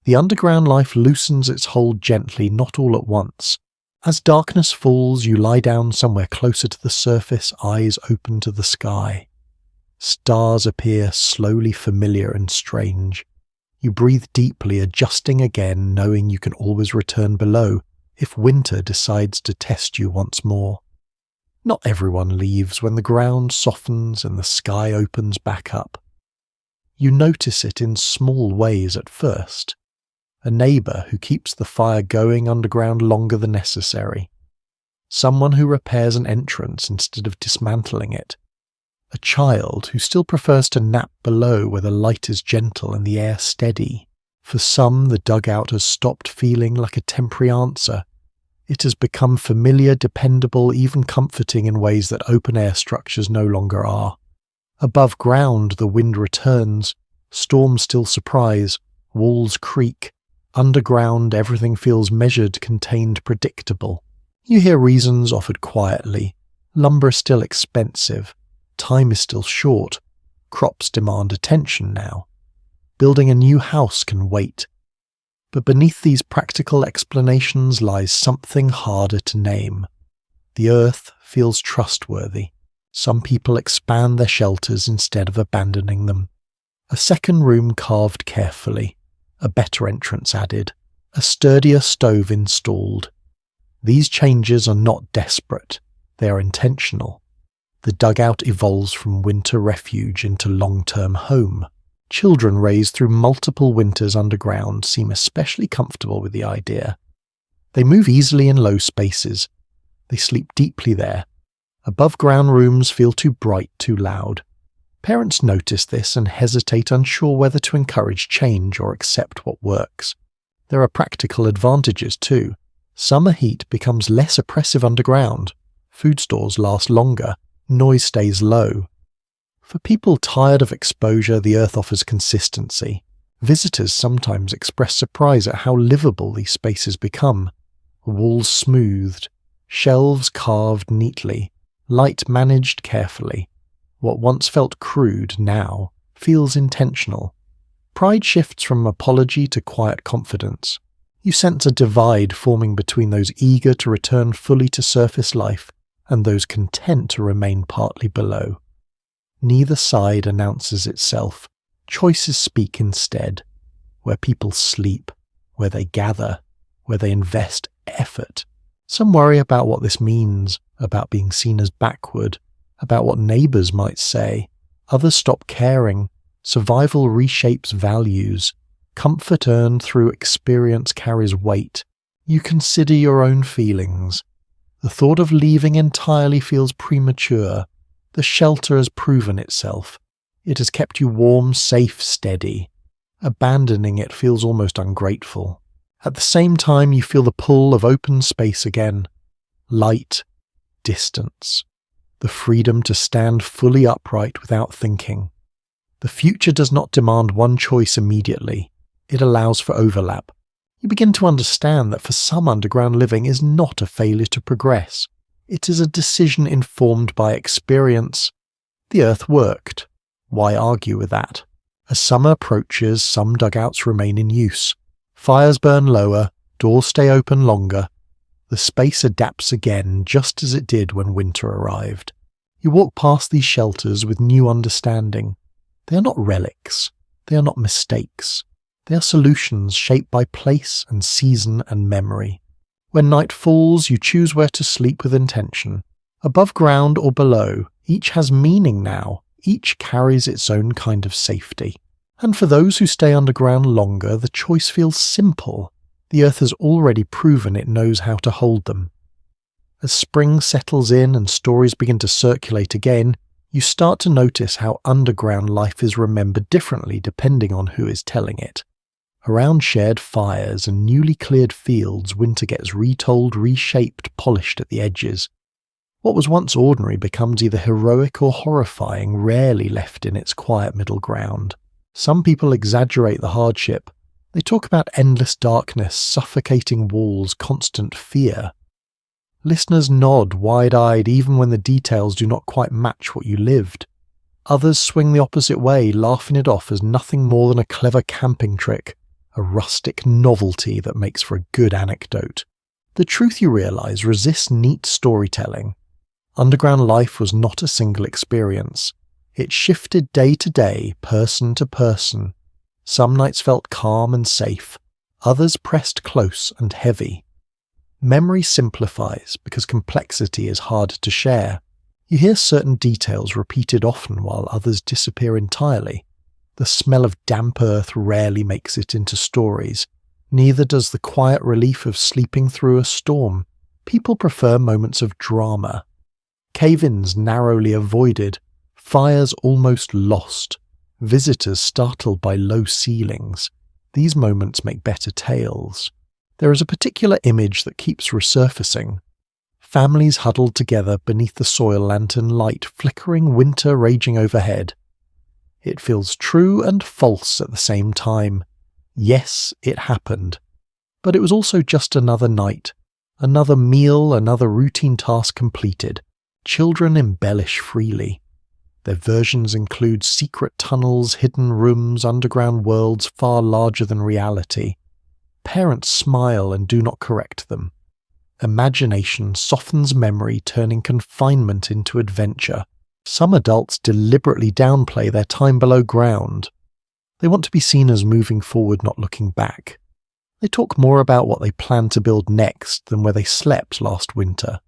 The underground life loosens its hold gently, not all at once. As darkness falls, you lie down somewhere closer to the surface, eyes open to the sky. Stars appear, slowly familiar and strange. You breathe deeply, adjusting again, knowing you can always return below, if winter decides to test you once more. Not everyone leaves when the ground softens and the sky opens back up. You notice it in small ways at first. A neighbour who keeps the fire going underground longer than necessary. Someone who repairs an entrance instead of dismantling it. A child who still prefers to nap below where the light is gentle and the air steady. For some, the dugout has stopped feeling like a temporary answer. It has become familiar, dependable, even comforting in ways that open-air structures no longer are. Above ground, the wind returns. Storms still surprise. Walls creak. Underground, everything feels measured, contained, predictable. You hear reasons offered quietly. Lumber is still expensive. Time is still short. Crops demand attention now. Building a new house can wait. But beneath these practical explanations lies something harder to name. The earth feels trustworthy. Some people expand their shelters instead of abandoning them. A second room carved carefully. A better entrance added. A sturdier stove installed. These changes are not desperate. They are intentional. The dugout evolves from winter refuge into long-term home. Children raised through multiple winters underground seem especially comfortable with the idea. They move easily in low spaces. They sleep deeply there. Above-ground rooms feel too bright, too loud. Parents notice this and hesitate, unsure whether to encourage change or accept what works. There are practical advantages too. Summer heat becomes less oppressive underground. Food stores last longer. Noise stays low. For people tired of exposure, the earth offers consistency. Visitors sometimes express surprise at how livable these spaces become. Walls smoothed, shelves carved neatly, light managed carefully. What once felt crude now feels intentional. Pride shifts from apology to quiet confidence. You sense a divide forming between those eager to return fully to surface life and those content to remain partly below. Neither side announces itself. Choices speak instead. Where people sleep, where they gather, where they invest effort. Some worry about what this means, about being seen as backward, about what neighbours might say. Others stop caring. Survival reshapes values. Comfort earned through experience carries weight. You consider your own feelings. The thought of leaving entirely feels premature. The shelter has proven itself. It has kept you warm, safe, steady. Abandoning it feels almost ungrateful. At the same time, you feel the pull of open space again. Light, distance. The freedom to stand fully upright without thinking. The future does not demand one choice immediately. It allows for overlap. You begin to understand that for some, underground living is not a failure to progress. It is a decision informed by experience. The earth worked. Why argue with that? As summer approaches, some dugouts remain in use. Fires burn lower, doors stay open longer. The space adapts again, just as it did when winter arrived. You walk past these shelters with new understanding. They are not relics. They are not mistakes. They are solutions shaped by place and season and memory. When night falls, you choose where to sleep with intention. Above ground or below, each has meaning now. Each carries its own kind of safety. And for those who stay underground longer, the choice feels simple. The earth has already proven it knows how to hold them. As spring settles in and stories begin to circulate again, you start to notice how underground life is remembered differently depending on who is telling it. Around shared fires and newly cleared fields, winter gets retold, reshaped, polished at the edges. What was once ordinary becomes either heroic or horrifying, rarely left in its quiet middle ground. Some people exaggerate the hardship. They talk about endless darkness, suffocating walls, constant fear. Listeners nod wide-eyed even when the details do not quite match what you lived. Others swing the opposite way, laughing it off as nothing more than a clever camping trick, a rustic novelty that makes for a good anecdote. The truth, you realise, resists neat storytelling. Underground life was not a single experience. It shifted day to day, person to person. Some nights felt calm and safe. Others pressed close and heavy. Memory simplifies because complexity is hard to share. You hear certain details repeated often while others disappear entirely. The smell of damp earth rarely makes it into stories. Neither does the quiet relief of sleeping through a storm. People prefer moments of drama. Cave-ins narrowly avoided, fires almost lost, visitors startled by low ceilings. These moments make better tales. There is a particular image that keeps resurfacing. Families huddled together beneath the soil lantern light, flickering winter raging overhead. It feels true and false at the same time. Yes, it happened. But it was also just another night, another meal, another routine task completed. Children embellish freely. Their versions include secret tunnels, hidden rooms, underground worlds far larger than reality. Parents smile and do not correct them. Imagination softens memory, turning confinement into adventure. Some adults deliberately downplay their time below ground. They want to be seen as moving forward, not looking back. They talk more about what they plan to build next than where they slept last winter.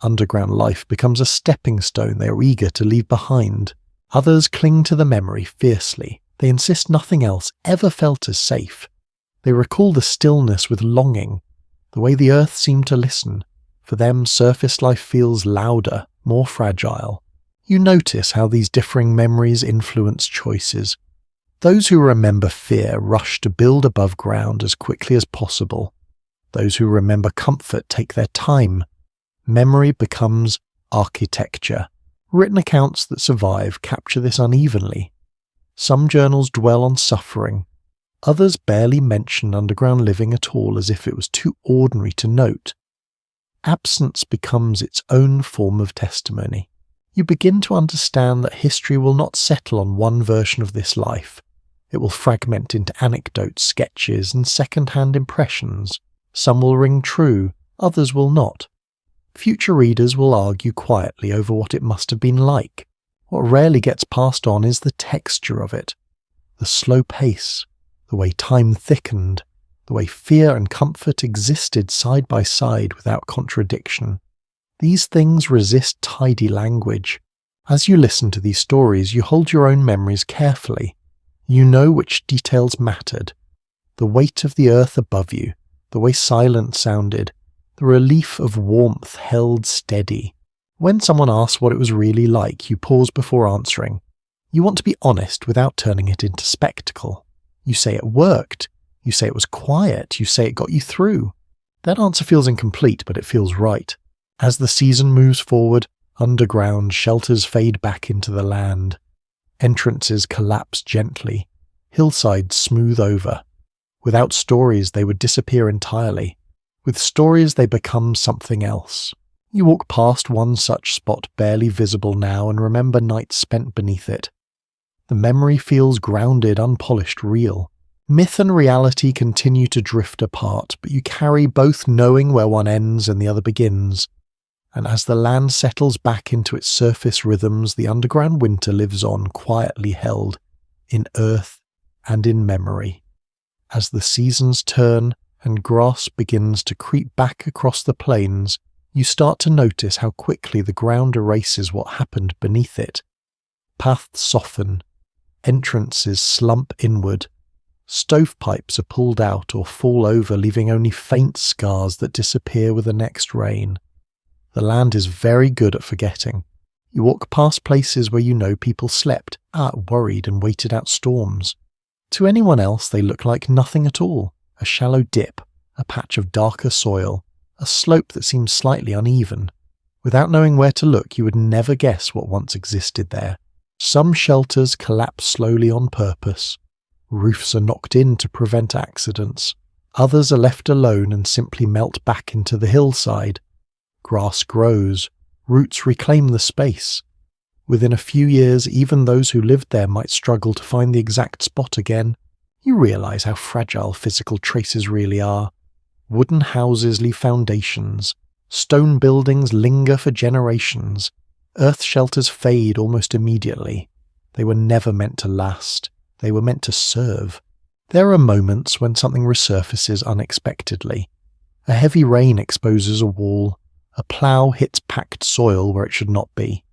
Underground life becomes a stepping stone they are eager to leave behind. Others cling to the memory fiercely. They insist nothing else ever felt as safe. They recall the stillness with longing, the way the earth seemed to listen. For them, surface life feels louder, more fragile. You notice how these differing memories influence choices. Those who remember fear rush to build above ground as quickly as possible. Those who remember comfort take their time. Memory becomes architecture. Written accounts that survive capture this unevenly. Some journals dwell on suffering. Others barely mention underground living at all, as if it was too ordinary to note. Absence becomes its own form of testimony. You begin to understand that history will not settle on one version of this life. It will fragment into anecdotes, sketches, and second-hand impressions. Some will ring true, others will not. Future readers will argue quietly over what it must have been like. What rarely gets passed on is the texture of it, the slow pace, the way time thickened, the way fear and comfort existed side by side without contradiction. These things resist tidy language. As you listen to these stories, you hold your own memories carefully. You know which details mattered. The weight of the earth above you, the way silence sounded, the relief of warmth held steady. When someone asks what it was really like, you pause before answering. You want to be honest without turning it into spectacle. You say it worked. You say it was quiet. You say it got you through. That answer feels incomplete, but it feels right. As the season moves forward, underground shelters fade back into the land. Entrances collapse gently. Hillsides smooth over. Without stories, they would disappear entirely. With stories, they become something else. You walk past one such spot barely visible now and remember nights spent beneath it. The memory feels grounded, unpolished, real. Myth and reality continue to drift apart, but you carry both knowing where one ends and the other begins. And as the land settles back into its surface rhythms, the underground winter lives on, quietly held, in earth and in memory. As the seasons turn and grass begins to creep back across the plains, you start to notice how quickly the ground erases what happened beneath it. Paths soften, entrances slump inward, stovepipes are pulled out or fall over, leaving only faint scars that disappear with the next rain. The land is very good at forgetting. You walk past places where you know people slept, worried and waited out storms. To anyone else, they look like nothing at all. A shallow dip, a patch of darker soil, a slope that seems slightly uneven. Without knowing where to look, you would never guess what once existed there. Some shelters collapse slowly on purpose. Roofs are knocked in to prevent accidents. Others are left alone and simply melt back into the hillside. Grass grows. Roots reclaim the space. Within a few years, even those who lived there might struggle to find the exact spot again. You realize how fragile physical traces really are. Wooden houses leave foundations. Stone buildings linger for generations. Earth shelters fade almost immediately. They were never meant to last. They were meant to serve. There are moments when something resurfaces unexpectedly. A heavy rain exposes a wall. A plough hits packed soil where it should not be.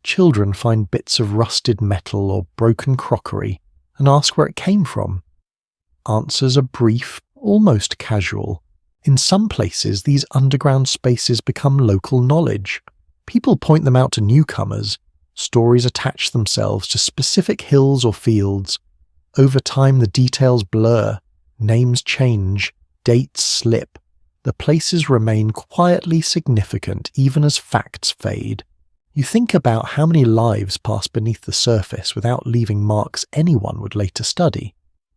Children find bits of rusted metal or broken crockery and ask where it came from. Answers are brief, almost casual. In some places, these underground spaces become local knowledge. People point them out to newcomers. Stories attach themselves to specific hills or fields. Over time, the details blur. Names change. Dates slip. The places remain quietly significant even as facts fade. You think about how many lives pass beneath the surface without leaving marks anyone would later study.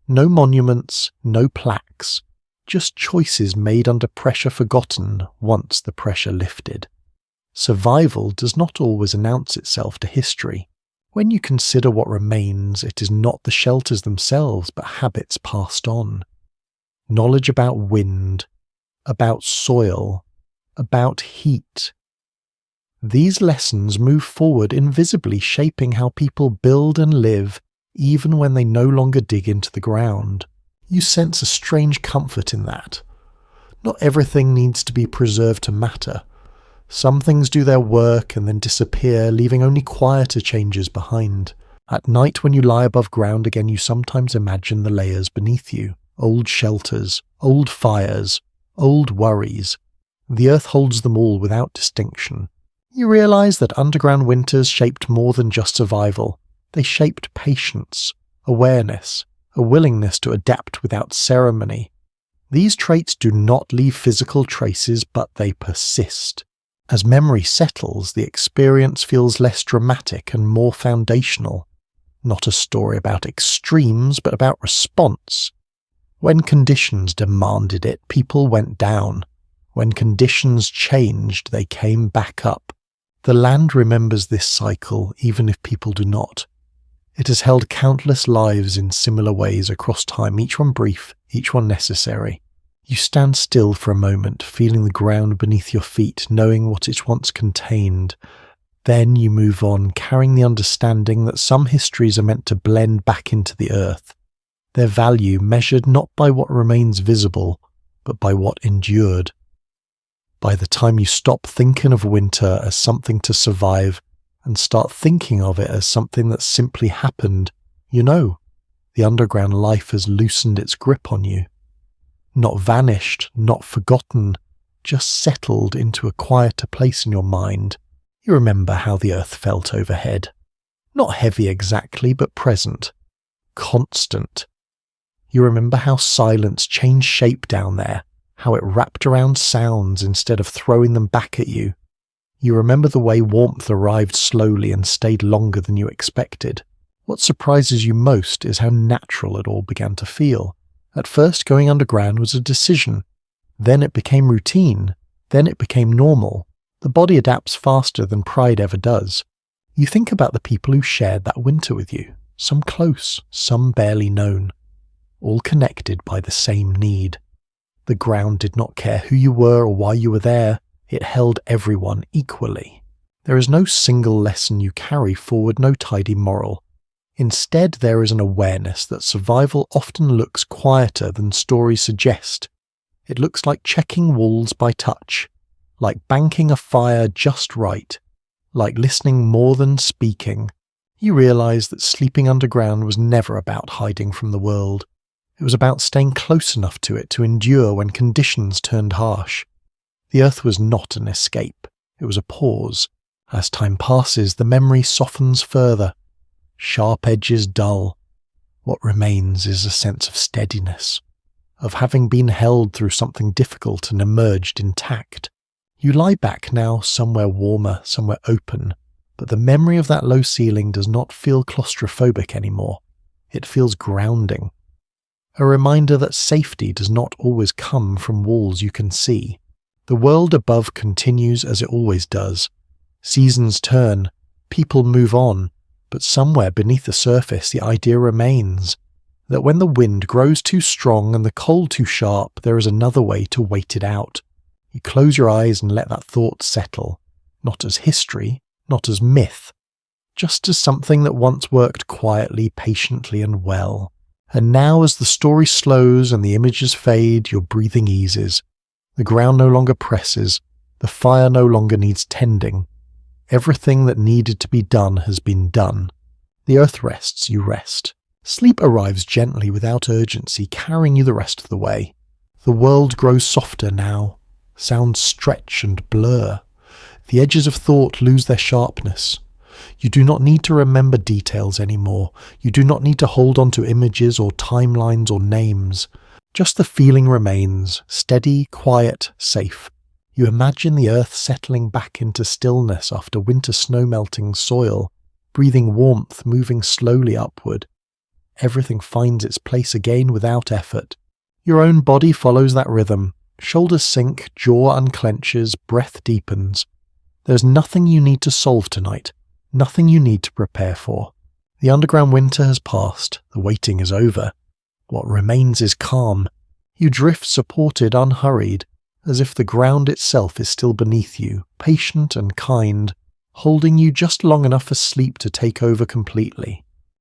No monuments, no plaques, just choices made under pressure forgotten once the pressure lifted. Survival does not always announce itself to history. When you consider what remains, it is not the shelters themselves but habits passed on. Knowledge about wind, about soil, about heat. These lessons move forward invisibly, shaping how people build and live even when they no longer dig into the ground. You sense a strange comfort in that. Not everything needs to be preserved to matter. Some things do their work and then disappear, leaving only quieter changes behind. At night when you lie above ground again, you sometimes imagine the layers beneath you. Old shelters, old fires, old worries. The earth holds them all without distinction. You realize that underground winters shaped more than just survival. They shaped patience, awareness, a willingness to adapt without ceremony. These traits do not leave physical traces, but they persist. As memory settles, the experience feels less dramatic and more foundational. Not a story about extremes, but about response. When conditions demanded it, people went down. When conditions changed, they came back up. The land remembers this cycle, even if people do not. It has held countless lives in similar ways across time, each one brief, each one necessary. You stand still for a moment, feeling the ground beneath your feet, knowing what it once contained. Then you move on, carrying the understanding that some histories are meant to blend back into the earth. Their value measured not by what remains visible, but by what endured. By the time you stop thinking of winter as something to survive and start thinking of it as something that simply happened, you know, the underground life has loosened its grip on you. Not vanished, not forgotten, just settled into a quieter place in your mind. You remember how the earth felt overhead. Not heavy exactly, but present. Constant. You remember how silence changed shape down there, how it wrapped around sounds instead of throwing them back at you. You remember the way warmth arrived slowly and stayed longer than you expected. What surprises you most is how natural it all began to feel. At first, going underground was a decision. Then it became routine. Then it became normal. The body adapts faster than pride ever does. You think about the people who shared that winter with you. Some close, some barely known. All connected by the same need. The ground did not care who you were or why you were there. It held everyone equally. There is no single lesson you carry forward, no tidy moral. Instead, there is an awareness that survival often looks quieter than stories suggest. It looks like checking walls by touch, like banking a fire just right, like listening more than speaking. You realize that sleeping underground was never about hiding from the world. It was about staying close enough to it to endure when conditions turned harsh. The earth was not an escape. It was a pause. As time passes, the memory softens further. Sharp edges dull. What remains is a sense of steadiness, of having been held through something difficult and emerged intact. You lie back now somewhere warmer, somewhere open, but the memory of that low ceiling does not feel claustrophobic anymore. It feels grounding. A reminder that safety does not always come from walls you can see. The world above continues as it always does. Seasons turn, people move on, but somewhere beneath the surface the idea remains that when the wind grows too strong and the cold too sharp, there is another way to wait it out. You close your eyes and let that thought settle, not as history, not as myth, just as something that once worked quietly, patiently and well. And now as the story slows and the images fade, your breathing eases. The ground no longer presses, the fire no longer needs tending. Everything that needed to be done has been done. The earth rests, you rest. Sleep arrives gently without urgency, carrying you the rest of the way. The world grows softer now. Sounds stretch and blur. The edges of thought lose their sharpness. You do not need to remember details anymore. You do not need to hold on to images or timelines or names. Just the feeling remains, steady, quiet, safe. You imagine the earth settling back into stillness after winter snow melting soil, breathing warmth, moving slowly upward. Everything finds its place again without effort. Your own body follows that rhythm. Shoulders sink, jaw unclenches, breath deepens. There's nothing you need to solve tonight, nothing you need to prepare for. The underground winter has passed, the waiting is over. What remains is calm. You drift supported, unhurried, as if the ground itself is still beneath you, patient and kind, holding you just long enough for sleep to take over completely.